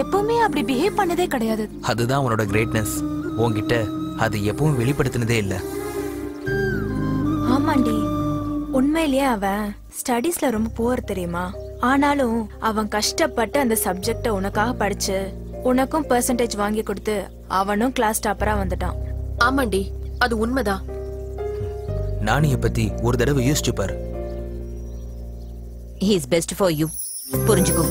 எப்பவுமே அப்படி பிஹேவ் பண்ணதே கிடையாது. அதுதான் அவனோட கிரேட்னஸ். உன்கிட்ட அது எப்பவும் வெளிப்படுத்தினதே இல்ல. ஆமாண்டி, உண்மையிலேயே அவன் ஸ்டடீஸ்ல ரொம்ப புவர் தெரியுமா? ஆனாலும் அவன் கஷ்டப்பட்டு அந்த சப்ஜெக்ட உனக்காக படிச்சு உனக்கும் பெர்சன்டேஜ் வாங்கி கொடுத்து அவனும் கிளாஸ் டாப்பரா வந்துட்டான். ஆமாண்டி, அது உண்மைதான். நானிய பத்தி ஒரு தடவை யோசிச்சு பாரு. He is best for you. புரிஞ்சுக்கோ.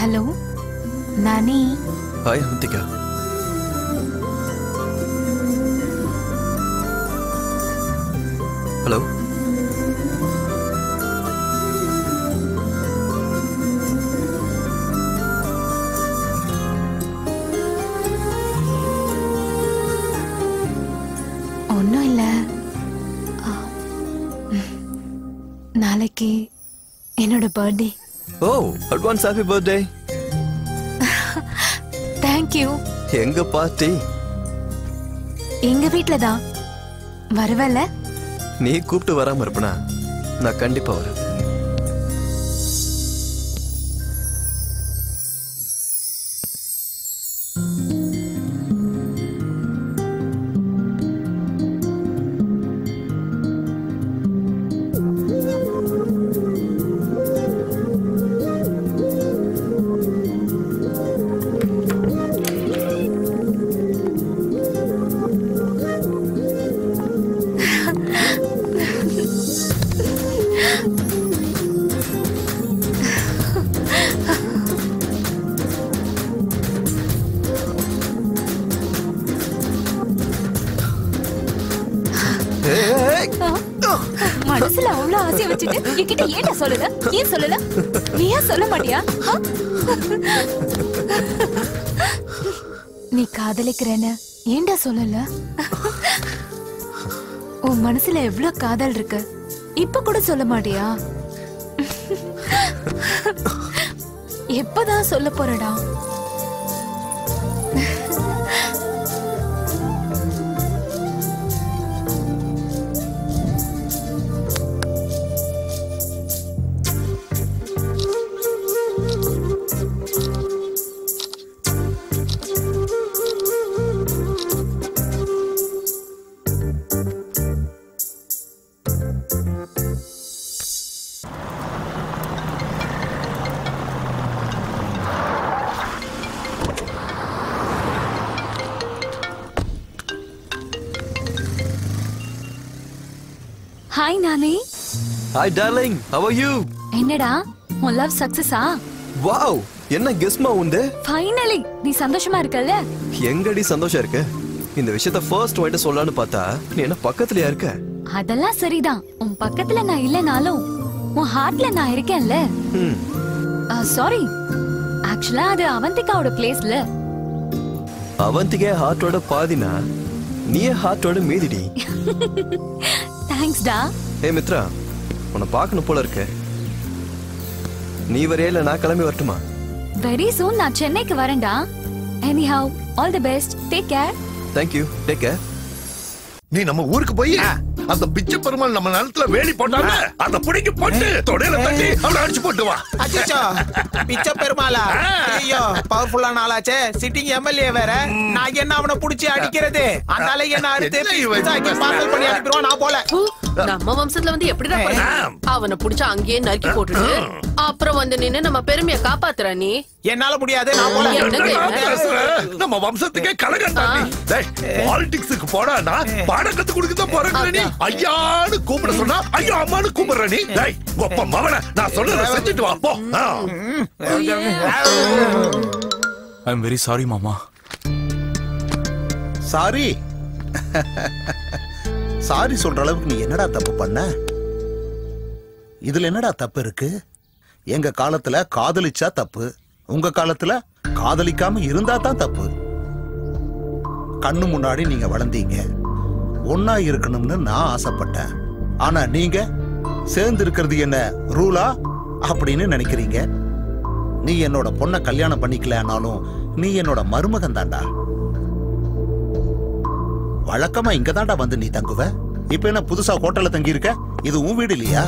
ஹலோ நானி. ஹாய் அவந்திகா. ஹலோ. ஒன்றும் இல்லை. நாளைக்கு என்னோட பர்த்டே. ஓ, அட்வான்ஸ் ஹாப்பி பர்த்டே. தேங்க்யூ. எங்க பார்ட்டி? எங்க வீட்ல தான். வரவல்ல? நீ கூப்பிட்டு வராம இருப்பனா? நான் கண்டிப்பா வரேன். மனசுல அவ்வளவு ஆசைய வச்சுட்டு என்கிட்ட ஏன்டா சொல்லல? ஏன் சொல்லல? நீ ஏன் சொல்ல மாட்டியா? நீ காதலிக்கிறேன்னு ஏன்டா சொல்லல? உன் மனசுல எவ்வளவு காதல் இருக்கு, இப்ப கூட சொல்ல மாட்டியா? எப்பதான் சொல்ல போறடா? Hi Nani. Hi darling, how are you? என்னடா உன் லவ் சக்சஸா? வாவ், என்ன கெஸ்மா உண்டு? ஃபைனலி நீ சந்தோஷமா இருக்கல்ல? எங்கடி சந்தோஷம் இருக்கு? இந்த விஷயத்தை ஃபர்ஸ்ட் வாய்ட்டு சொல்லலாம்னு பார்த்தா நீ என்ன பக்கத்துலயா இருக்க? அதெல்லாம் சரிதான். உன் பக்கத்துல நான் இல்லனாலும் உன் ஹார்ட்ல நான் இருக்கேன்ல. சாரி, ஆக்சுவலா அது அவந்திகாவோட பிளேஸ்ல. அவந்திகா ஹார்ட்டோட பாதினா நீ ஹார்ட்டோட மீதிடி. தேங்க்ஸ் டா. ஏ மித்ரா, உன்னை பார்க்கணும் போல இருக்கு. நீ வரையா இல்ல நான் கிளம்பி வரட்டுமா? வெரி சூன் நான் சென்னைக்கு வரேன்டா. Anyhow, all the best. Take care. Thank you. Take care. நீ நம்ம ஊருக்கு போய் அந்த பிச்சை பெருமாள் நம்ம நிலத்துல வேலி போட்டாங்க, அத புடிங்கி போட்டு தொடையில தட்டி அவளை அடிச்சு போட்டு வா. அச்சச்சோ, பிச்சை பெருமாளா? ஐயோ, பவர்ஃபுல்லான ஆளாச்சே. சிட்டிங் எம்எல்ஏ வேற. நான் என்ன அவனை புடிச்சு அடிக்கிறது? அந்த ஆளை என்ன அறுத்து பார்சல் பண்ணி அனுப்பிடுவான். நான் போல. நம்ம வம்சத்துல வந்து எப்படிடா அவனை புடிச்சு அங்கேயே நறுக்கி போட்டுட்டு அப்புறம் வந்து நின்னு நம்ம பெருமையை காப்பாத்துற நீ? என்னால முடியாது. நான் போல. நம்ம வம்சத்துக்கே கலகண்டா நீ. பாலிடிக்ஸ்க்கு போடானா பாடம் கத்து கொடுக்க தான் போறேன் நீ. ஐயான்னு கூப்பிட சொன்னா ஐயோ அம்மான்னு கூப்பிடுற நீ. டேய் ஒப்ப மவன, நான் சொல்றத செஞ்சுட்டு வா போ. ஐ அம் வெரி சாரி மாமா. சாரி? சாரி சொல்ற அளவுக்கு நீ என்னடா தப்பு பண்ண? இதுல என்னடா தப்பு இருக்கு? எங்க காலத்துல காதலிச்சா தப்பு, உங்க காலத்துல காதலிக்காம இருந்தா தான் தப்பு. கண்ணு முன்னாடி நீங்க வளர்ந்தீங்க, ஒன்னா இருக்கணும்னு நான் ஆசைப்பட்டேன். ஆனா நீங்க சேர்ந்து இருக்கிறது என்ன ரூலா அப்படின்னு நினைக்கிறீங்க. நீ என்னோட பொண்ணை கல்யாணம் பண்ணிக்கலனாலும் நீ என்னோட மருமகன் தாண்டா. வழக்கமா இங்க தாண்டா வந்து நீ தங்குவ. இப்ப என்ன புதுசா ஹோட்டல்ல தங்கி இருக்க? இது உன் வீடு இல்லையா?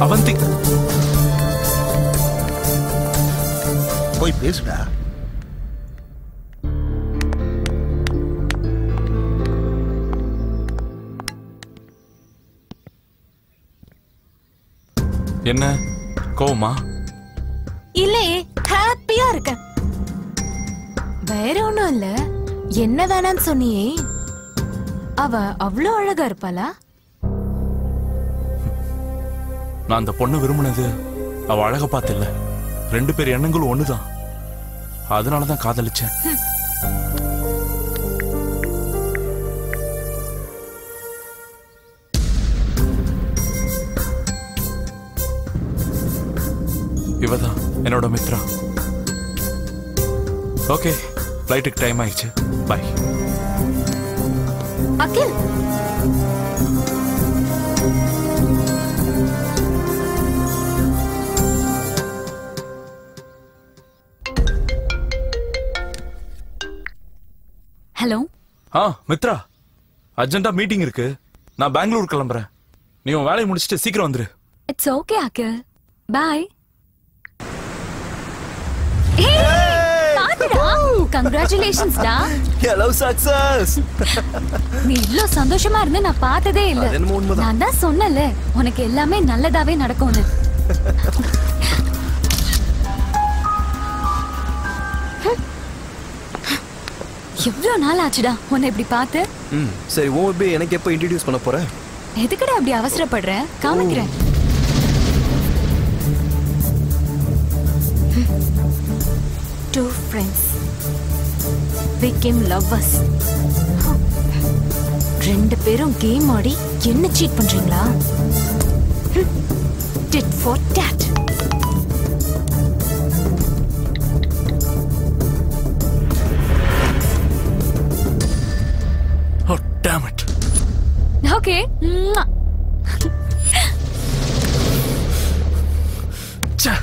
அவந்தி, போய் பேசுடா. என்ன கோவமா? இல்லையே, ஹாப்பியா இருக்கேன். வேற ஒண்ணும் இல்ல. என்ன வேணான்னு சொன்னியே, அவ அவ்வளவு அழகா இருப்பாளா? நான் அந்த பொண்ணை விரும்பினது அவ அழக பார்த்து இல்ல, 2 பேர் எண்ணங்களும் ஒண்ணுதான். அதனாலதான் காதலிச்சேன். இவதான் என்னோட மித்ரா. ஓகே, ஃப்ளைட்டுக்கு டைம் ஆயிடுச்சு. பை. அகில், ஹலோ. மித்ரா, அர்ஜென்ட்டா மீட்டிங் இருக்கு. நான் பெங்களூர் கிளம்புறேன். நீ உன் வேலையை முடிச்சிட்டு சீக்கிரம் வந்துரு. It's okay Akhil, bye. Congratulations டா. Hello success. நீ இவ்ளோ சந்தோஷமா இருந்து நான் பார்த்ததே இல்ல. நான் தான் சொன்னல உனக்கு எல்லாமே நல்லதாவே நடக்கும்னு. எவ்வளவு நாள் ஆச்சுடா உன்னை இப்படி பார்த்து. சரி, ஓபி எனக்கு எப்போ இன்ட்ரோடியூஸ் பண்ண போற? எதுக்குடா அப்படி அவசரப்படுற? காமிக்கிறேன். Two friends became lovers. 2 பேரும் கேம் ஆடி என்ன சீட் பண்றீங்களா? Tit for tat. Oh damn it. Okay. Cha.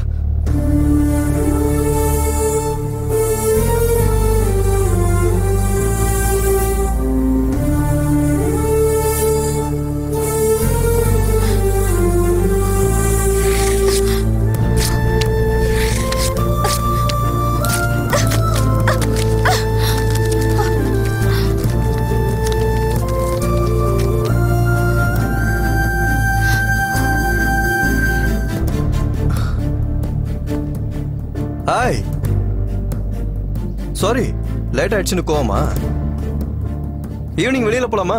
Hi. Sorry, late ஆயிடுச்சுன்னு கோவமா? ஈவினிங் வெளியில போலாமா?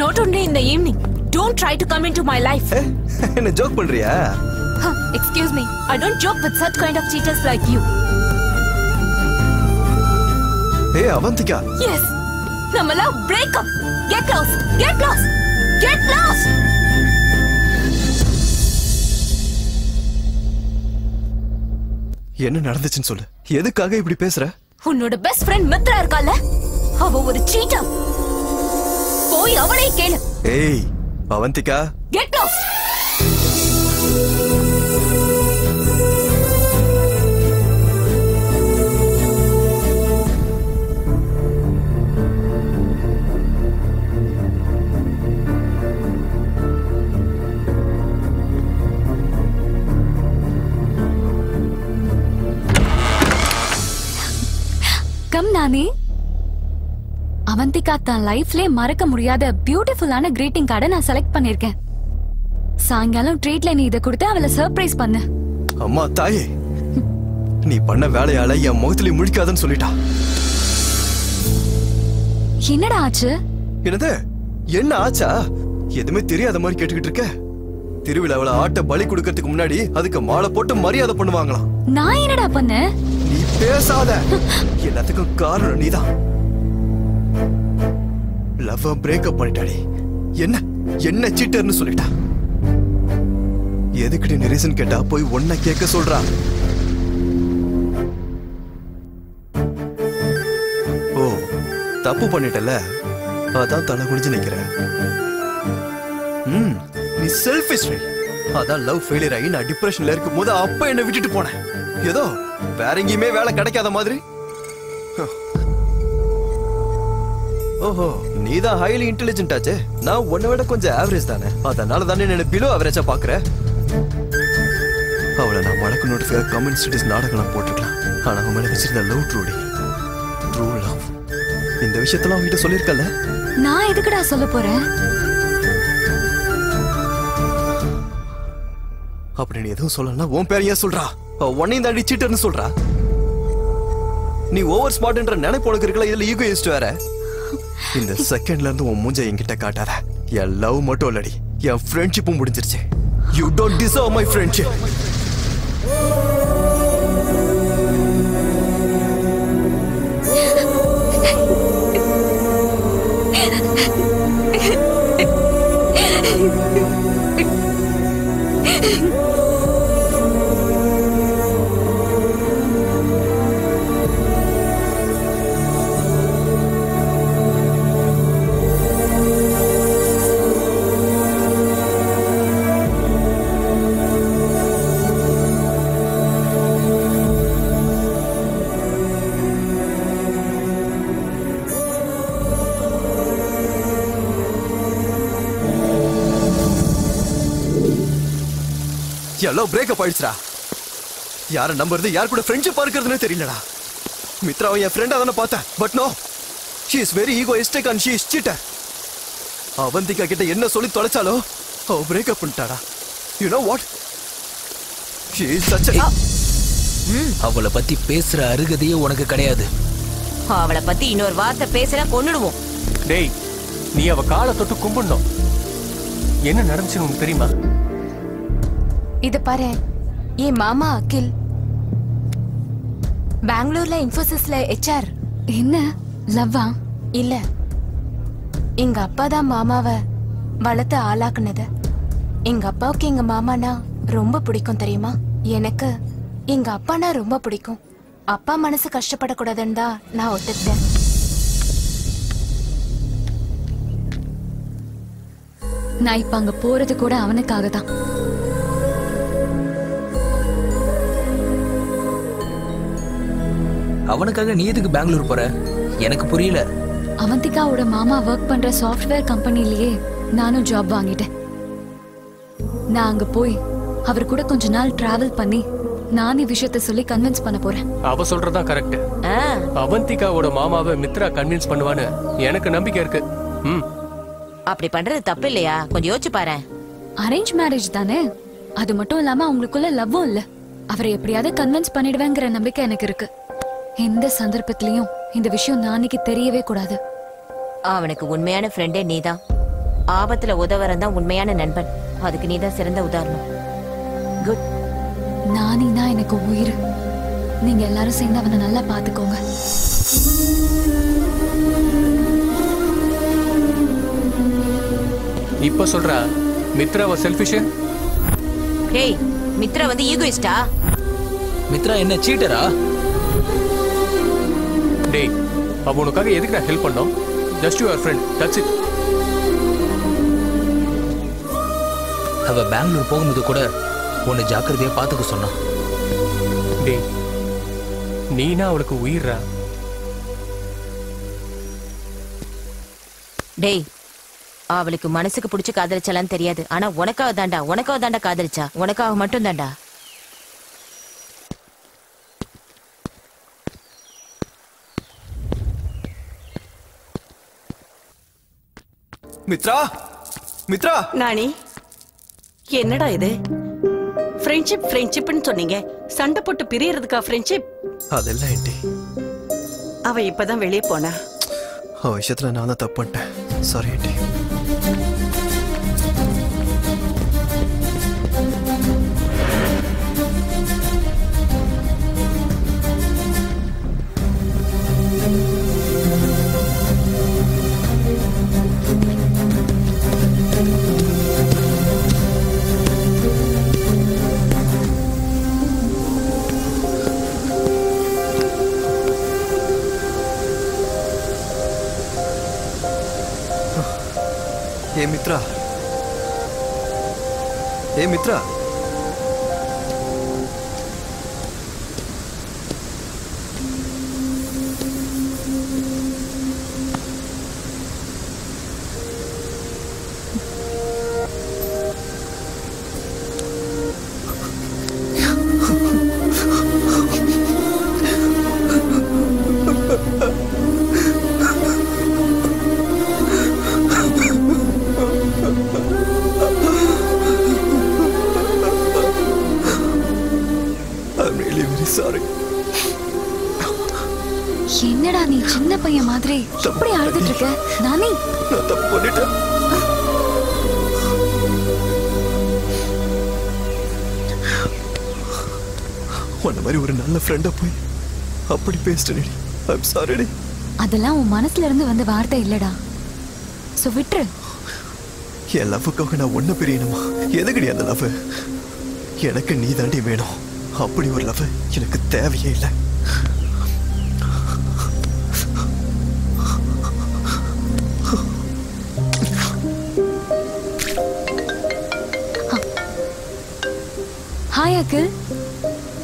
Not only in the evening. Don't try to come into my life. என்ன ஜோக் பண்றியா? Excuse me. I don't joke with such kind of cheaters like you. Hey, Avantika. Yes. நம்ம love break up. Get lost. Get lost. Get lost. என்ன நடந்துச்சுன்னு சொல்லு. எதுக்காக இப்படி பேசுற? உன்னோட பெஸ்ட் ஃப்ரெண்ட் மித்ரா இருக்கால, அவ ஒரு சீட்டர். போய் அவளை கேளு. ஏய் அவந்திகா. Get lost. கம் நானி. அவந்திகா தான் லைஃப்ல மறக்க முடியாத பியூட்டிஃபுல்லான கிரீட்டிங் கார்டை நான் செலக்ட் பண்ணிருக்கேன். சாயங்காலம் ட்ரீட்ல நீ இதை கொடுத்து அவளை சர்ப்ரைஸ் பண்ணு. அம்மா தாயே, நீ பண்ண வேலையால என் முகத்திலே முழிக்காதன்னு சொல்லிட்டா. என்னடா ஆச்சு? என்னது? என்ன ஆச்சா? எதுவுமே தெரியாத மாதிரி கேட்டுக்கிட்டு இருக்க. திருவிழாவில ஆட்ட பலி கொடுக்கறதுக்கு முன்னாடி அதுக்கு மாலை போட்டு மரியாதை பண்ணுவாங்களாம். நான் என்னடா பண்ண? நீ பேசாத. எல்லாத்துக்கும் காரணம் நீதான். லவ் பிரேக்கப் பண்ணிட்டாடி. என்ன சீட்டர்னு சொல்லிட்டா. எதுக்கிட்ட நீ ரீசன் கேட்டா போய் ஒன்ன கேட்க சொல்றா. ஓ, தப்பு பண்ணிட்டல, அதான் தலை குடிஞ்சு நிக்கிறேன். நீ செல்ஃபிஷ். அதான் லவ் ஃபெயிலியர் ஆகி நான் டிப்ரெஷன்ல இருக்கும் போது அப்ப என்ன விட்டுட்டு போனேன். ஏதோ வேற எங்கேயுமே வேலை கிடைக்காத மாதிரி. ஓஹோ, நீதான் ஹைலி இன்டெலிஜென்ட் ஆச்சே. நான் உன்னை விட கொஞ்சம் ஆவரேஜ் தானே. அதனால தானே என்ன பிலோ ஆவரேஜா பாக்குற. அவளை நான் மடக்கு நோட்டீஸ்க்காக கமெண்ட் ஸ்டடிஸ் நாடகம் போட்டுக்கலாம். ஆனா அவன் மேல வச்சிருந்த லவ் ட்ரூ லவ். இந்த விஷயத்தெல்லாம் அவங்ககிட்ட சொல்லியிருக்கல. நான் எதுக்குடா சொல்ல போறேன்? அப்படி நீ எதுவும் சொல்லலாம். உன் பேர் ஏன் சொல்றா? உன்னையும் தாண்டி சீட்டர்னு சொல்றா. நீ ஓவர் ஸ்மார்ட்ன்ற நினைப்பு உனக்கு இருக்கல. இதுல ஈகோயிஸ்ட் வேற. இந்த செகண்ட்ல இருந்து உன் மூஞ்ச என்கிட்ட காட்டாத. என் லவ் மட்டும் இல்லடி, என் ஃப்ரெண்ட்ஷிப்பும் முடிஞ்சிருச்சு. You don't deserve my friendship. எல்லாம் பிரேக்கப் ஆயிடுச்சுடா. யாரை நம்புறது, யார் கூட ஃப்ரெண்ட்ஷிப் இருக்கிறதுனே தெரியலடா. மித்ராவை என் ஃப்ரெண்டா தானே பார்த்தேன். But no, she is very egoistic and she is cheater. Avantika கிட்ட என்ன சொல்லி தொலைச்சாலோ அவ பிரேக்கப் பண்ணிட்டாடா. You know what? She is such a... அவளை பத்தி பேசுற அருகதையே உனக்கு கிடையாது. அவளை பத்தி இன்னொரு வார்த்தை பேசுற கொன்னுடுவோம். டேய், நீ அவ காலை தொட்டு கும்பிடணும். என்ன நடந்துச்சுன்னு உனக்கு தெரியுமா? இத பாரு, என் மாமா அகில் பெங்களூர்ல இன்ஃபோசிஸ்ல HR. என்ன லவ்வா? இல்ல, எங்க அப்பா தான் மாமாவை வளர்த்து ஆளாக்குனது. எங்க அப்பாவுக்கு எங்க மாமானா ரொம்ப பிடிக்கும் தெரியுமா? எனக்கு எங்க அப்பானா ரொம்ப பிடிக்கும். அப்பா மனசு கஷ்டப்படக்கூடாதுன்னு தான் நான் ஒத்துக்கிட்டேன். நான் இப்ப அங்க போறது கூட அவனுக்காக தான். அவனுக்காக நீ எதுக்கு பெங்களூர் போற? எனக்கு புரியல. அவந்திகாவோட மாமா ஒர்க் பண்ற சாஃப்ட்வேர் கம்பெனிலேயே நானும் ஜாப் வாங்கிட்டேன். நான் அங்க போய் அவர் கூட கொஞ்ச நாள் டிராவல் பண்ணி நானே விஷயத்தை சொல்லி கன்வின்ஸ் பண்ண போறேன். அவ சொல்றதுதான் கரெக்ட். அவந்திகாவோட மாமாவை மித்ரா கன்வின்ஸ் பண்ணுவான்னு எனக்கு நம்பிக்கை இருக்கு. அப்படி பண்றது தப்பு இல்லையா? கொஞ்சம் யோசிச்சு பாரு. அரேஞ்ச் மேரேஜ் தானே, அது மட்டும் இல்லாம அவங்களுக்குள்ள லவ்வும் இல்ல. அவரை எப்படியாவது கன்வின்ஸ் பண்ணிடுவேங்கிற நம்பிக்கை எனக்கு இருக்கு. எந்த சந்தர்ப்பத்திலையும் இந்த விஷயம் நாளைக்கு தெரியவே கூடாது. அவனுக்கு உண்மையான ஃப்ரெண்டே நீதான். ஆபத்துல உதவறன் தான் உண்மையான நண்பன். அதுக்கு நீதான் சிறந்த உதாரணம். குட். நானி தான் எனக்கு உயிர். நீங்க எல்லாரும் சேர்ந்து அவனை நல்லா பாத்துக்கோங்க. இப்ப சொல்றா மித்ராவ செல்ஃபிஷ்? ஹேய், மித்ரா வந்து ஈகோயிஸ்டா? மித்ரா என்ன சீட்டரா? டேய், அவ உனக்காக எதுக்கு நான் ஹெல்ப் பண்ணோம்? Just your friend, that's it. அவ பெங்களூர் போகும்போது கூட உன்னை ஜாக்கிரதையா பாத்துக்க சொன்னான். டேய், நீனா அவளுக்கு உயிரா? டேய், அவளுக்கு மனசுக்கு பிடிச்சு காதலிச்சாலான்னு தெரியாது. ஆனா உனக்காக தாண்டா காதலிச்சா. உனக்காக மட்டும் தாண்டா. மித்ரா, மித்ரா. நானி, என்னடா இது? ஃப்ரெண்ட்ஷிப்னு சொன்னீங்க. சண்டை போட்டு பிரியறதுக்கா ஃப்ரெண்ட்ஷிப்? அதெல்லாம் ஏண்டி, அவ இப்பதான் வெளியே போனா. அவ விஷயத்துல நான் தான் தப்பு பண்ணிட்டேன். சாரி ஏண்டி. மித்ரா, மித்ரா. என்னடா நீ சின்ன பையன் மாதிரி எப்படி அழுதுட்டு இருக்க? நானே நான் தப்பு பண்ணிட்டேன். உன்ன மாதிரி ஒரு நல்ல ஃப்ரெண்டா போய் அப்படி பேசிட்டேன். ஐம் சாரிடி. அதெல்லாம் உன் மனசுல இருந்து வந்த வார்த்தை இல்லடா. சோ விட்டுரு. என் லவ்வுக்காக நான் ஒன்ன பிரியணுமா? எதுக்குடி அந்த லவ்? எனக்கு நீ தாண்டி வேணும். அப்படி ஒரு லவ் எனக்கு தேவையே இல்லை. Hi Akhil.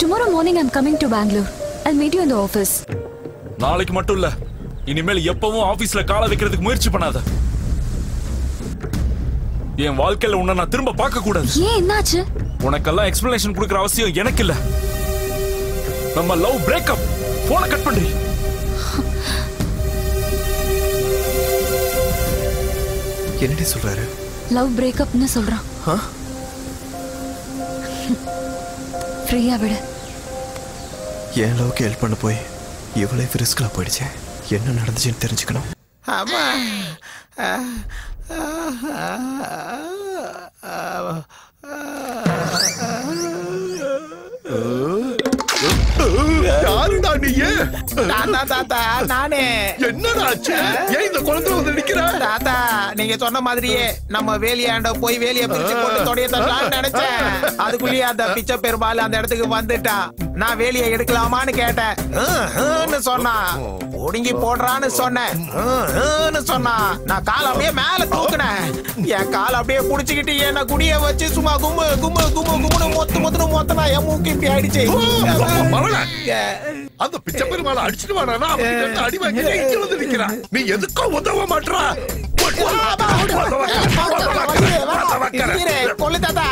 Tomorrow morning I'm coming to Bangalore. I'll meet you in the office. நாளைக்கு மட்டும் இல்ல, இனிமேல் எப்பவும் ஆபீஸ்ல காலை வைக்கிறதுக்கு முயற்சி பண்ணாத. என் வாழ்க்கையில உன்னை நான் திரும்ப பார்க்க கூடாது. ஏன் என்னாச்சு? உனக்கெல்லாம் எக்ஸ்பிளனேஷன் கொடுக்கிற அவசியம் எனக்கு இல்ல. நம்ம லவ் பிரேக்கப். போனை கட் பண்ணு. என்னடி சொல்றாரு? லவ் பிரேக்கப்னு சொல்றான். ஃப்ரீயா விடு. என் லவ்க்கு ஹெல்ப் பண்ண போய் இவ்வளவு ரிஸ்க்ல போயிடுச்சேன். என்ன நடந்துச்சுன்னு தெரிஞ்சுக்கணும். ஆமா. யாருடா நீயே? தாத்தா நானே. என்னடா ஆச்சு? ஏன் இந்த குளத்துல வந்து நிக்கிற? தாத்தா நீங்க சொன்ன மாதிரியே நம்ம வேலியாண்ட போய் வேலிய பிரிச்சு போட்டு தொடைய தரலாம்னு நினைச்சேன். அதுக்குள்ளேயே அந்த பிச்சை பெருமாள் அந்த இடத்துக்கு வந்துட்டான். நான் வேலிய எடுக்கலாமான்னு கேட்டேன். சொன்னா ஒடுங்கி போடுறான்னு சொன்னேன். சொன்னா நான் கால் அப்படியே மேல தூக்குனேன். என் கால் அப்படியே புடிச்சுக்கிட்டு என்ன குடிய வச்சு சும்மா கும்மு கும்மு கும்மு கும்முன்னு மொத்து மொத்தனா என் மூக்கு இப்படி ஆயிடுச்சு. அந்த பிச்சை பெருமாளை அடிச்சுட்டு வாடா. அடி வாங்கி இங்க வந்து நிக்கிறான். நீ எதுக்கோ உதவ மாட்டா? கொல்லு தாத்தா,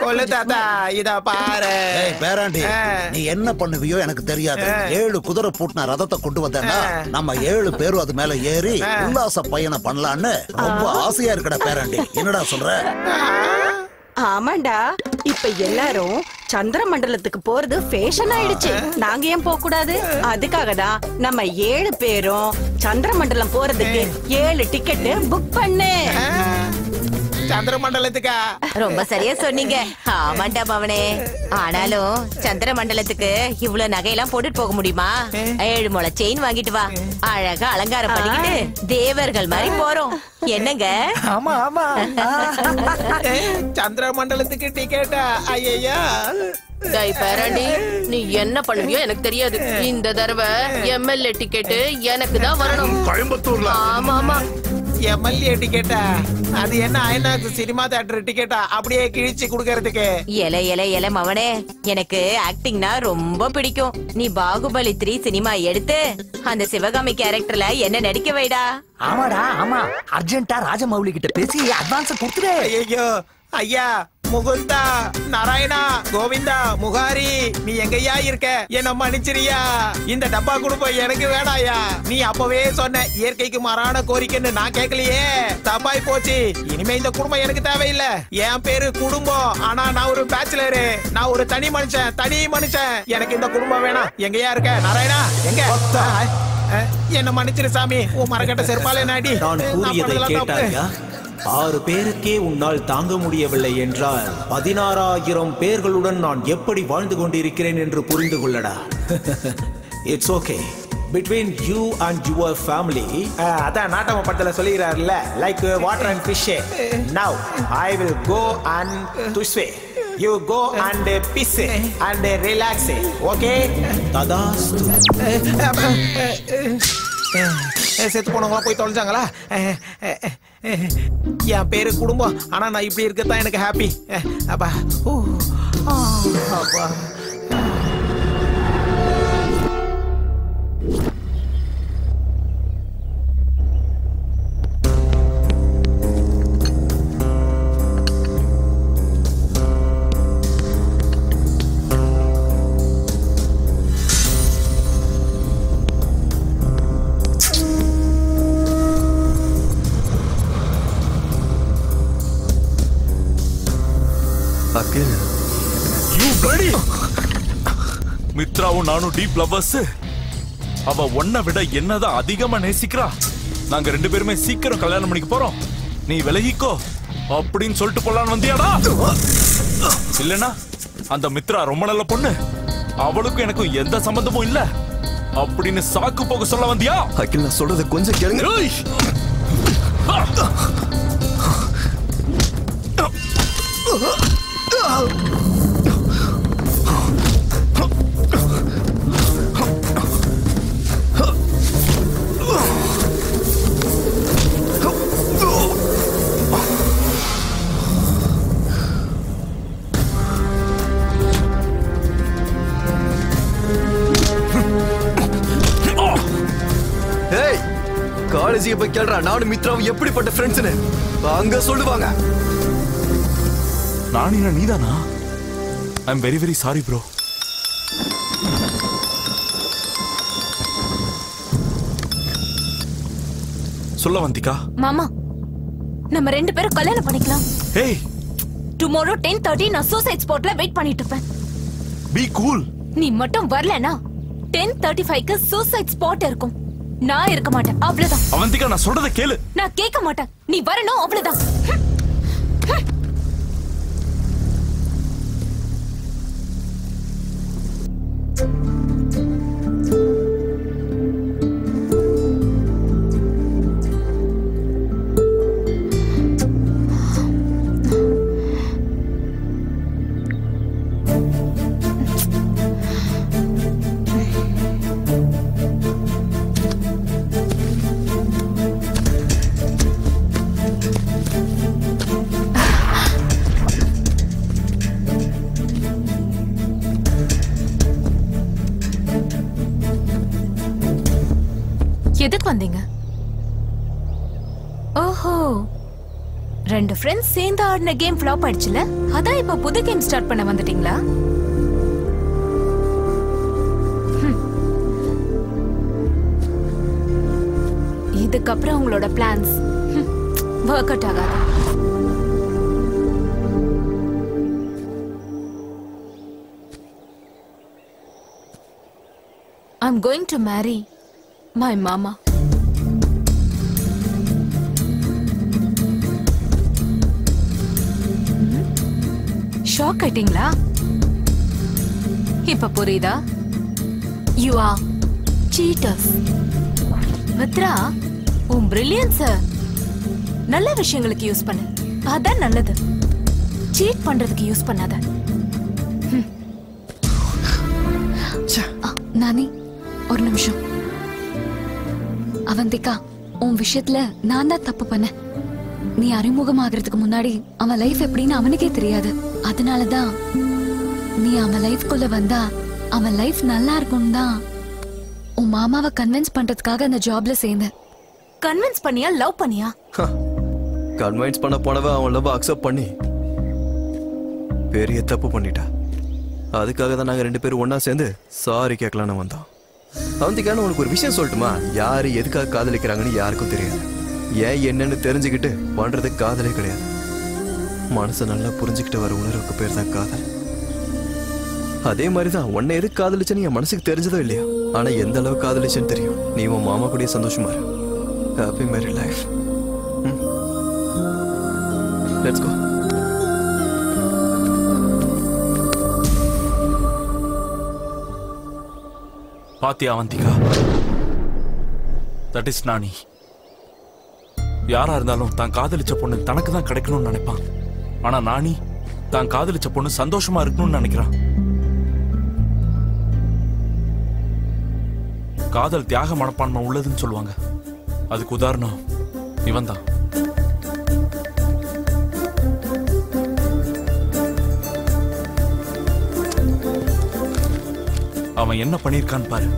கொல்லு தாத்தா, இத பாரு. பேராண்டி, நீ என்ன பண்ணுவியோ எனக்கு தெரியாது. 7 குதிரை பூட்டின ரதத்தை கொண்டு வந்தேன்னா நம்ம 7 பேரும் அது மேல ஏறி உல்லாச பயணம் பண்ணலான்னு ரொம்ப ஆசையா இருக்கடா பேராண்டி. என்னடா சொல்ற? ஆமாண்டா, இப்ப எல்லாரும் சந்திர மண்டலத்துக்கு போறது ஃபேஷன் ஆயிடுச்சு. நாங்க ஏன் போக கூடாது? அதுக்காக தான் நம்ம 7 பேரும் சந்திர மண்டலம் போறதுக்கு 7 டிக்கெட் புக் பண்ணு. சந்திர மண்டலத்துக்கா? ரொம்ப சரியா சொன்னீங்க. ஆமாண்டா பவனே. ஆனாலும் சந்திர மண்டலத்துக்கு இவ்வளவு நகையெல்லாம் போட்டுட்டு போக முடியுமா? 7 முளை செயின் வாங்கிட்டு வா. அழகா அலங்காரம் பண்ணிக்கிட்டு தேவர்கள் மாதிரி போறோம். என்னங்க? ஆமா ஆமா. சந்திர மண்டலத்துக்கு டிக்கெட்டா? ஐயா டேய் பேராண்டி, நீ என்ன பண்ணுவியோ எனக்கு தெரியாது. இந்த தடவை எம்எல்ஏ டிக்கெட் எனக்கு தான் வரணும். கோயம்புத்தூர்ல? ஆமா ஆமா. எம்எல்ஏ டிக்கெட்டா? அது என்ன ஐநாக்ஸ் சினிமா தியேட்டர் டிக்கெட்டா அப்படியே கிழிச்சு குடுக்கறதுக்கு? எல மவனே, எனக்கு ஆக்டிங்னா ரொம்ப பிடிக்கும். நீ பாகுபலி 3 சினிமா எடுத்து அந்த சிவகாமி கேரக்டர்ல என்ன நடிக்க வைடா. ஆமாடா ஆமா. அர்ஜென்ட்டா ராஜமௌலி கிட்ட பேசி அட்வான்ஸ் கொடுத்துரு. ஐயோ ஐயா, முகுந்தா, நாராயணா, கோவிந்தா, முகாரி, நீ எங்கய்யா இருக்க? என்ன மன்னிச்சிரியா. இந்த டப்பா குடும்பம் எனக்கு வேணாயா. நீ அப்பவே சொன்ன இயற்கைக்கு மாறான கோரிக்கைன்னு நான் கேட்கலையே. தப்பாய் போச்சு. இனிமே இந்த குடும்பம் எனக்கு தேவையில்லை. என் பேரு குடும்பம், ஆனா நான் ஒரு பேச்சுலரு. நான் ஒரு தனி மனுஷன். எனக்கு இந்த குடும்பம் வேணாம். எங்கயா இருக்க நாராயணா? எங்க? என்ன மன்னிச்சிரு சாமி. உன் மரக்கட்ட செருப்பாலே நாடி. நான் கூறியதை கேட்டாயா? 6 பேருக்கே உன்னால் தாங்க முடியவில்லை என்றால் 16,000 பேர்களுடன் நான் எப்படி வாழ்ந்து கொண்டிருக்கிறேன் என்று புரிந்து கொள்ளடா. It's okay. Between you and your family, அதான் நாட்டம படத்துல சொல்லிறாருல, like water and fish. Now I will go and to swim. You go and piss and relax. Okay? ததாஸ்து. செத்து போனவங்களா போய் தொலைஞ்சாங்களா? என் பேரு குடும்பம், ஆனா நான் இப்படி இருக்கத்தான் எனக்கு ஹாப்பி. அப்பா அப்பா. மித்ராவும் நானும் டீப் லவ்வர்ஸ். அவ ஒன்ன விட என்னதான் அதிகமா நேசிக்கிறா. நாங்க 2 பேருமே சீக்கிரம் கல்யாணம் பண்ணிக்க போறோம். நீ விலகிக்கோ அப்படின்னு சொல்லிட்டு போலான்னு வந்தியாடா? இல்லனா அந்த மித்ரா ரொம்ப நல்ல பொண்ணு, அவளுக்கும் எனக்கும் எந்த சம்பந்தமும் இல்ல அப்படின்னு சாக்கு போக சொல்ல வந்தியா? அகில், நான் சொல்றது கொஞ்சம் கேளுங்க. காலேஜுக்கு போய் கேள்றா, நானும் மித்ராவும் எப்படிப்பட்ட ஃப்ரெண்ட்ஸ்னு அங்க சொல்லுவாங்க. நானினா நீதானா? I am very very sorry bro. சொல்ல வந்திக்கா? மாமா, நம்ம 2 பேரும் கல்யாணம் பண்ணிக்கலாம். ஏய், டுமாரோ 10:30 நான் சூசைட் ஸ்பாட்ல வெயிட் பண்ணிட்டு இருப்பேன். Be cool. நீ மட்டும் வரலனா 10:35க்கு சூசைட் ஸ்பாட் இருக்கும். நான் இருக்க மாட்டேன், அவ்வளவுதான். அவந்திகா, நான் சொல்றத கேளு. நான் கேட்க மாட்டேன். நீ வரணும், அவ்வளவுதான். எதுக்கு வந்தீங்க? ஓஹோ, 2 ஃப்ரெண்ட்ஸ் சேர்ந்து ஆடின கேம் ஃப்ளாப் ஆயிடுச்சுல, அதான் இப்ப புது கேம் ஸ்டார்ட் பண்ண வந்துட்டீங்களா? இதுக்கப்புறம் உங்களோட பிளான்ஸ் ஒர்க் அவுட் ஆகாது. I'm going to marry my mama. Shock ஆயிட்டீங்களா? இப்ப புரியுதா? You are cheaters. மித்ரா, உன் பிரில்லியன்ஸ நல்ல விஷயங்களுக்கு யூஸ் பண்ணு, அதான் நல்லது. சீட் பண்றதுக்கு யூஸ் பண்ணாத. நானி, ஒரு நிமிஷம். அவந்திகா, உன் விஷயத்துல நான் தான் தப்பு பண்ணேன். நீ அறிமுகமாகறதுக்கு முன்னாடி அவன் லைஃப் எப்படின்னு அவனுக்கே தெரியாது. அதனாலதான் நீ அவன் லைஃப்குள்ள வந்தா அவன் லைஃப் நல்லா இருக்கும் தான் உன் மாமாவை கன்வின்ஸ் பண்றதுக்காக அந்த ஜாப்ல சேர்ந்தேன். கன்வின்ஸ் பண்ணியா, லவ் பண்ணியா? கன்வின்ஸ் பண்ண போனவ அவன் லவ் அக்செப்ட் பண்ணி பெரிய தப்பு பண்ணிட்டா. அதுக்காக தான் நாங்க 2 பேரும் ஒன்னா சேர்ந்து சாரி கேட்கலான்னு வந்தோம். அவந்திக்கான உனக்கு ஒரு விஷயம் சொல்லட்டுமா? யாரு எதுக்காக காதலிக்கிறாங்கன்னு யாருக்கும் தெரியாது. ஏன் என்னன்னு தெரிஞ்சுக்கிட்டு பண்றது காதலே கிடையாது. மனசை நல்லா புரிஞ்சுக்கிட்டு வர உணர்வுக்கு பேர் தான் காதல். அதே மாதிரிதான் உன்னை எதுக்கு காதலிச்சேன்னு என் மனசுக்கு தெரிஞ்சதோ இல்லையா, ஆனா எந்த அளவு காதலிச்சேன்னு தெரியும். நீ உன் மாமா கூடயே சந்தோஷமா இரு. Happy married life. Let's go. பாத்தியா அவந்திகா, தட் இஸ் நானி. யாரா இருந்தாலும் தான் காதலிச்ச பொண்ணு தனக்கு தான் கிடைக்கணும்னு நினைப்பான். ஆனா நானி தான் காதலிச்ச பொண்ணு சந்தோஷமா இருக்கணும்னு நினைக்கிறான். காதல் தியாக மனப்பான்மை உள்ளதுன்னு சொல்லுவாங்க. அதுக்கு உதாரணம் இவன் தான். அவன் என்ன பண்ணிருக்கான்னு பாரு.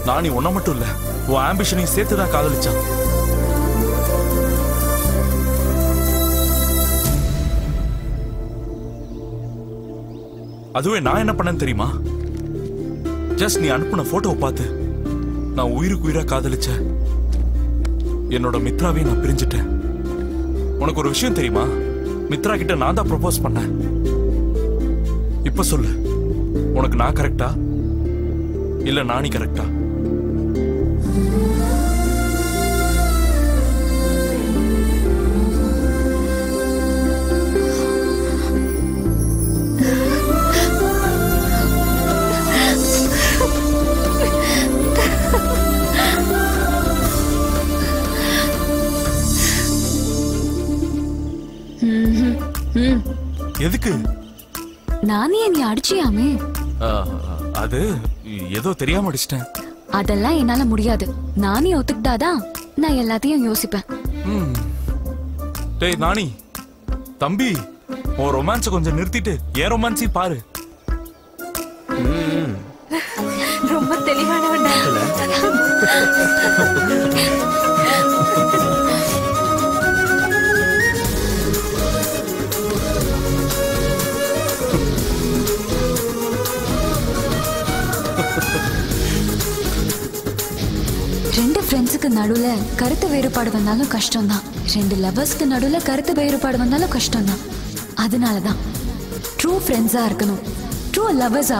நானி ஒன்ன மட்டும் இல்ல, உன் ஆம்பிஷனையும் சேர்த்துதான் காதலிச்சான். அதுவே நான் என்ன பண்ணேன்னு தெரியுமா? ஜஸ்ட் நீ அனுப்புன போட்டோவை பார்த்து நான் உயிருக்கு உயிரா காதலிச்ச என்னோட மித்ராவே நான் பிரிஞ்சுட்டேன். உனக்கு ஒரு விஷயம் தெரியுமா? மித்ரா கிட்ட நான் தான் ப்ரொபோஸ் பண்ணேன். இப்ப சொல்லு, உனக்கு நான் கரெக்டா இல்ல நானி கரெக்டா? எதுக்கு? நானே நீ அடிச்சியாமே. அது ஏதோ தெரியாம அடிச்சிட்டேன். அதெல்லாம் என்னால முடியாது. நானே ஒத்துக்கிட்டாதான் நான் எல்லாத்தையும் யோசிப்பேன். டேய் நானி, தம்பி, உன் ரொமான்ஸ கொஞ்சம் நிறுத்திட்டு ஏன் ரொமான்ஸையும் பாரு. ரொம்ப தெளிவானவன்டா. ரெண்டு ஃப்ரெண்ட்ஸுக்கு நடுவுல கருத்து வேறுபாடு வந்தாலும் கஷ்டம்தான். ரெண்டு லவர்ஸ்க்கு நடுவுல கருத்து வேறுபாடு வந்தாலும் கஷ்டம்தான். அதனாலதான் ட்ரூ ஃப்ரெண்ட்ஸா இருக்கணும், ட்ரூ லவர்ஸா